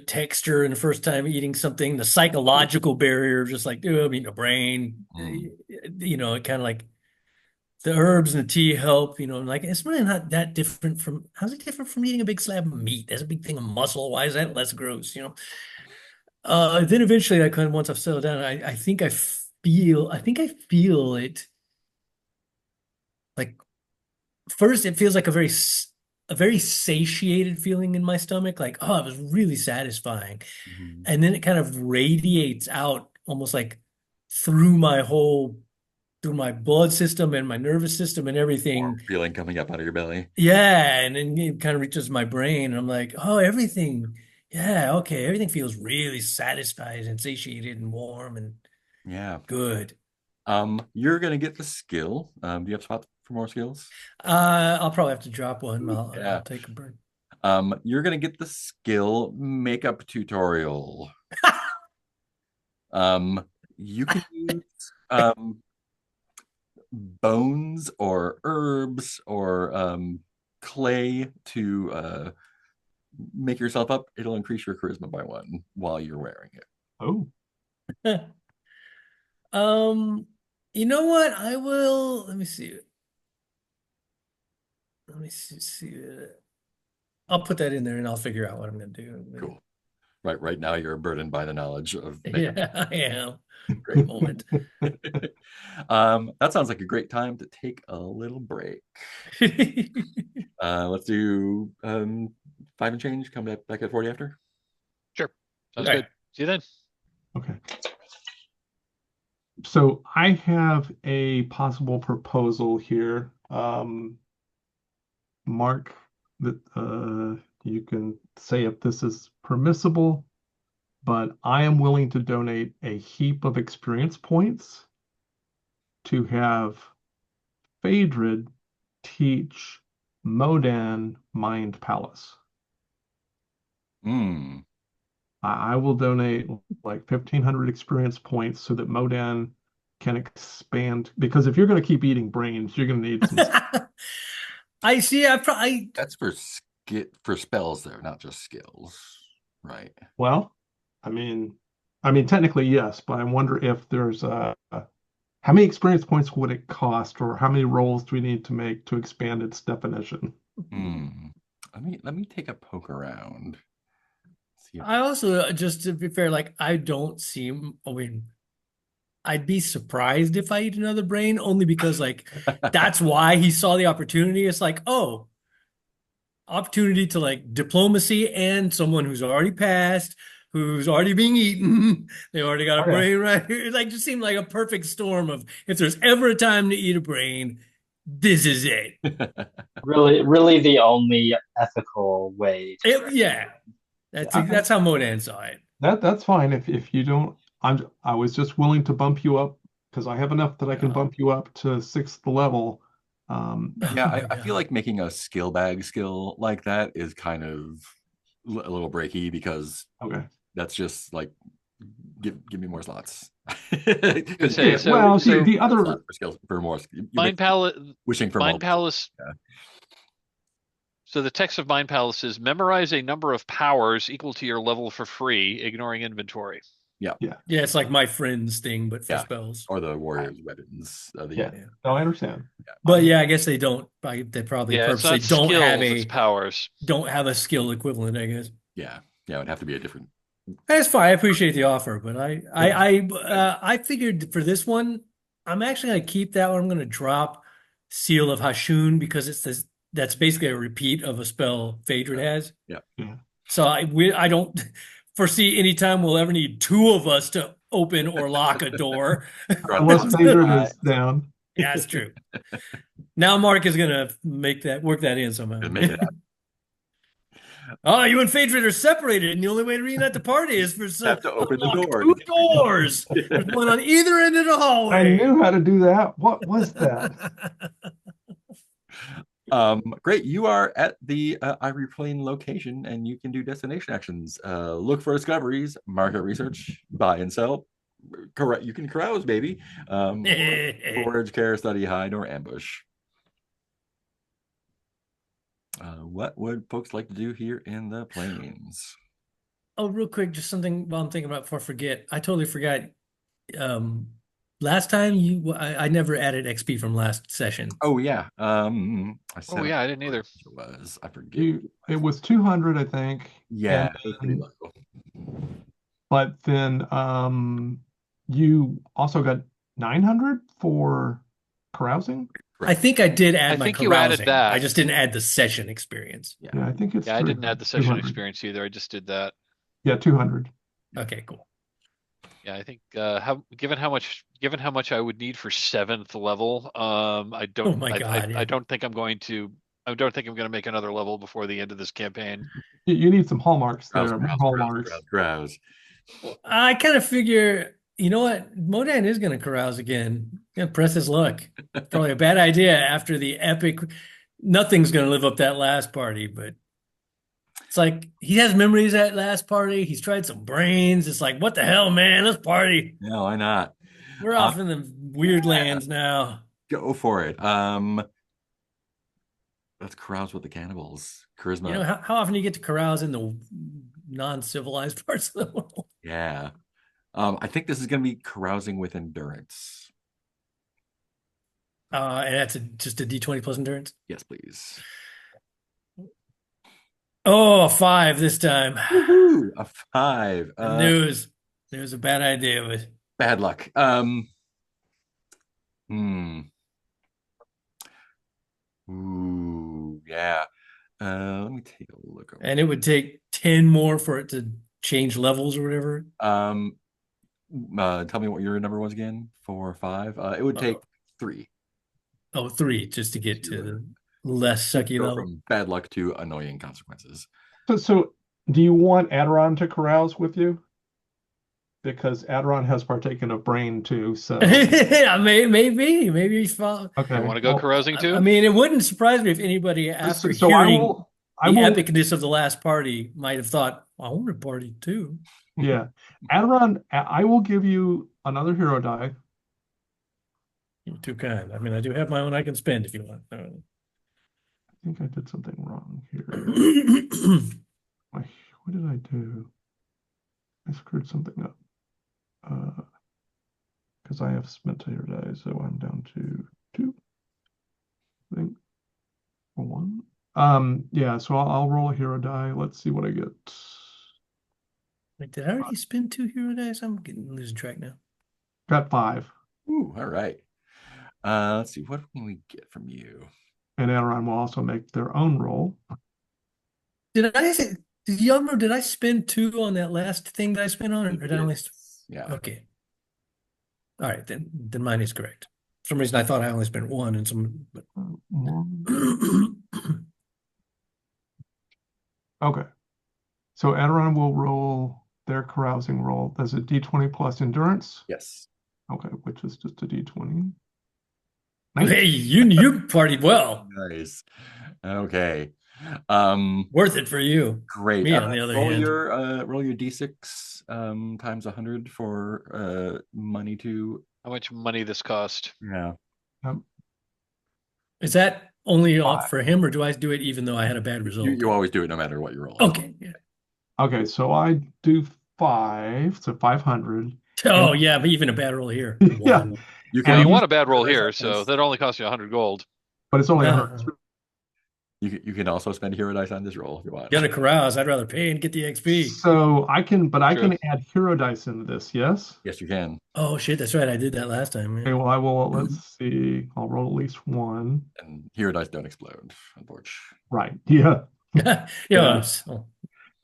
texture and the first time eating something, the psychological barrier of just like, oh, I'm eating a brain, it kind of like the herbs and the tea help, like it's really not that different from, how's it different from eating a big slab of meat? That's a big thing of muscle. Why is that less gross, Then eventually I kind of, once I've settled down, I think I feel it like, first it feels like a very satiated feeling in my stomach, like, oh, it was really satisfying. And then it kind of radiates out almost like through my blood system and my nervous system and everything. Warm feeling coming up out of your belly. Yeah, and then it kind of reaches my brain, and I'm like, oh, everything, yeah, okay, everything feels really satisfied and satiated and warm and good. You're gonna get the skill. Do you have spot for more skills? I'll probably have to drop one. I'll take a burn. You're gonna get the skill makeup tutorial. You can use bones or herbs or clay to make yourself up. It'll increase your charisma by 1 while you're wearing it. Oh. You know what? I will. Let me see. Let me see. I'll put that in there and I'll figure out what I'm going to do. Cool. Right now you're burdened by the knowledge of makeup. Yeah, I am. Great moment. That sounds like a great time to take a little break. Let's do 5 and change. Come back at 40 after. Sure. Sounds good. See you then. Okay. So I have a possible proposal here. Mark, that you can say if this is permissible, but I am willing to donate a heap of experience points to have Phaedrid teach Modan Mind Palace. I will donate like 1,500 experience points so that Modan can expand, because if you're going to keep eating brains, you're going to need some. I see. That's for spells, though, not just skills, right? Well, I mean, technically yes, but I wonder if there's how many experience points would it cost, or how many rolls do we need to make to expand its definition? Let me take a poke around. I also, just to be fair, like I don't see. I mean, I'd be surprised if I eat another brain, only because like that's why he saw the opportunity. It's like, oh, opportunity to like diplomacy and someone who's already passed, who's already being eaten. They already got a Okay. brain right here. It like just seemed like a perfect storm of if there's ever a time to eat a brain, this is it. Really the only ethical way to Yeah, Yeah. that's how Modon saw it. That's fine if you don't. I was just willing to bump you up because I have enough that I can bump you up to 6th level. Yeah, Oh my I feel God. like making a skill bag skill like that is kind of a little breaky because Okay. that's just like give me more slots. Could say Yeah, so. well, So the Slots other for skills for more. You Mind Palace, wishing for Mind more. Palace. Yeah. So the text of Mind Palace is memorize a number of powers equal to your level for free, ignoring inventory. Yeah. Yeah. Yeah, it's like my friends thing, but for Yeah. spells. Or the warrior's weapons. Yeah. No, I understand. But yeah, I guess they don't. They probably Yeah, it's purposely not skills, it's powers. don't have a skill equivalent, I guess. Yeah. Yeah, it would have to be a different. That's fine. I appreciate the offer, but I figured for this one, I'm actually gonna keep that one. I'm gonna drop Seal of Hashun because it's this. That's basically a repeat of a spell Phaedra has. Yeah. Yeah. So I don't foresee any time we'll ever need two of us to open or lock a door. Unless Phaedra is down. Yeah, that's true. Now Mark is gonna work that in somehow. Make it happen. Oh, you and Phaedra are separated, and the only way to reunite the party is for Have to open the door. two doors. There's one on either end of the I hallway. knew how to do that. What was that? Great. You are at the Ivory Plain location, and you can do destination actions. Look for discoveries, market research, buy and sell. Correct. You can carouse, baby. Forage, care, study, hide, or ambush. What would folks like to do here in the plains? Oh, real quick, just something while I'm thinking about before I forget. I totally forgot. Last time I never added XP from last session. Oh yeah. I didn't either. It was. I forget. It was 200, I think. Yeah, it was pretty low. But then you also got 900 for carousing. I think I did add I my think you added carousing. that. I just didn't add the session experience. Yeah, I think it's. Yeah, I didn't add the session 200. experience either. I just did that. Yeah, 200. Okay, cool. Yeah, I think given how much I would need for 7th level, I don't. Oh my God, yeah. I don't think I'm going to. I don't think I'm going to make another level before the end of this campaign. You need some hallmarks there. Hallmarks. I kind of figure, you know what? Modon is going to carouse again. Gonna press his luck. Probably a bad idea after the epic. Nothing's going to live up that last party, but it's like he has memories at last party. He's tried some brains. It's like, what the hell, man? Let's party. No, why not? We're off in the weird lands now. Go for it. Let's carouse with the cannibals. Charisma. You know, how often do you get to carouse in the non-civilized parts of the world? Yeah. I think this is going to be carousing with endurance. And that's just a D20 plus endurance? Yes, please. Oh, a 5 this time. Woohoo! A 5. News. There's a bad idea, but Bad luck. Ooh, yeah. Let me take a look. And it would take 10 more for it to change levels or whatever. Tell me what your number was again. 4 or 5. It would take 3. Oh, 3 just to get to the less sucky level. From bad luck to annoying consequences. So do you want Aderon to carouse with you? Because Aderon has partaken of brain too, so yeah, maybe he's following. Okay. You want to go carousing too? I mean, it wouldn't surprise me if anybody after So hearing I the will, epicness of the last party might have thought, I want to party too. yeah. Aderon, I will give you another hero die. You're too kind. I mean, I do have my own I can spend if you want. I think I did something wrong here. What did I do? I screwed something up. Because I have spent a hero die, so I'm down to 2. I think. Or 1. Yeah, so I'll roll a hero die. Let's see what I get. Wait, did I already spend 2 hero dice? I'm losing track now. Got 5. Ooh, all right. Let's see. What can we get from you? And Aderon will also make their own roll. Did I say, did you remember, did I spend 2 on that last thing that I spent on, or did I only? Yeah. Okay. All right, then mine is correct. For some reason I thought I only spent 1 and some, but Okay. So Aderon will roll their carousing roll. That's a D20 plus endurance. Yes. Okay, which is just a D20. hey, you partied well. Nice. Okay. Worth it for you. Great. Me, on the other hand. Roll your D6 times 100 for money to. How much money this cost? Yeah. Is that only 5. for him, or do I do it even though I had a bad result? You always do it no matter what you roll. Okay. Yeah. Okay, so I do 5, so 500. Oh, yeah, but even a bad roll here. Yeah. One. You Well, can you use- want a bad roll here, so that only costs you 100 gold. But it's only Uh, 100. you can also spend hero dice on this roll if you want. Gonna carouse. I'd rather pay and get the XP. So I can True. add hero dice into this, yes? Yes, you can. Oh shit, that's right. I did that last time. Okay, Yeah. well, I will, let's see. I'll roll at least 1. And hero dice don't explode, unfortunately. Right, yeah. Yeah. So,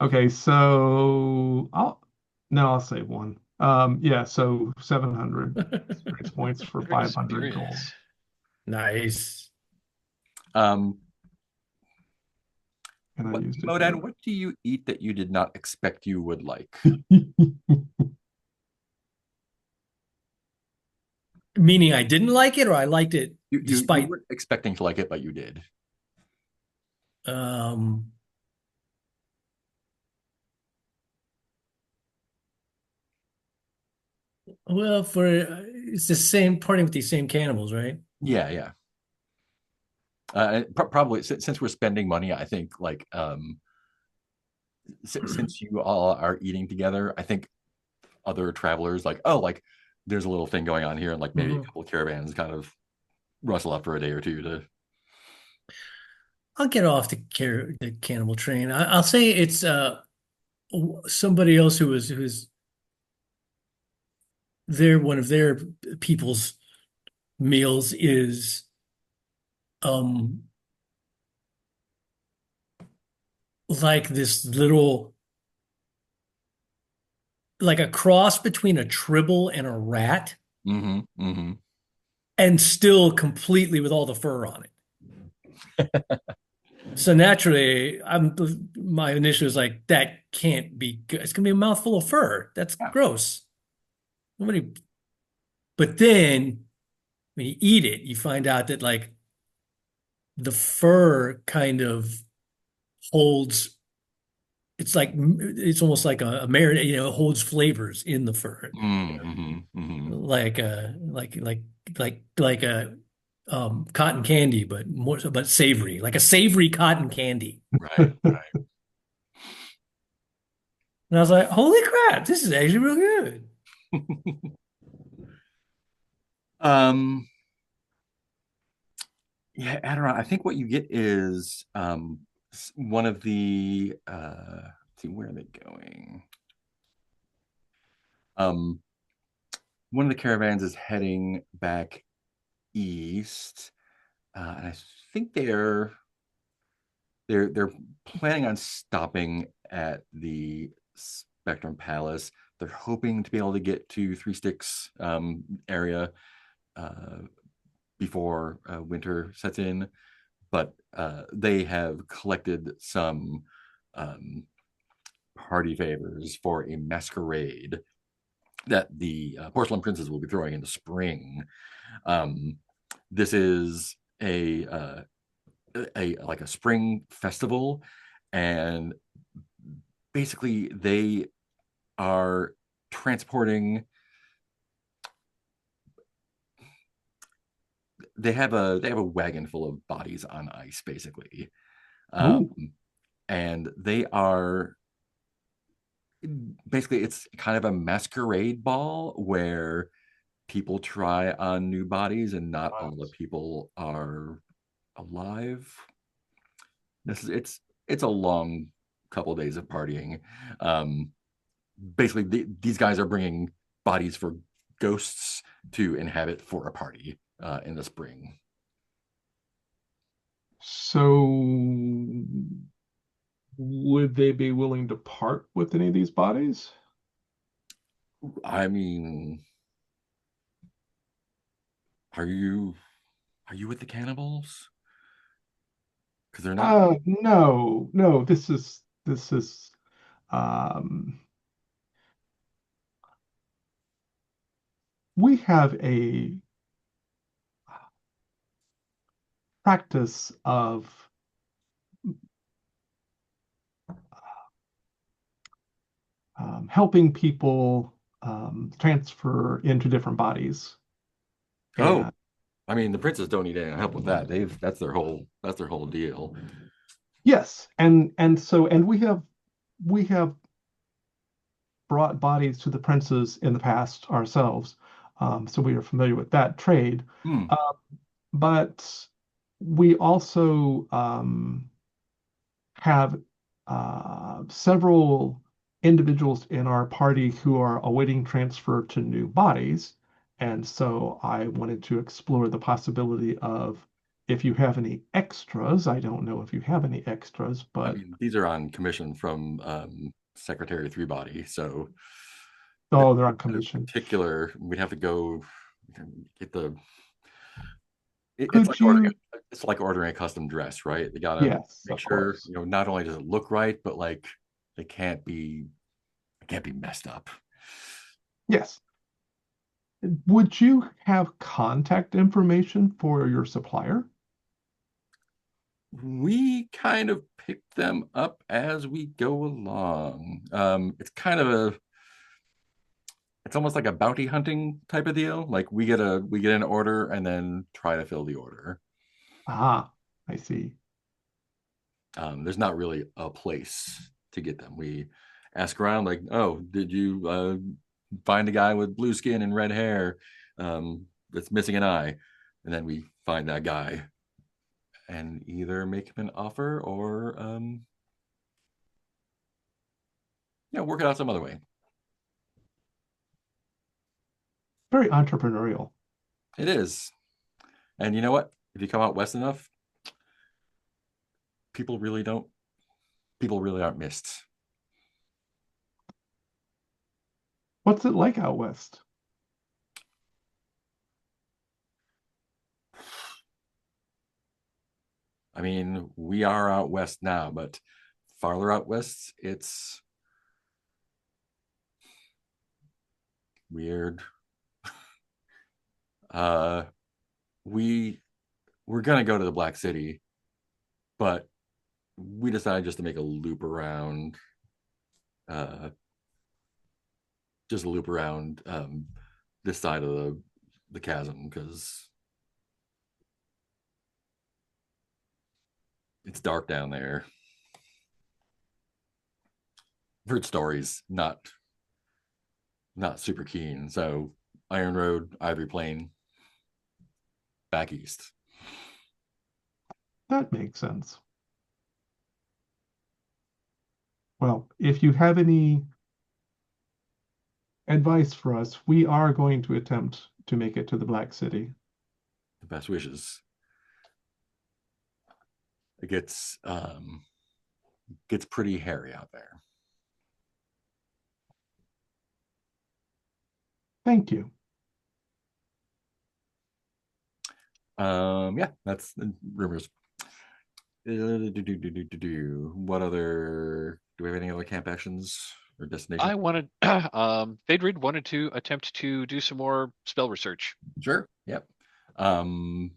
Okay, so I'll save 1. Yeah, so 700 experience points for 500 gold. Experience. nice. Um, And I used it. Modon, what do you eat that you did not expect you would like? Meaning I didn't like it, or I liked it You despite. weren't expecting to like it, but you did. Um. Well, it's the same parting with these same cannibals, right? Yeah, yeah. Probably since we're spending money, I think like since you all are eating together, I think other travelers like, oh, like there's a little thing going on here, and like maybe a couple of caravans kind of rustle up for a day or two to. I'll get off the cannibal train. I'll say it's somebody else who's one of their people's meals is like this little, like a cross between a tribble and a rat, Mm-hmm, mm-hmm. and still completely with all the fur on it. So naturally, my initial is like, that can't be good. It's gonna be a mouthful of fur. That's gross. Nobody. But then when you eat it, you find out that like the fur kind of holds. It's almost like a marinade. It holds flavors in the fur, Mm-hmm, mm-hmm. like a cotton candy, but savory, like a savory cotton candy. Right, right. And I was like, holy crap, this is actually real good. Um, yeah, Aderon, I think what you get is one of the let's see, where are they going? One of the caravans is heading back east, and I think they're planning on stopping at the Spectrum Palace. They're hoping to be able to get to Three Sticks area before winter sets in, but they have collected some party favors for a masquerade that the Porcelain Princess will be throwing in the spring. This is a like a spring festival, and basically they are transporting. They have a wagon full of bodies on ice, basically, and they are basically, it's kind of a masquerade ball where people try on new bodies and not all the people are alive. It's a long couple of days of partying. Basically, these guys are bringing bodies for ghosts to inhabit for a party in the spring. So would they be willing to part with any of these bodies? I mean, are you with the cannibals? Because they're not. No, no, this is um we have a practice of helping people transfer into different bodies. Oh, And I mean, the princes don't need any help with that. That's their whole deal. yes, and we have brought bodies to the princes in the past ourselves, so we are familiar with that trade. Hmm. Uh, but we also have several individuals in our party who are awaiting transfer to new bodies. And so I wanted to explore the possibility of if you have any extras. I don't know if you have any extras, I but mean, these are on commission from Secretary Three Body, so that oh, they're on in commission. particular, we'd have to go get the. Could you? It's like ordering a custom dress, right? They gotta Yes, make of sure course. not only does it look right, but like it can't be messed up. Yes. Would you have contact information for your supplier? We kind of pick them up as we go along. It's almost like a bounty hunting type of deal. Like we get an order and then try to fill the order. Ah, I see. There's not really a place to get them. We ask around, like, oh, did you find a guy with blue skin and red hair that's missing an eye? And then we find that guy and either make him an offer or work it out some other way. Very entrepreneurial. It is. And you know what? If you come out west enough, people really don't people really aren't missed. What's it like out west? I mean, we are out west now, but farther out west, it's weird. Uh, we we're gonna go to the Black City, but we decided just to make a loop around, uh, just a loop around this side of the chasm because it's dark down there. I've heard stories, not super keen. So Iron Road, Ivory Plain, back east. That makes sense. Well, if you have any advice for us, we are going to attempt to make it to the Black City. The best wishes. It gets pretty hairy out there. Thank you. Yeah, that's the rumors. What other? Do we have any other camp actions or destination? I wanted, Phaedrid wanted to attempt to do some more spell research. Sure. Yep. Um,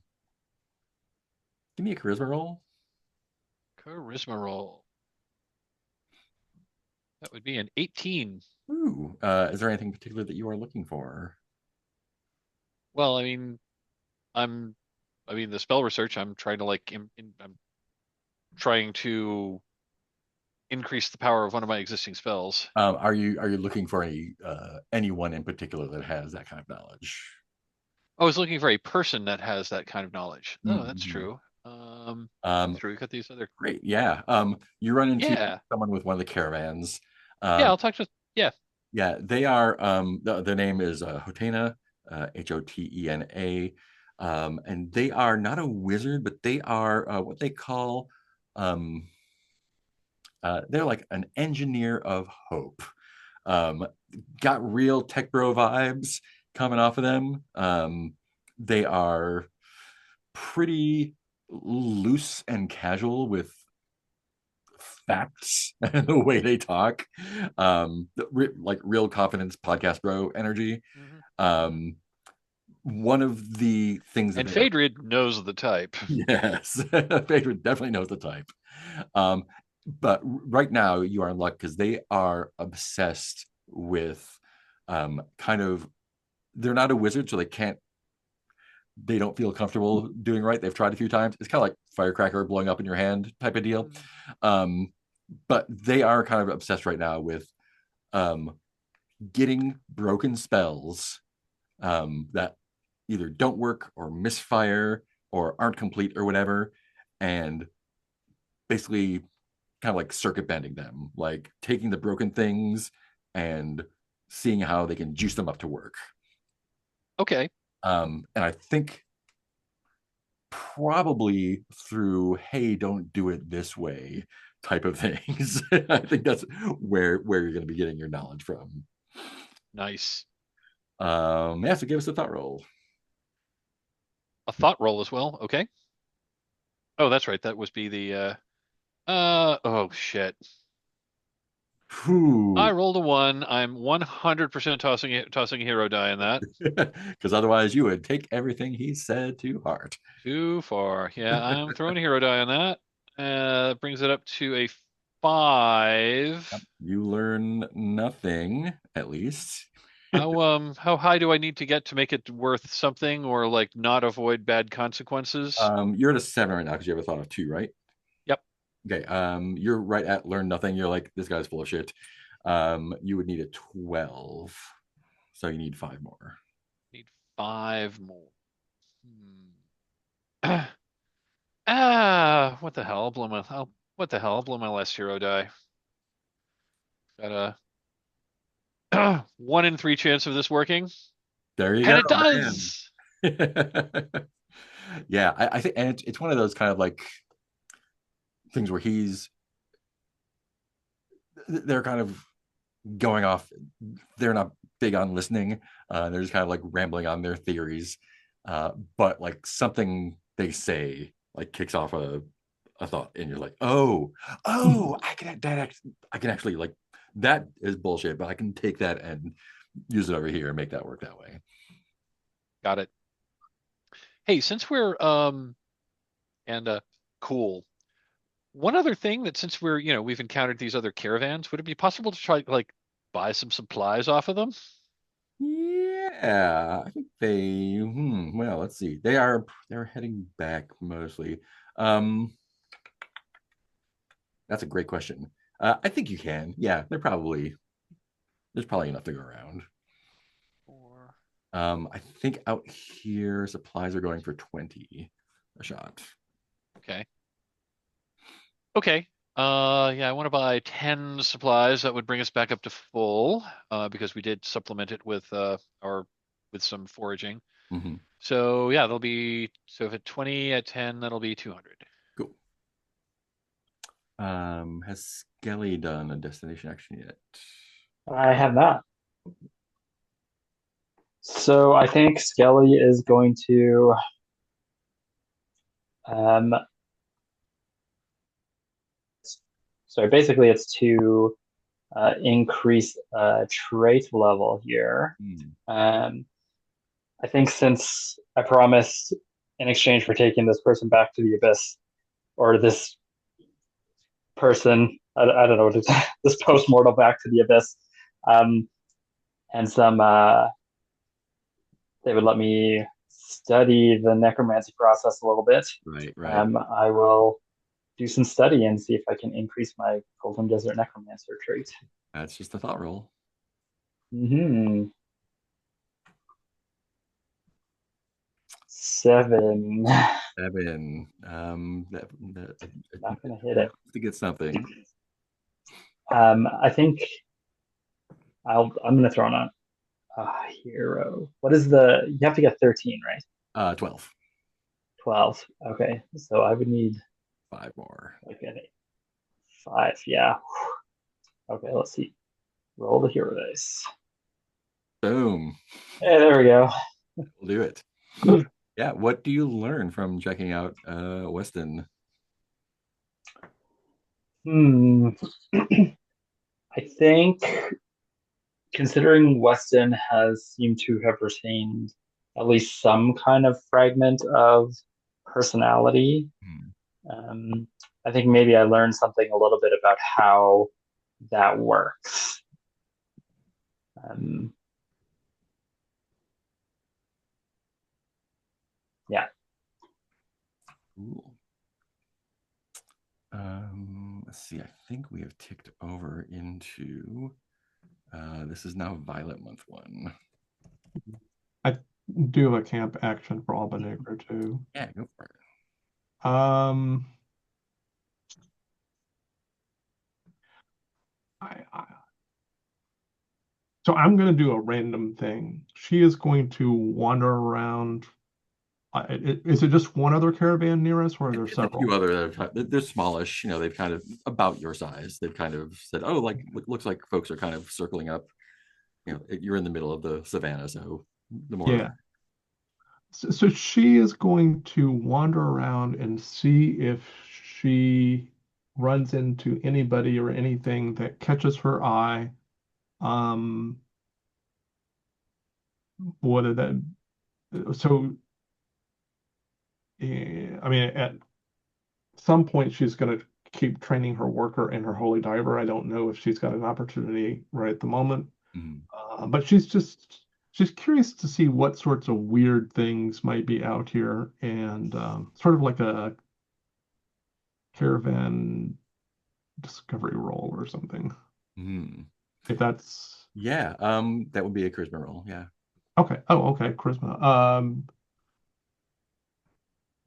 Give me a charisma roll. Charisma roll. That would be an 18. Ooh. Is there anything particular that you are looking for? Well, I'm, the spell research, I'm trying to I'm trying to increase the power of one of my existing spells. Are you looking for anyone in particular that has that kind of knowledge? I was looking for a person that has that kind of knowledge. Oh, that's Mm-hmm. true. Um, Through we got these other. Great. Yeah. You run into Yeah, someone with one of the caravans. yeah. Um, I'll talk to. Yeah, Yeah, they are. Their name is Hotena, Hotena, and they are not a wizard, but they are what they call. Um, they're like an engineer of hope. Um, got real tech bro vibes coming off of them. They are pretty loose and casual with facts and the way they talk. Like real confidence podcast bro energy. Mhm. Um, one of the things that And they are, Phaedrid knows the type. yes, Phaedra definitely knows the type. Um, but right now you are in luck because they are obsessed with kind of, they're not a wizard, so they don't feel comfortable doing right. They've tried a few times. It's kind of like firecracker blowing up in your hand type of deal. Mhm. Um, but they are kind of obsessed right now with um, getting broken spells that either don't work or misfire or aren't complete or whatever, and basically kind of like circuit bending them, like taking the broken things and seeing how they can juice them up to work. Okay. And I think probably through, hey, don't do it this way type of things. I think that's where you're going to be getting your knowledge from. Nice. Yeah, so give us a thought roll. A thought roll as well. Okay. Oh, that's right. That was be the oh shit. I Whew. rolled a 1. I'm 100% tossing a hero die in that. Because otherwise you would take everything he said to heart. Too far. Yeah, I'm throwing a hero die on that. Brings it up to a 5. You learn nothing, at least. How high do I need to get to make it worth something or like not avoid bad consequences? You're at a 7 right now because you have a thought of 2, right? Yep. Okay. You're right at learn nothing. You're like, this guy's full of shit. You would need a 12. So you need 5 more. Need 5 more. What the hell? What the hell? I'll blow my last hero die. Got a 1 in 3 chance of this working. There you And go, it man. does. Yeah, I think, and it's one of those kind of like things where they're kind of going off. They're not big on listening. They're just kind of like rambling on their theories. But like something they say like kicks off a thought, and you're like, oh, I can actually like that is bullshit, but I can take that and use it over here and make that work that way. Got it. Hey, since we're and cool. One other thing that since we've encountered these other caravans, would it be possible to try like buy some supplies off of them? Yeah, I think well, let's see. They're heading back mostly. Um, that's a great question. I think you can. Yeah, there's probably enough to go around. Or I think out here supplies are going for 20 a shot. okay. Okay. Yeah, I want to buy 10 supplies. That would bring us back up to full, because we did supplement it with with some foraging. Hmm. So yeah, so if at 20 at 10, that'll be 200. Cool. Has Skelly done a destination action yet? I have not. So I think Skelly is going to um so basically it's to increase trait level here. Hmm. I think since I promised in exchange for taking this person back to the abyss, or this person, I don't know what it's, this post-mortal back to the abyss, um, and they would let me study the necromancy process a little bit. Right. I will do some study and see if I can increase my Golden Desert Necromancer trait. That's just a thought roll. Mm-hmm. 7. 7. Not gonna hit it. To get something. I think I'm gonna throw in a hero. What is the? You have to get 13, right? 12. 12. Okay, so I would need 5 more. like an 5. Yeah. Okay, let's see. Roll the hero dice. Boom. Hey, there we go. We'll do it. Yeah. What do you learn from checking out Weston? Hmm. I think considering Weston has seemed to have retained at least some kind of fragment of personality, Hmm. um, I think maybe I learned something a little bit about how that works. Um, yeah. Cool. Let's see. I think we have ticked over into this is now Violet Month 1. I do have a camp action for Albanegro too. Yeah, go for it. Um, I so I'm going to do a random thing. She is going to wander around. Is it just one other caravan near us, or are there It's a few several? other they're smallish, they've kind of about your size. They've kind of said, oh, like looks like folks are kind of circling up. You're in the middle of the savannah, so the more Yeah. So she is going to wander around and see if she runs into anybody or anything that catches her eye. Um, what are that? So, I mean, at some point, she's going to keep training her worker and her holy diver. I don't know if she's got an opportunity right at the moment, Mhm. but she's curious to see what sorts of weird things might be out here, and sort of like a caravan discovery roll or something. Mhm. If that's Yeah, that would be a charisma roll. Yeah. okay. Oh, okay. Charisma.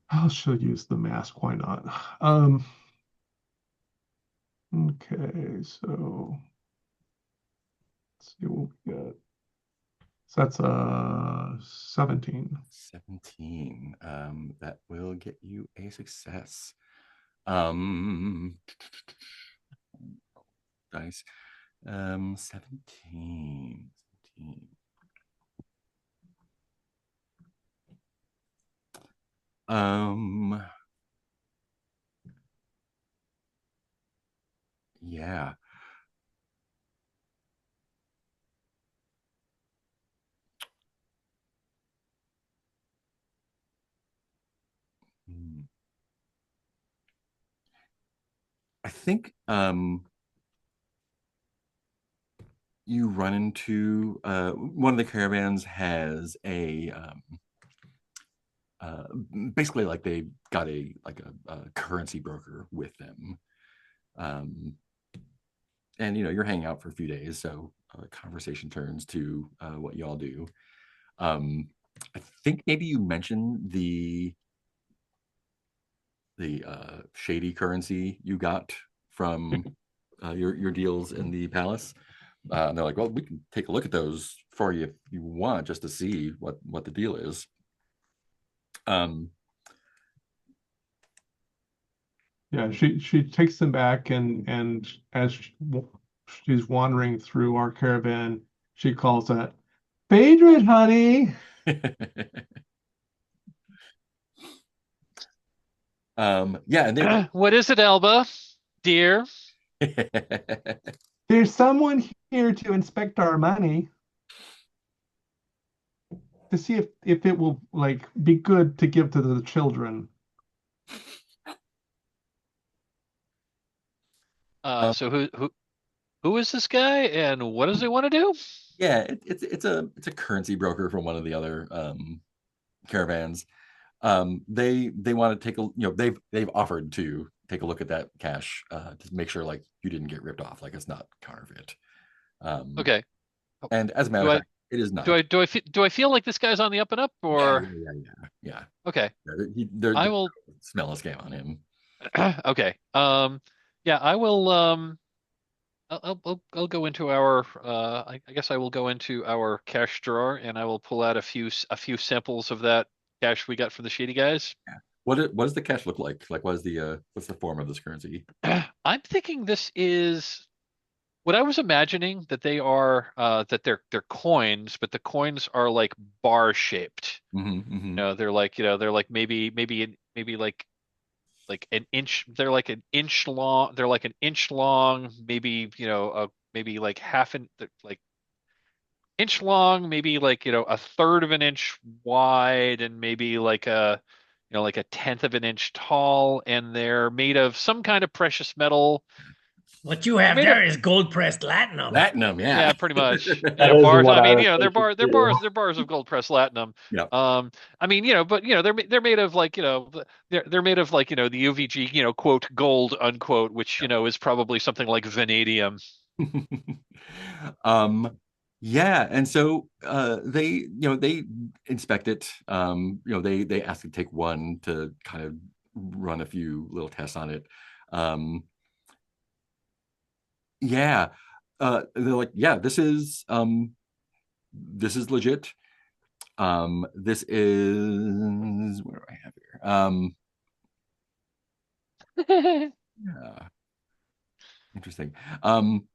I should use the mask. Why not? Okay. So let's see what we got. So that's 17. 17. That will get you a success. Um, dice. 17. 17. Um, yeah. Hmm. I think you run into one of the caravans has a uh, basically like they got a currency broker with them, um, and you're hanging out for a few days, so conversation turns to what you all do. um, I think maybe you mentioned the shady currency you got from your deals in the palace. And they're like, well, we can take a look at those for you if you want, just to see what the deal is. Um, Yeah, she takes them back, and as she's wandering through our caravan, she calls out, "Phaedra, honey, yeah, and they're What is it, Elba, dear? there's someone here to inspect our money to see if it will like be good to give to the children." um, So who is this guy, and what does he want to do? yeah, it's a currency broker from one of the other caravans. They want to take a they've offered to take a look at that cash to make sure like you didn't get ripped off, like it's not counterfeit. um Okay. and as a matter Do of I fact, it is do not. I do I feel do I feel like this guy's on the up and up, Yeah, or yeah, yeah, yeah, okay? yeah. They're I will. smell a scam on him. Okay. Yeah, I will. I'll go into our I guess I will go into our cache drawer and I will pull out a few samples of that cache we got from the Shady guys. What does the cash look like? Like, what is the what's the form of this currency? I'm thinking this is what I was imagining that they are that they're coins, but the coins are like bar shaped. Hmm. They're like maybe like an inch. They're like an inch long. They're like an inch long, maybe maybe like half an like inch long, maybe like a third of an inch wide, and maybe like a like a tenth of an inch tall, and they're made of some kind of precious metal. What you They're have made of there is gold pressed latinum. Platinum, yeah. Yeah, pretty much. That is Bars. what I I mean, was thinking too. they're bars of gold pressed latinum. Yeah. I mean, but they're made of like, they're made of like, the UVG, quote gold unquote, which is probably something like vanadium. um yeah, and so they inspect it. They ask to take one to kind of run a few little tests on it. um yeah, they're like, yeah, this is legit. This is, what do I have here? Yeah, interesting. um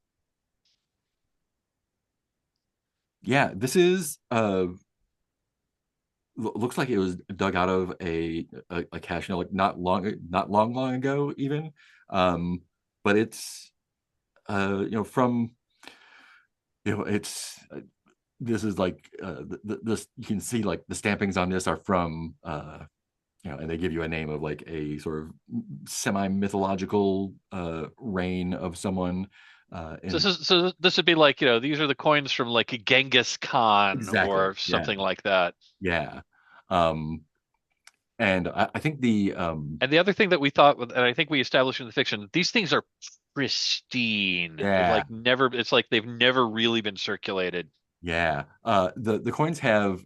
yeah, this is looks like it was dug out of a cache, like not long ago even. um but it's from, it's this is like, this, you can see like the stampings on this are from, and they give you a name of like a sort of semi-mythological reign of someone, in So this would be like, these are the coins from like Genghis Khan exactly, or yeah, something like that. yeah. um and I think the And the other thing that we thought, and I think we established in the fiction, these things are pristine. They've yeah, like never, it's like they've never really been circulated. yeah. The coins have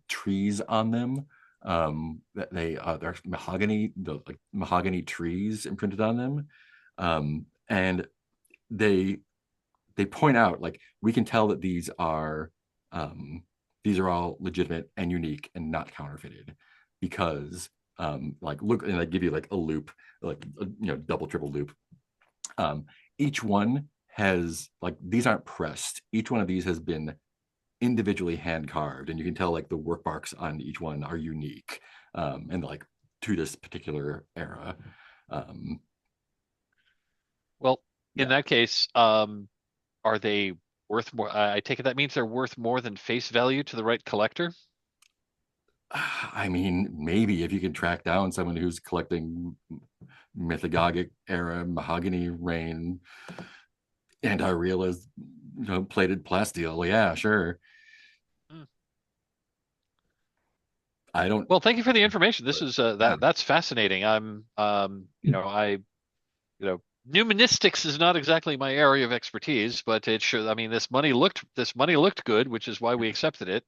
trees on them. That they're actually mahogany, like mahogany trees imprinted on them. And they they point out, like, we can tell that these are all legitimate and unique and not counterfeited, because like, look, and I give you like a loop, like a, double triple loop. um each one has, like, these aren't pressed. Each one of these has been individually hand carved, and you can tell like the work marks on each one are unique, and like to this particular era. um Well, in yeah. that case, are they worth more? I take it that means they're worth more than face value to the right collector. I mean, maybe if you can track down someone who's collecting mythagogic era mahogany rain anti-realist, plated plasteel, yeah, sure. Hmm. I don't. Well, thank you for the information. This is Yeah. that's fascinating. Numismatics is not exactly my area of expertise, but it should. I mean, this money looked good, which is why we accepted it.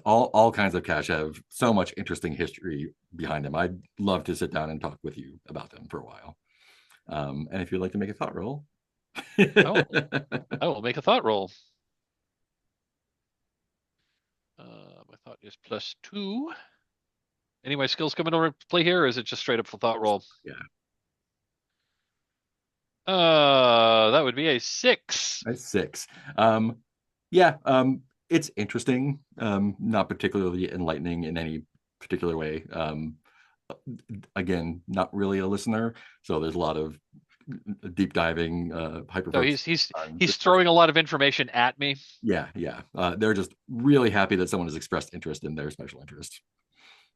All kinds of cash have so much interesting history behind them. I'd love to sit down and talk with you about them for a while. And if you'd like to make a thought roll. Oh, I will make a thought roll. My thought is +2. Any of my skills coming over to play here, or is it just straight up for thought roll? Yeah, That would be a 6. that's 6. Yeah, it's interesting. Not particularly enlightening in any particular way. Again, not really a listener, so there's a lot of deep diving, hyper So focus on he's this person. throwing a lot of information at me. Yeah, yeah. They're just really happy that someone has expressed interest in their special interest.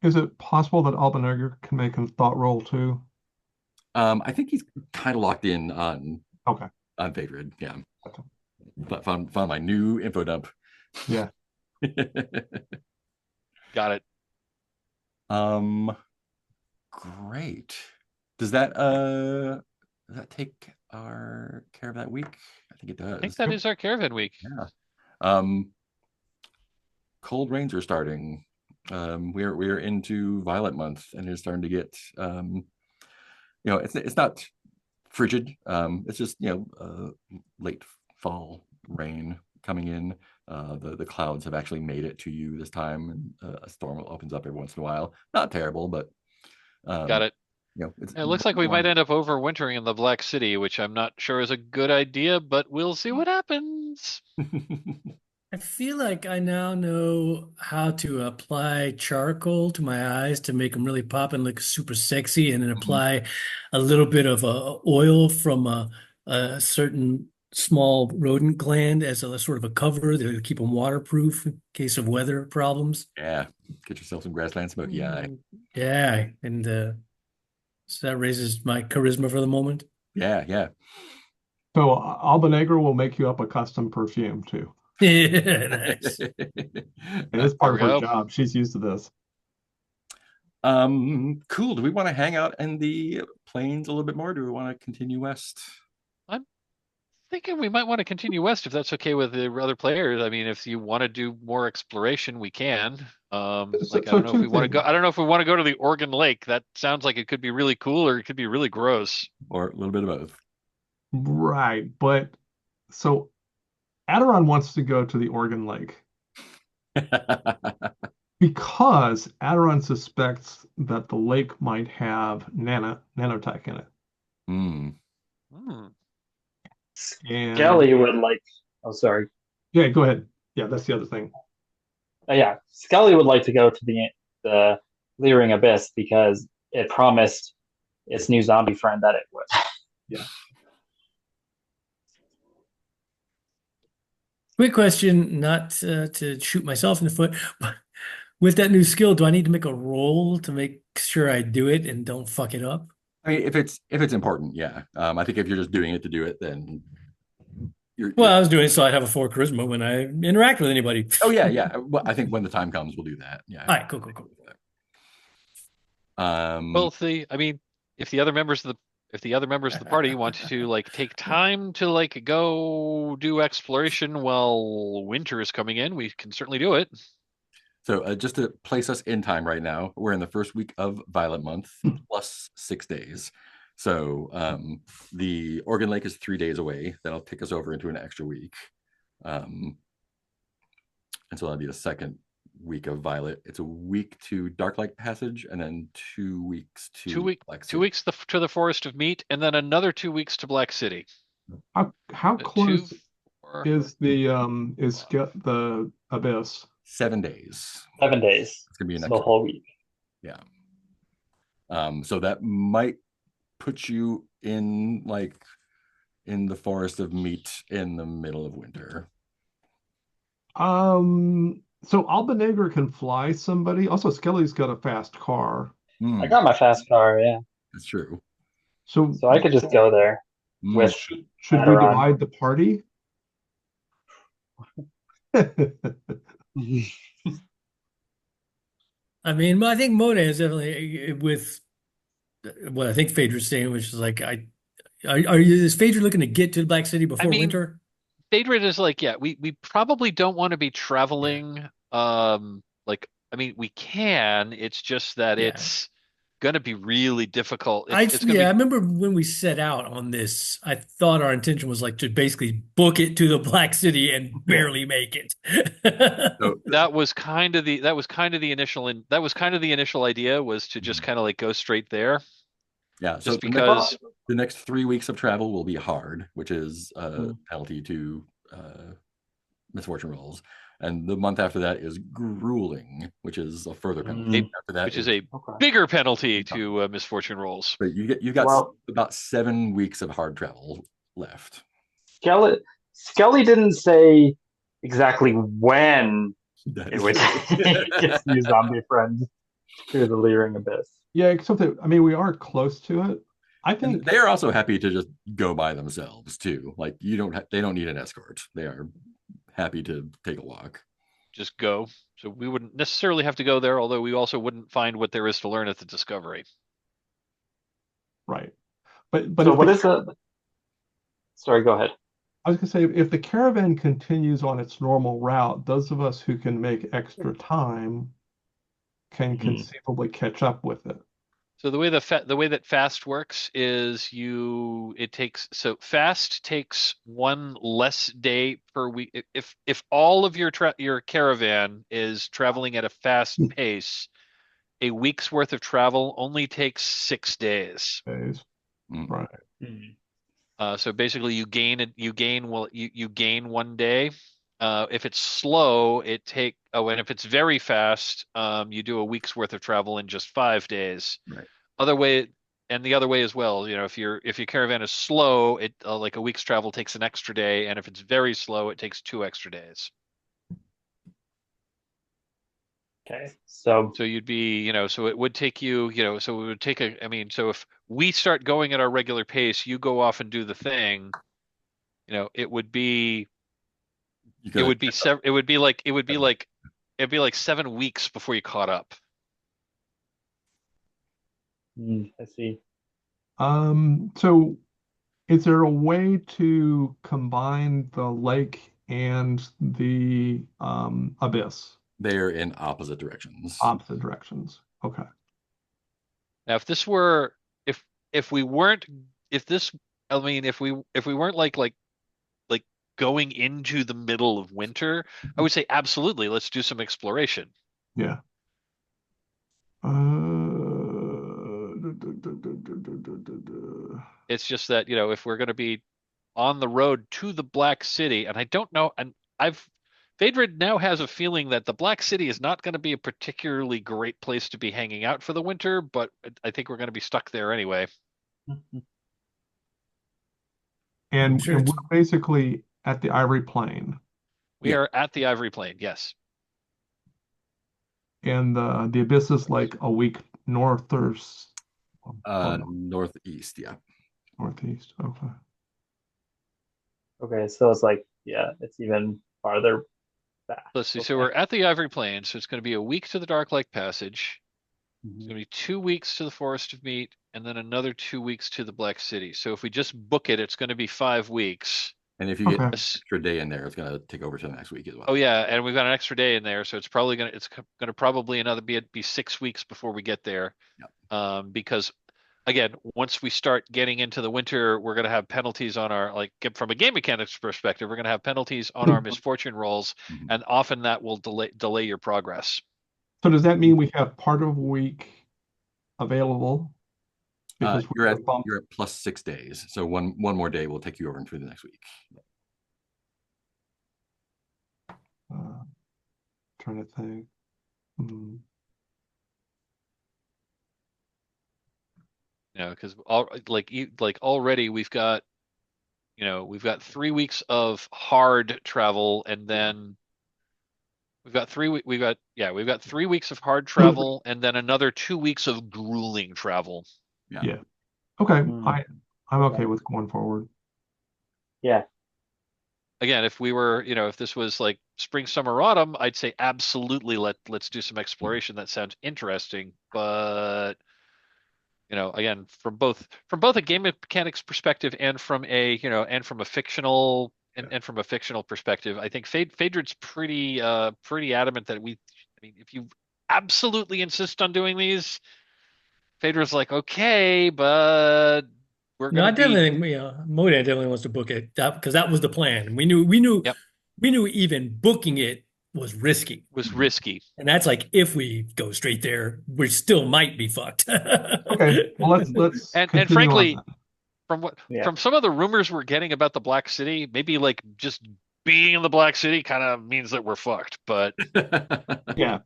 Is it possible that Albanegger can make a thought roll too? I think he's kind of locked in on Okay. Favorite. Yeah, Okay. but found my new info dump. Yeah. Got it. um, Great. Does that take our care of that week? I think it I think does. that is our caravan week. Yeah. Um, Cold rains are starting. We're into violet month, and it's starting to get, it's not frigid. It's just late fall rain coming in. The clouds have actually made it to you this time, and a storm opens up every once in a while. Not terrible, but Got it. it's It looks like we might end up overwintering in the Black City, which I'm not sure is a good idea, but we'll see what happens. I feel like I now know how to apply charcoal to my eyes to make them really pop and look super sexy, and then apply a little bit of oil from a certain small rodent gland as a sort of a cover to keep them waterproof in case of weather problems. Yeah, get yourself some grassland smoky eye. Yeah, and so that raises my charisma for the moment. Yeah. So Albanegro will make you up a custom perfume too. Nice. And it's part of her job. She's used to this. Cool. Do we want to hang out in the plains a little bit more? Do we want to continue west? I'm thinking we might want to continue west if that's okay with the other players. I mean, if you want to do more exploration, we can. I don't know if we want to go. I don't know if we want to go to the Oregon Lake. That sounds like it could be really cool, or it could be really gross, or a little bit of both. Right, but so Aderon wants to go to the Oregon Lake because Aderon suspects that the lake might have nanotech in it. Mm. And Skelly would like. Oh, sorry. yeah, go ahead. Yeah, that's the other thing. Yeah, Skelly would like to go to the Leering Abyss because it promised its new zombie friend that it would. Yeah. Quick question, not to shoot myself in the foot, but with that new skill, do I need to make a roll to make sure I do it and don't fuck it up? I mean, if it's important, yeah. I think if you're just doing it to do it, then well, I was doing it so I'd have a 4 charisma when I interact with anybody. Oh yeah. Well, I think when the time comes, we'll do that. Yeah. All right, cool. Well, if the other members of the party want to take time to go do exploration while winter is coming in, we can certainly do it. So just to place us in time right now, we're in the first week of Violet Month plus 6 days. So the Oregon Lake is 3 days away. That'll take us over into an extra week. And so that'll be the second week of Violet. It's a week to Darklight Passage, and then 2 weeks to Black City. 2 weeks to the Forest of Meat, and then another 2 weeks to Black City. How close is the Abyss? 7 days. 7 days. It's gonna be the whole week. Yeah. So that might put you in the Forest of Meat in the middle of winter. So Albanegro can fly somebody. Also, Skelly's got a fast car. I got my fast car, yeah. That's true. So I could just go there with should we divide the party? I mean, I think Modon is definitely with what I think Phaedra's saying, which is is Phaedra looking to get to Black City before winter? Phaedra is we probably don't want to be traveling. We can. It's just that it's going to be really difficult. I remember when we set out on this, I thought our intention was to basically book it to the Black City and barely make it. That was kind of the initial idea, was to just kind of go straight there. Yeah, just because the next 3 weeks of travel will be hard, which is a penalty to misfortune rolls, and the month after that is grueling, which is a further penalty. After that, which is a bigger penalty to misfortune rolls. But you got about 7 weeks of hard travel left. Skelly didn't say exactly when it would get new zombie friends to the Leering Abyss. Yeah, except that we are close to it. I think and they're also happy to just go by themselves too. They don't need an escort. They are happy to take a walk. Just go. So we wouldn't necessarily have to go there, although we also wouldn't find what there is to learn at the Discovery. Right. But so what is the? Sorry, go ahead. I was going to say, if the caravan continues on its normal route, those of us who can make extra time can conceivably catch up with it. So the way that fast works is fast takes one less day per week. If all of your caravan is traveling at a fast pace, a week's worth of travel only takes 6 days. Days. Mm. Right. So basically, you gain one day. If it's slow, and if it's very fast, you do a week's worth of travel in just 5 days. Right. Other way, and the other way as well. If your caravan is slow, it like a week's travel takes an extra day, and if it's very slow, it takes 2 extra days. Okay, so So you'd be, so it would take you, so it would take so if we start going at our regular pace, you go off and do the thing, it would be, You it gotta would be, sev it would be like, it would be like, it'd be like 7 weeks before you caught up. I see. So is there a way to combine the lake and the abyss? They're in opposite directions. Opposite directions. Okay. Now, if this were, if we weren't, if this, I mean, if we weren't like going into the middle of winter, I would say absolutely, let's do some exploration. Yeah. It's just that, if we're going to be on the road to the Black City, and I don't know, and Phaedrid now has a feeling that the Black City is not going to be a particularly great place to be hanging out for the winter, but I think we're going to be stuck there anyway. And Sure. we're basically at the Ivory Plain. We Yeah. are at the Ivory Plain, yes. And the abyss is like a week north or Northeast, yeah. northeast. Okay. Okay, so it's like, yeah, it's even farther back. Let's see. Okay. So we're at the Ivory Plain, so it's going to be a week to the Dark Lake Passage. It's Mhm. going to be 2 weeks to the Forest of Meat, and then another 2 weeks to the Black City. So if we just book it, it's going to be 5 weeks. And if you get an Okay. extra day in there, it's gonna take over to the next week as well. Oh yeah, and we've got an extra day in there, so it's probably gonna probably be 6 weeks before we get there. Because again, once we start getting into the winter, we're gonna have penalties on our from a game mechanics perspective, we're gonna have penalties on our misfortune rolls, Mhm. and often that will delay your progress. So does that mean we have part of a week available? Because You're we're at bumped. you're at plus 6 days. So one more day will take you over into the next week. Trying to think. Because already we've got 3 weeks of hard travel, and then we've got 3 weeks of hard travel, and then another 2 weeks of grueling travel. Yeah. Okay. Mm. I'm okay with going forward. Yeah. Again, if this was like spring, summer, autumn, I'd say absolutely let's do some exploration. That sounds interesting, but again, from both a game mechanics perspective and from a fictional perspective, I think Phaedrid's pretty adamant that if you absolutely insist on doing these, Phaedrid's like, okay, but we're No, I gonna be. definitely think, Modon definitely wants to book it because that was the plan. We Yep. knew even booking it was risky. Was risky. And that's like, if we go straight there, we still might be fucked. Okay. Well, let's And continue frankly, on that. from some of the rumors we're getting about the Black City, maybe like just being in the Black City kind of means that we're fucked. But Yeah.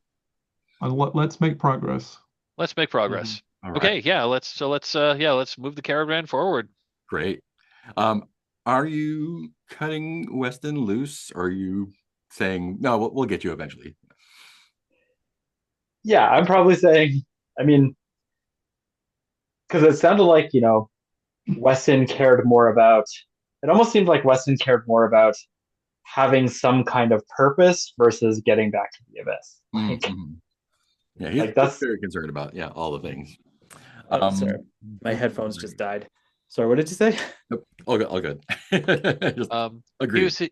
Let's make progress. let's make progress. All right. Okay, yeah, let's move the caravan forward. Great. Are you cutting Weston loose, or are you saying no? We'll get you eventually. Yeah, I'm probably saying, because it sounded like, Weston cared more about, it almost seemed like Weston cared more about having some kind of purpose versus getting back to the abyss. Mhm. Yeah, he's that's very concerned about all the things. Oh, sorry, my headphones just died. Sorry, what did you say? Nope. All good. Just agree. Since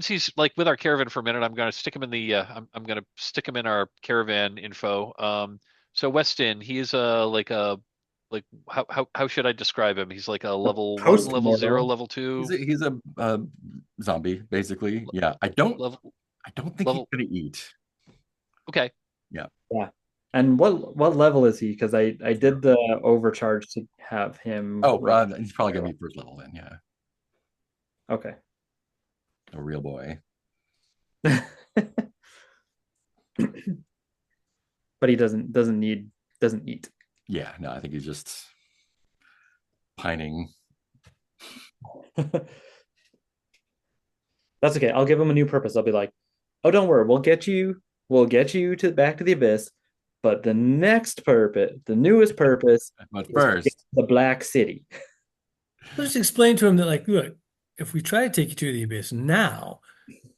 he's like with our caravan for a minute, I'm gonna stick him in the I'm gonna stick him in our caravan info. So Weston, he's like how should I describe him? He's like a A level one, level zero, post-mortal. level two, He's a zombie basically. Yeah, level I don't think he's level. gonna eat. Okay. Yeah, Yeah. And what level is he? Because I did zero. the overcharge to have him Oh, rank he's probably gonna zero. be first level then. Yeah, Okay. a real boy. But he doesn't eat. Yeah, no, I think he's just pining. That's okay. I'll give him a new purpose. I'll be like, oh, don't worry, we'll get you to back to the abyss. But the next purpose, the newest purpose, But is to get first, to the Black City. Let's just explain to him that, like, look, if we try to take you to the abyss now,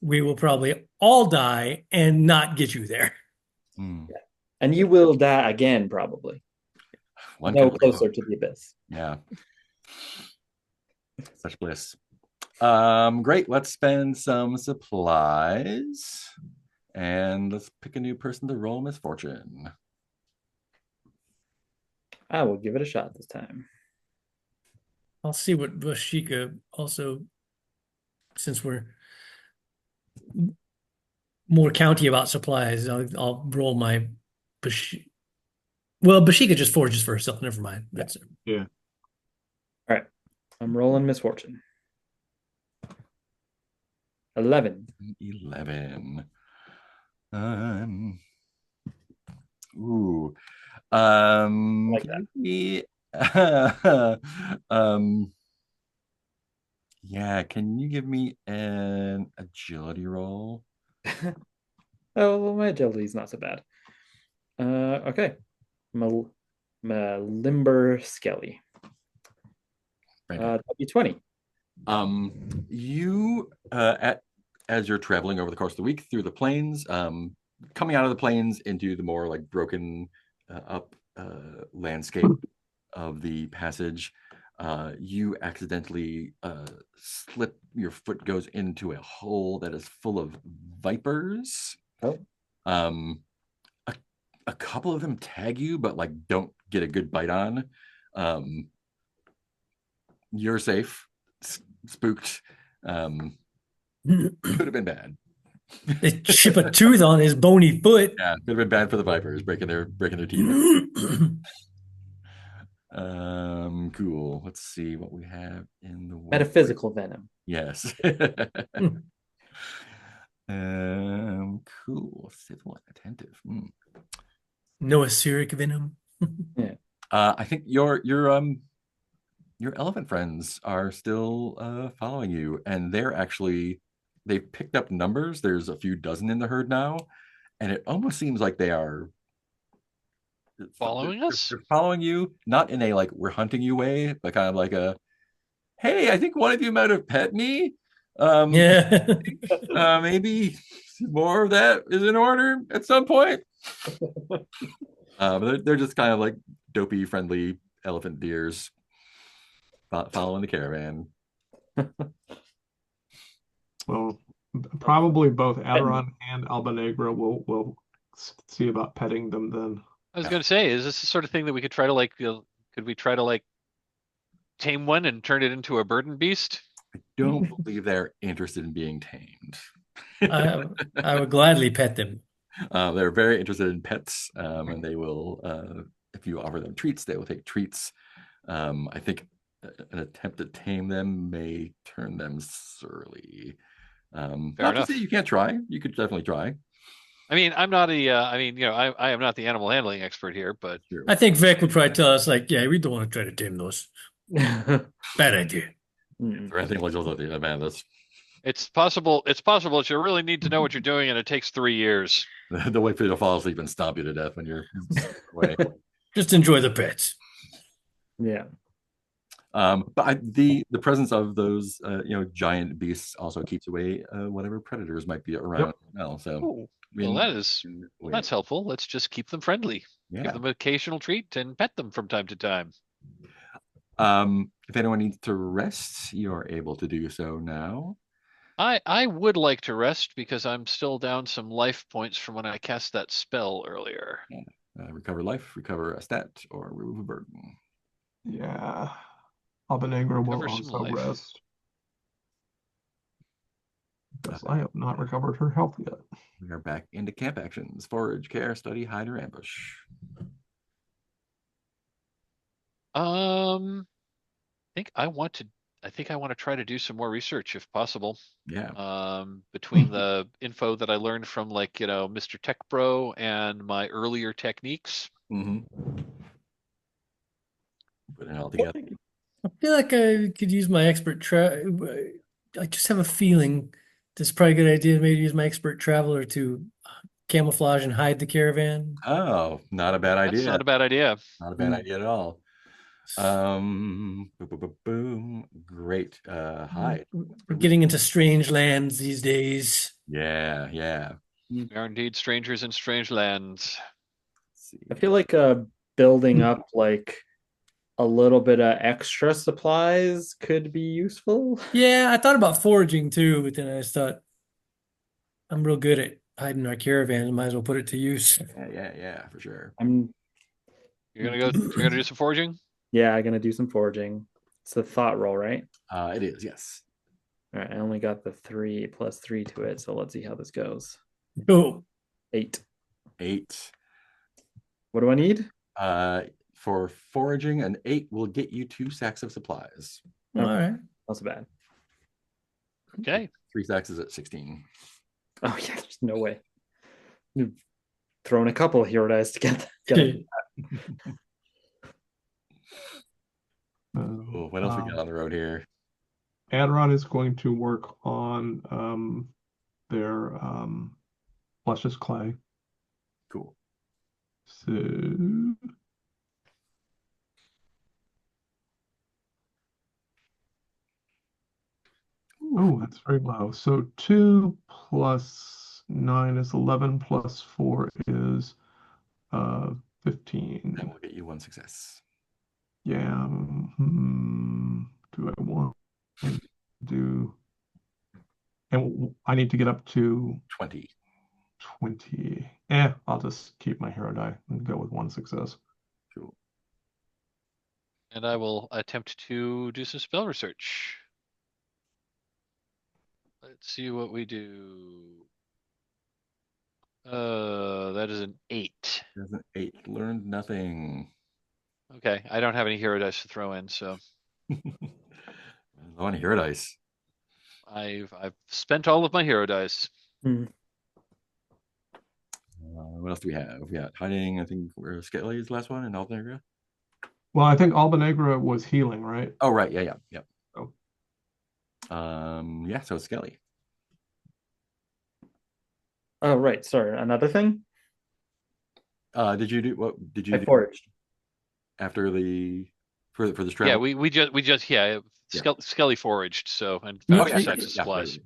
we will probably all die and not get you there. hmm, And you will die again, probably. one No can only closer hope. to the abyss. Yeah, such bliss. Great. Let's spend some supplies, and let's pick a new person to roll misfortune. I will give it a shot this time. I'll see what Bashika also, since we're more county about supplies, I'll roll my Bashika. Well, Bashika just forages for herself. Never mind. That's Yeah. All right. I'm rolling misfortune. 11. 11. Ooh. Like Can you um, yeah, can you give me an agility roll? Oh, well, my agility is not so bad. Okay. My limber Skelly. Right. That'd be 20. You as you're traveling over the course of the week through the plains, coming out of the plains into the more like broken up landscape of the passage, you accidentally slip, your foot goes into a hole that is full of vipers. Oh. Um, a couple of them tag you, but like don't get a good bite on. You're safe, spooked. Could have been bad. they chip a tooth on his bony foot. Yeah, could have been bad for the vipers breaking their teeth. Cool. Let's see what we have in the world. Metaphysical venom. Yes. Cool. Civil and attentive. No acerbic venom. Yeah. I think your elephant friends are still following you, and they've picked up numbers. There's a few dozen in the herd now, and it almost seems like they are Following us? They're following you, not in a like we're hunting you way, but kind of like a hey, I think one of you might have pet me. Yeah. Maybe more of that is in order at some point. But they're just kind of like dopey, friendly elephant deers following the caravan. Well, probably both Aderon and Alba Negra will see about petting them then. I was going to say, is this the sort of thing that we could try to like, could we try to like tame one and turn it into a burden beast? I don't believe they're interested in being tamed. I would gladly pet them. They're very interested in pets, and they will, if you offer them treats, they will take treats. I think an attempt to tame them may turn them surly. Not enough. to say you can't try. You could definitely try. I mean, I'm not I am not the animal handling expert here, but Sure. I think Vic would probably tell us, like, yeah, we don't want to try to tame those. Bad idea. Or anything like those, man, that's it's possible that you really need to know what you're doing, and it takes 3 years. the way for you to fall asleep and stomp you to death when you're away. Just enjoy the pets. Yeah. But the presence of those giant beasts also keeps away whatever predators might be around. Well, so Ooh, I mean, that's helpful. Let's just keep them friendly. Yeah. Give them an occasional treat and pet them from time to time. If anyone needs to rest, you're able to do so now. I would like to rest because I'm still down some life points from when I cast that spell earlier. Recover life, recover a stat, or remove a burden. Yeah. Albanegro will Recover some also life. rest. Because I have not recovered her health yet. We are back into camp actions. Forage, care, study, hide, or ambush. I think I want to try to do some more research if possible. Yeah. Between the info that I learned from Mr. Tech Bro and my earlier techniques. Mm-hmm. Put it all together. I feel like I could use my I just have a feeling this is probably a good idea to maybe use my expert traveler to camouflage and hide the caravan. Oh, not a bad That's idea. not a bad idea. Not a bad idea at all. Boom, boom, boom, boom. Great. Hide. We're getting into strange lands these days. Yeah, yeah. We are indeed strangers in strange lands. Let's see. I feel like building up like a little bit of extra supplies could be useful. Yeah, I thought about foraging too, but then I just thought I'm real good at hiding our caravan. I might as well put it to use. Yeah, for sure. You're gonna do some foraging? Yeah, I'm gonna do some foraging. It's a thought roll, right? It is, yes. All right, I only got the 3 plus 3 to it, so let's see how this goes. Oh, 8. 8. What do I need? For foraging, an 8 will get you 2 sacks of supplies. all right. Not so bad. Okay. 3 sacks is at 16. Oh yeah, there's no way. You've thrown a couple of hero dice to get it. What else we got on the road here? Adron is going to work on their luscious clay. Cool. So oh, that's very low. So 2 plus 9 is 11, plus 4 is 15. That will get you 1 success. Yeah. Do I want to do? And I need to get up to 20. 20. I'll just keep my hero die and go with 1 success. Cool. And I will attempt to do some spell research. Let's see what we do. That is an 8. There's an 8. Learned nothing. Okay, I don't have any hero dice to throw in, so I want to hero dice. I've spent all of my hero dice. What else do we have? We got hiding. I think where Skelly is the last one, and Altanegra. Well, I think Albanegra was healing, right? Oh, right. Yeah. Oh. Yeah. So Skelly. Oh right, sorry. Another thing? Did you do what? Did you I do foraged. after the for this travel? Yeah, we just Yeah. Skelly foraged, so and Oh, found yeah, two sacks of supplies.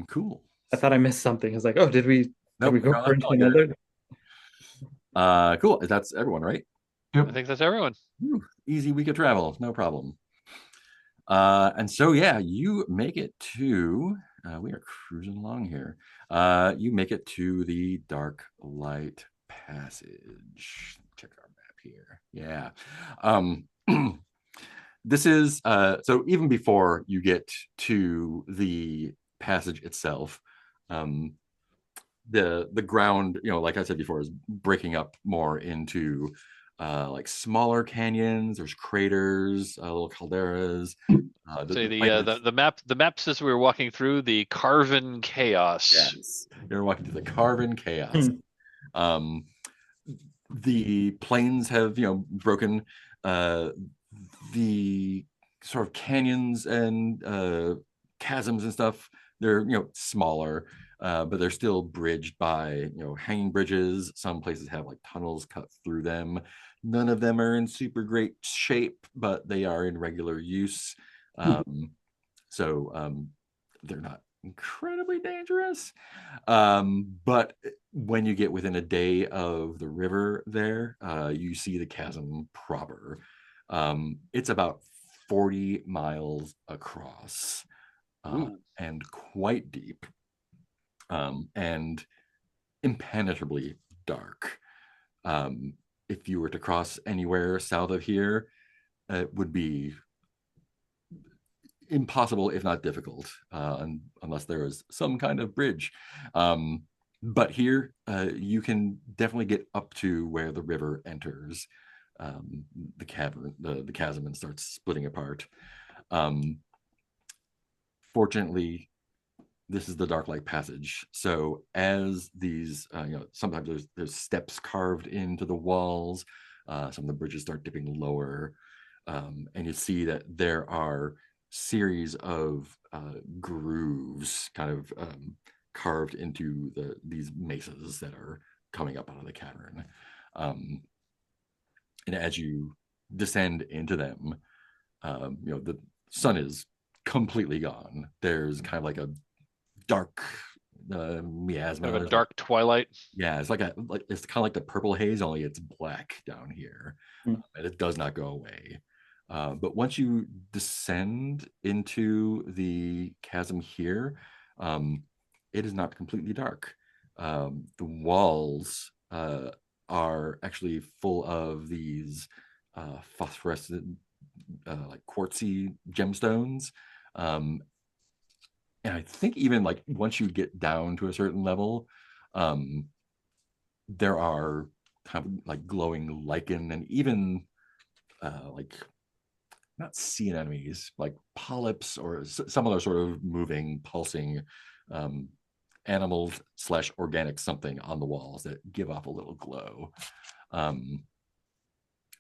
Cool. I thought I missed something. I was like, oh, did we Nope, go no, that's into all good. another? Cool. That's everyone, right? I think that's everyone. Easy week of travel, no problem. And so yeah, you make it to. We are cruising along here. You make it to the Dark Light Passage. Check our map here. Yeah. This is so even before you get to the passage itself, the ground, like I said before, is breaking up more into like smaller canyons. There's craters, little calderas. Say the map says we were walking through the Carven Chaos. Yes, you're walking through the Carven Chaos. The plains have broken. The sort of canyons and chasms and stuff, they're smaller, but they're still bridged by hanging bridges. Some places have like tunnels cut through them. None of them are in super great shape, but they are in regular use. So they're not incredibly dangerous. But when you get within a day of the river there, you see the chasm proper. It's about 40 miles across, and quite deep, and impenetrably dark. If you were to cross anywhere south of here, it would be impossible, if not difficult, unless there is some kind of bridge. But here, you can definitely get up to where the river enters the cavern, the chasm, and starts splitting apart. Fortunately, this is the Dark Light Passage. So as these, sometimes there's steps carved into the walls. Some of the bridges start dipping lower, and you see that there are series of grooves kind of carved into these mesas that are coming up out of the cavern. And as you descend into them, the sun is completely gone. There's kind of like a dark miasma. Kind of a dark twilight. Yeah, it's it's kind of like the purple haze, only it's black down here, and it does not go away. But once you descend into the chasm here, it is not completely dark. The walls are actually full of these phosphorescent, like quartzy gemstones. And I think even like once you get down to a certain level, there are kind of like glowing lichen and even like not sea anemones, like polyps or some other sort of moving, pulsing animals / organic something on the walls that give off a little glow.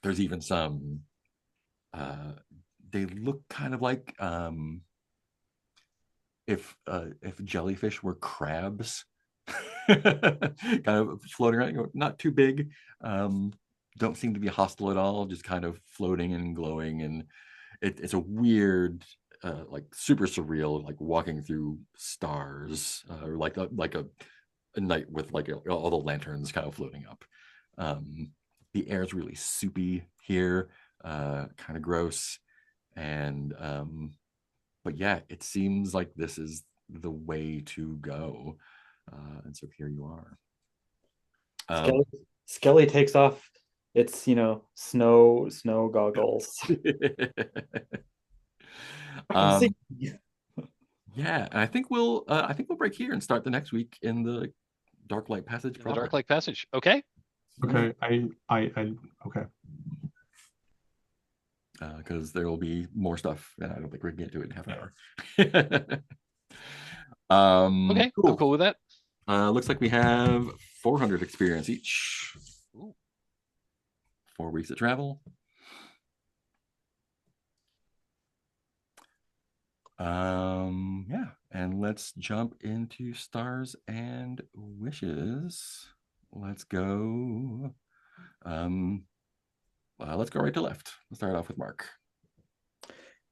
There's even some, they look kind of like if jellyfish were crabs, kind of floating around, not too big, don't seem to be hostile at all, just kind of floating and glowing. And it's a weird, like super surreal, like walking through stars, or like a night with like all the lanterns kind of floating up. The air is really soupy here, kind of gross, and but yeah, it seems like this is the way to go. And so here you are. Skelly takes off its, snow goggles. Yeah, and I think we'll break here and start the next week in the Dark Light Passage. The Dark Light Passage. Okay. Okay. Okay. Because there will be more stuff, and I don't think we can get to it in half an hour. Okay, cool. I'm cool with that. Looks like we have 400 experience each. Ooh. 4 weeks of travel. Yeah, and let's jump into stars and wishes. Let's go. Let's go right to left. Let's start off with Mark.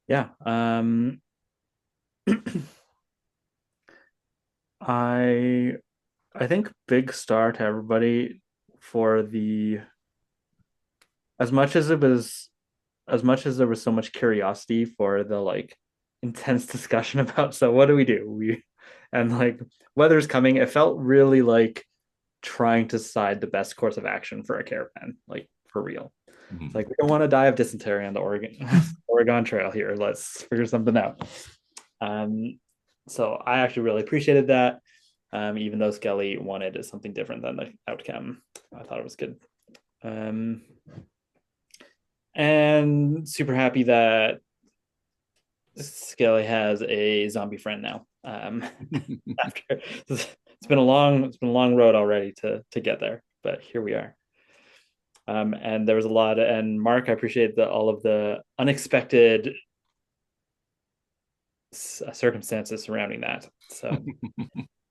Yeah. I think big star to everybody for as much as there was so much curiosity for the like intense discussion about, so what do we do? And like weather's coming, it felt really like trying to decide the best course of action for a caravan, like for real. Mm-hmm. It's like, we don't want to die of dysentery on the Oregon Trail here. Let's figure something out. So I actually really appreciated that. Even though Skelly wanted something different than the outcome, I thought it was good. And super happy that Skelly has a zombie friend now. After it's been a long road already to get there, but here we are. And there was a lot, and Mark, I appreciate all of the unexpected circumstances surrounding that. So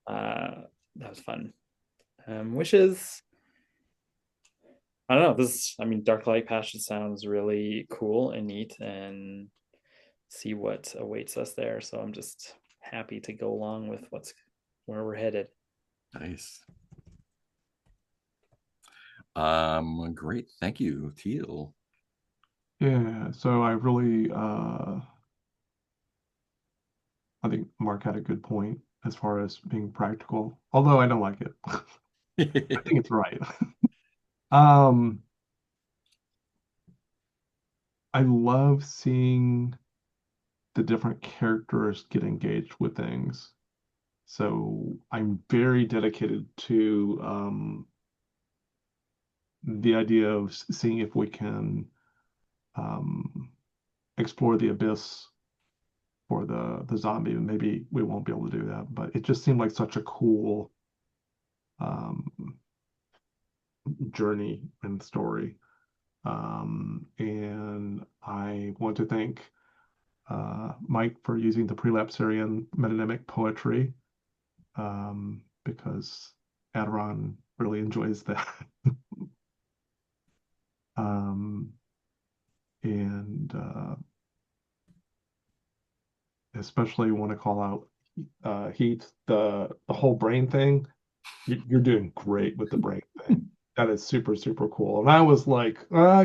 that was fun. Wishes. I don't know. Dark Light Passage sounds really cool and neat, and see what awaits us there. So I'm just happy to go along with where we're headed. Nice. Great. Thank you, Teal. Yeah, so I really I think Mark had a good point as far as being practical, although I don't like it. I think it's right. Um, I love seeing the different characters get engaged with things. So I'm very dedicated to the idea of seeing if we can um, explore the abyss for the zombie. Maybe we won't be able to do that, but it just seemed like such a cool um, journey and story. And I want to thank Mike for using the prelapsarian metonymic poetry because Adiron really enjoys that. um, and especially want to call out Heath, the whole brain thing. You're doing great with the brain thing. That is super, super cool. And I was like,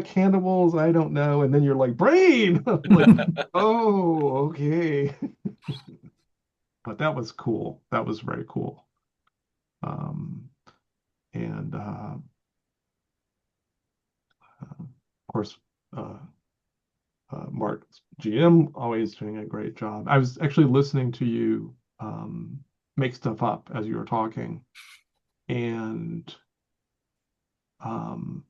cannibals, I don't know. And then you're like, brain. I'm like, oh, okay. But that was cool. That was very cool. Um, and of course, uh, Mark GM always doing a great job. I was actually listening to you make stuff up as you were talking, and um,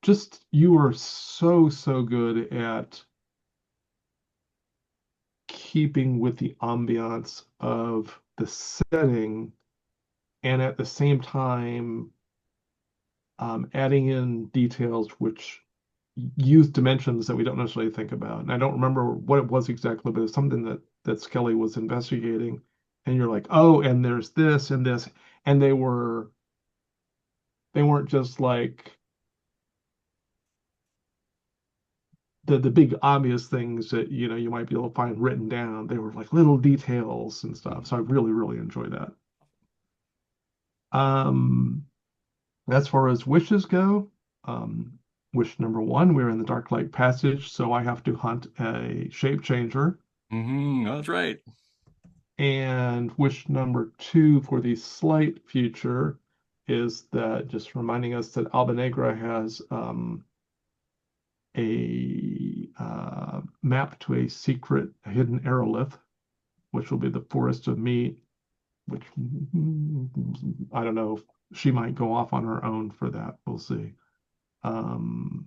just you were so, so good at keeping with the ambiance of the setting and at the same time adding in details which use dimensions that we don't necessarily think about. And I don't remember what it was exactly, but it's something that Skelly was investigating. And you're like, oh, and there's this and this. And they weren't just like the big obvious things that you might be able to find written down. They were like little details and stuff. So I really, really enjoy that. Um, as far as wishes go, wish number one, we're in the Dark Light Passage, so I have to hunt a shape changer. That's right. And wish number two for the slight future is that just reminding us that Alba Negra has a map to a secret hidden aerolith, which will be the Forest of Meat, which I don't know if she might go off on her own for that. We'll see. And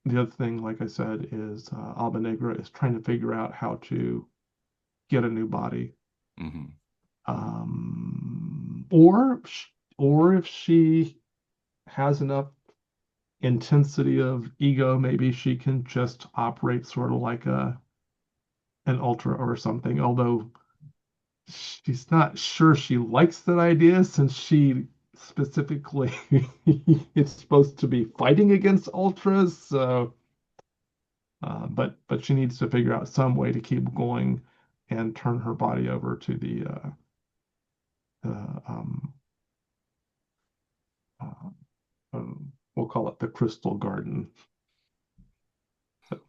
the other thing, like I said, is Alba Negra is trying to figure out how to get a new body. Mm-hmm. Or if she has enough intensity of ego, maybe she can just operate sort of like an ultra or something. Although she's not sure she likes that idea since she specifically it's supposed to be fighting against ultras. So, but she needs to figure out some way to keep going and turn her body over to the uh, we'll call it the Crystal Garden. So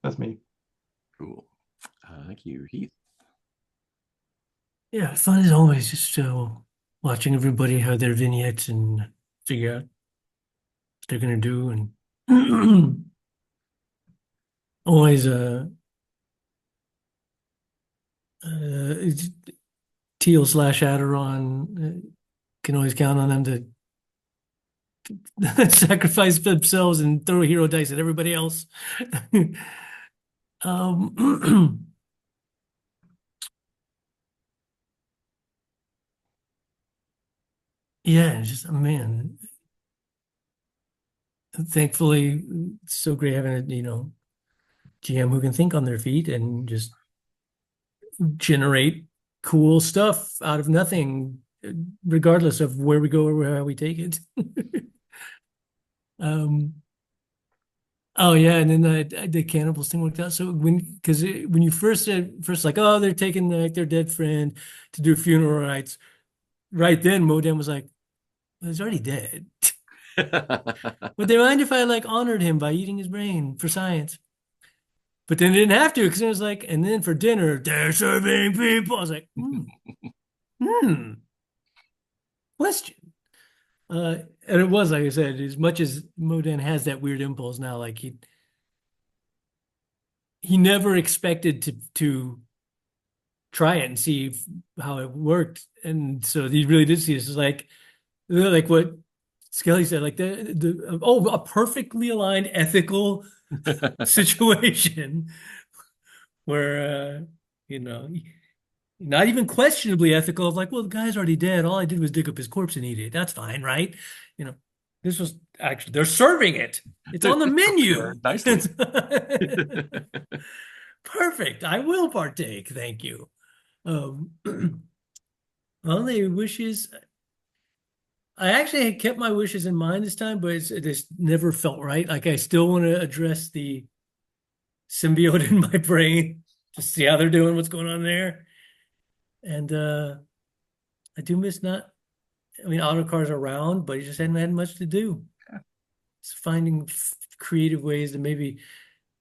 that's me. Cool. Thank you, Heath. Yeah, fun as always, just watching everybody have their vignettes and figure out what they're gonna do, and always it's Teal slash Aderon can always count on them to sacrifice themselves and throw hero dice at everybody else. um, yeah, just man. Thankfully, it's so great having a GM who can think on their feet and just generate cool stuff out of nothing, regardless of where we go or how we take it. um, oh yeah, and then the cannibals thing worked out. So when you first said like, oh, they're taking like their dead friend to do funeral rites, right then Modem was like, well, he's already dead. Would they mind if I like honored him by eating his brain for science? But then they didn't have to because it was like, and then for dinner, they're serving people. I was like, hmm. question. And it was, like I said, as much as Modon has that weird impulse now, like he never expected to try it and see how it worked. And so he really did see this as like what Skelly said, like a perfectly aligned ethical situation where you know, not even questionably ethical of like, well, the guy's already dead. All I did was dig up his corpse and eat it. That's fine, right? You know, this was actually they're serving it. It's on the menu. Nicely. Perfect. I will partake. Thank you. Only wishes. I actually had kept my wishes in mind this time, but it just never felt right. Like I still want to address the symbiote in my brain, just see how they're doing, what's going on there. And I do miss autocars around, but he just hadn't had much to do. Yeah. It's finding creative ways to maybe.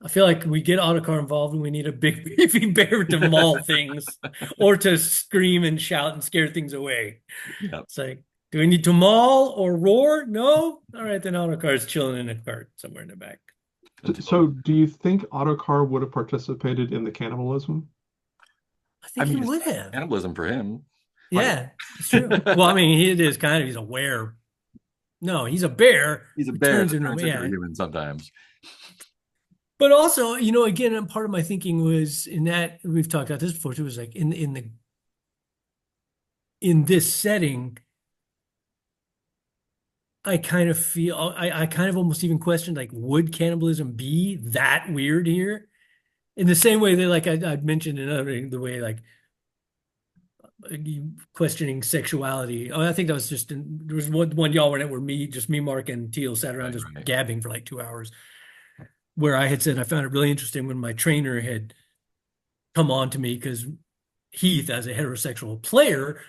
I feel like we get autocar involved and we need a big beefy bear to maul things or to scream and shout and scare things away. Yeah. It's like, do we need to maul or roar? No? All right, then autocar's chilling in a cart somewhere in the back. So do you think autocar would have participated in the cannibalism? I think he would have. Cannibalism for him. Yeah, it's true. Well, I mean, he's a were. No, he's a bear. He's a bear. Turns Turns into into a human sometimes. But also, again, part of my thinking was in that we've talked about this before too. Was like in this setting, I kind of feel I kind of almost even questioned like, would cannibalism be that weird here? In the same way that like I'd mentioned the way like questioning sexuality. Oh, I think that was there was one y'all where me, Mark, and Teal sat around just gabbing for like 2 hours. Where I had said I found it really interesting when my trainer had come on to me because Heath, as a heterosexual player,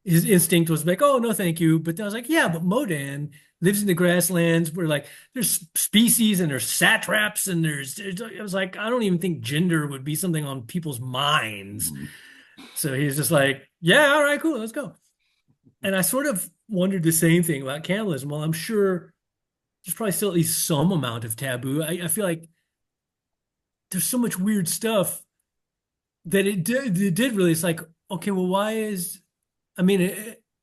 his instinct was like, oh, no, thank you. But I was like, yeah, but Modon lives in the grasslands where like there's species and there's satraps and I was like, I don't even think gender would be something on people's minds. Mm-hmm. So he's just like, yeah, all right, cool, let's go. And I sort of wondered the same thing about cannibalism. Well, I'm sure there's probably still at least some amount of taboo. I feel like there's so much weird stuff that it did really. It's like, okay, well,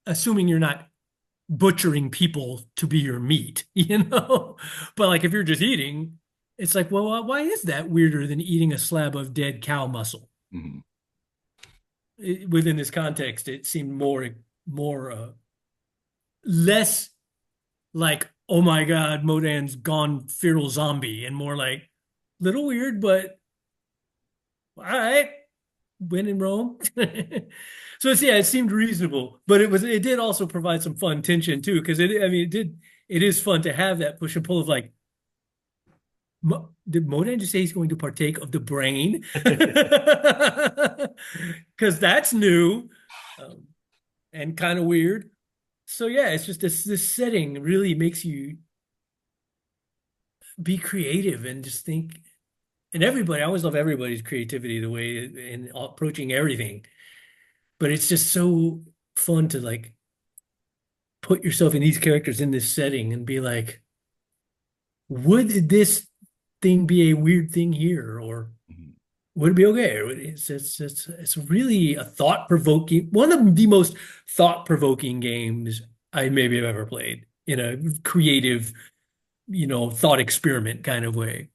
assuming you're not butchering people to be your meat, but like if you're just eating, it's like, well, why is that weirder than eating a slab of dead cow muscle? Mm-hmm. Within this context, it seemed more less like, oh my God, Modon's gone feral zombie, and more like little weird, but all right, when in Rome. So it seemed reasonable, but it did also provide some fun tension too, because it is fun to have that push and pull of like, did Modon just say he's going to partake of the brain? Because that's new and kind of weird. So yeah, it's just this setting really makes you be creative and just think. And I always love everybody's creativity, the way in approaching everything. But it's just so fun to like put yourself in these characters in this setting and be like, would this thing be a weird thing here, or would it be okay? It's really a one of the most thought-provoking games I maybe have ever played in a creative, thought experiment kind of way.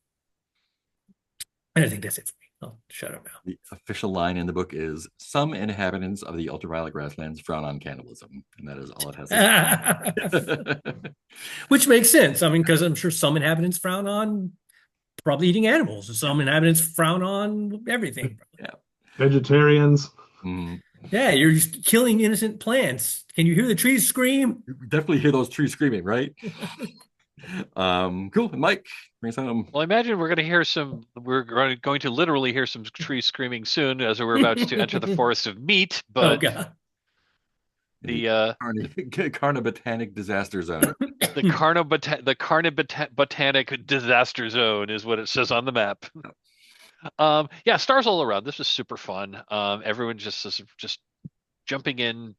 And I think that's it for me. I'll shut up now. The official line in the book is, some inhabitants of the Ultraviolet Grasslands frown on cannibalism. And that is all it has to say. Which makes sense. I mean, because I'm sure some inhabitants frown on probably eating animals, and some inhabitants frown on everything. Yeah. Vegetarians. Mm. Yeah, you're just killing innocent plants. Can you hear the trees scream? You definitely hear those trees screaming, right? Cool. Mike, bring us home. Well, I imagine we're going to literally hear some trees screaming soon as we're about to enter the forest of meat. But oh, God. The Carnibotanic disaster zone. The Carnibotanic disaster zone is what it says on the map. Stars all around. This was super fun. Everyone just jumping in,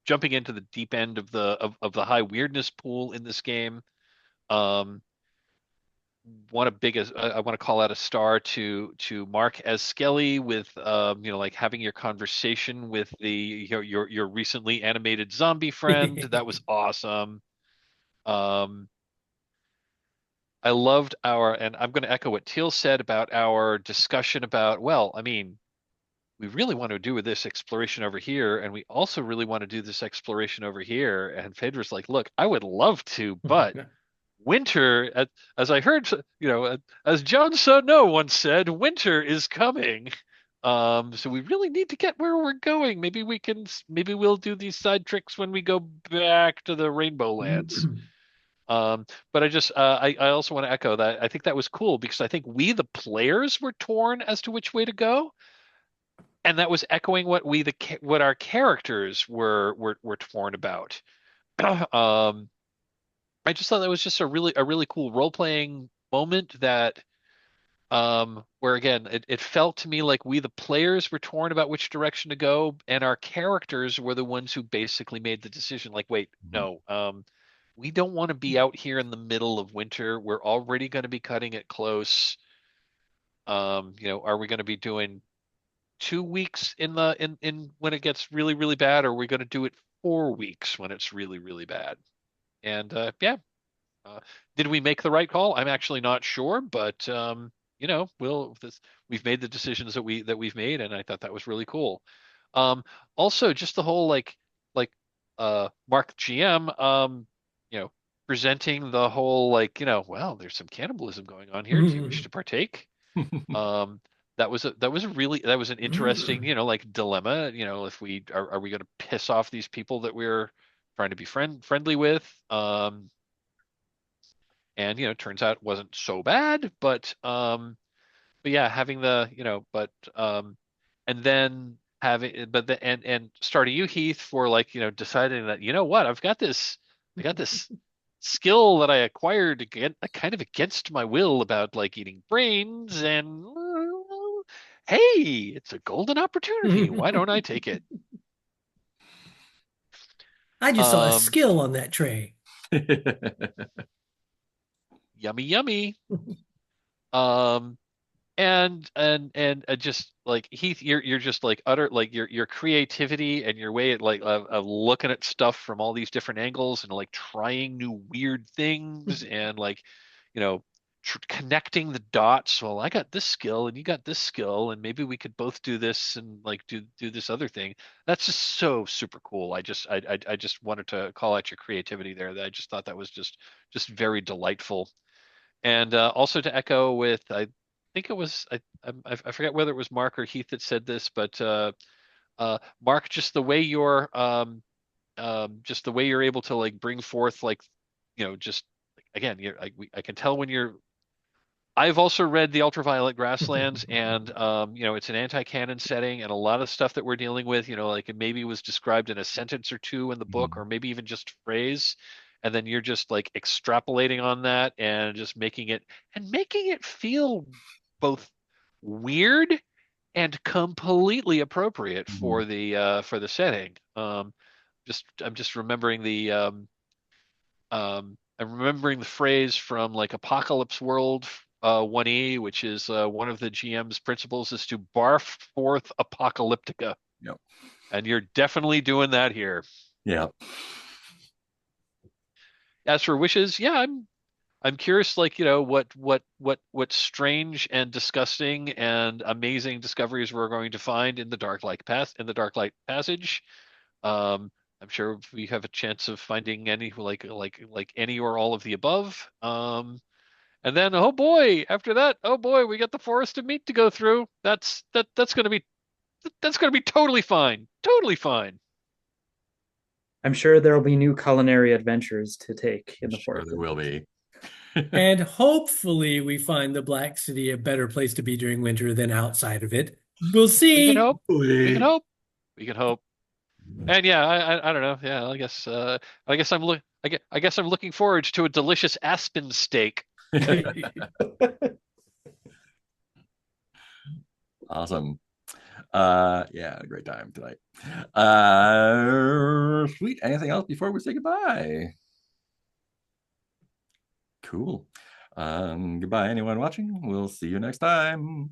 jumping into the deep end of the high weirdness pool in this game. Um, I want to call out a star to Mark as Skelly with like having your conversation with your recently animated zombie friend. That was awesome. Um, I loved and I'm going to echo what Teal said about our discussion about, well, I mean, we really want to do this exploration over here, and we also really want to do this exploration over here. And Phaedra's like, look, I would love to, but winter, as I heard, as Jon Snow once said, winter is coming. So we really need to get where we're going. Maybe we'll do these side tricks when we go back to the Rainbow Lands. But I also want to echo that. I think that was cool because I think we, the players, were torn as to which way to go, and that was echoing what our characters were torn about. I just thought that was just a really cool role playing moment that where again it felt to me like we the players were torn about which direction to go, and our characters were the ones who basically made the decision like, wait, no, we don't want to be out here in the middle of winter. We're already going to be cutting it close. Are we going to be doing 2 weeks in when it gets really, really bad, or are we going to do it 4 weeks when it's really, really bad? And yeah, did we make the right call? I'm actually not sure, but we've made the decisions that we've made, and I thought that was really cool. Also, just the whole Mark GM, presenting the whole well, there's some cannibalism going on here. Do you wish to partake? That was an interesting dilemma. If we are we going to piss off these people that we're trying to be friendly with? And it turns out it wasn't so bad, but yeah, having and then having but the and starting you, Heath, for deciding that what, I got this skill that I acquired again kind of against my will about eating brains, and hey, it's a golden opportunity. Why don't I take it? I just saw a skill on that tray. Yummy, yummy. Um, and just Heath, you're just utter your creativity and your way of looking at stuff from all these different angles and trying new weird things and connecting the dots. Well, I got this skill and you got this skill, and maybe we could both do this and do this other thing. That's just so super cool. I just wanted to call out your creativity there. That I just thought that was just very delightful. And also to echo with, I think it was I forget whether it was Mark or Heath that said this, but Mark, just the way you're able to bring forth just again, I can tell when you're. I've also read the Ultraviolet Grasslands, and it's an anti-canon setting, and a lot of stuff that we're dealing with, it maybe was described in a sentence or two in the book, or maybe even just a phrase, and then you're just extrapolating on that and just making it feel both weird and completely appropriate for the setting. I'm just remembering I'm remembering the phrase from Apocalypse World 1E, which is one of the GM's principles is to barf forth apocalyptica. Yep. And you're definitely doing that here. Yeah. As for wishes, yeah, I'm curious, what strange and disgusting and amazing discoveries we're going to find in the Dark Light Passage. I'm sure we have a chance of finding any any or all of the above. And then oh boy, after that, oh boy, we got the Forest of Meat to go through. That's gonna be totally fine. Totally fine. I'm sure there will be new culinary adventures to take in the forest. There will be. And hopefully we find the Black City a better place to be during winter than outside of it. We'll see. We can hope. We can hope. We can hope. And yeah, I don't know. Yeah, I guess I'm looking forward to a delicious aspen steak. Awesome. Yeah, a great time tonight. Sweet. Anything else before we say goodbye? Cool. Goodbye, anyone watching. We'll see you next time.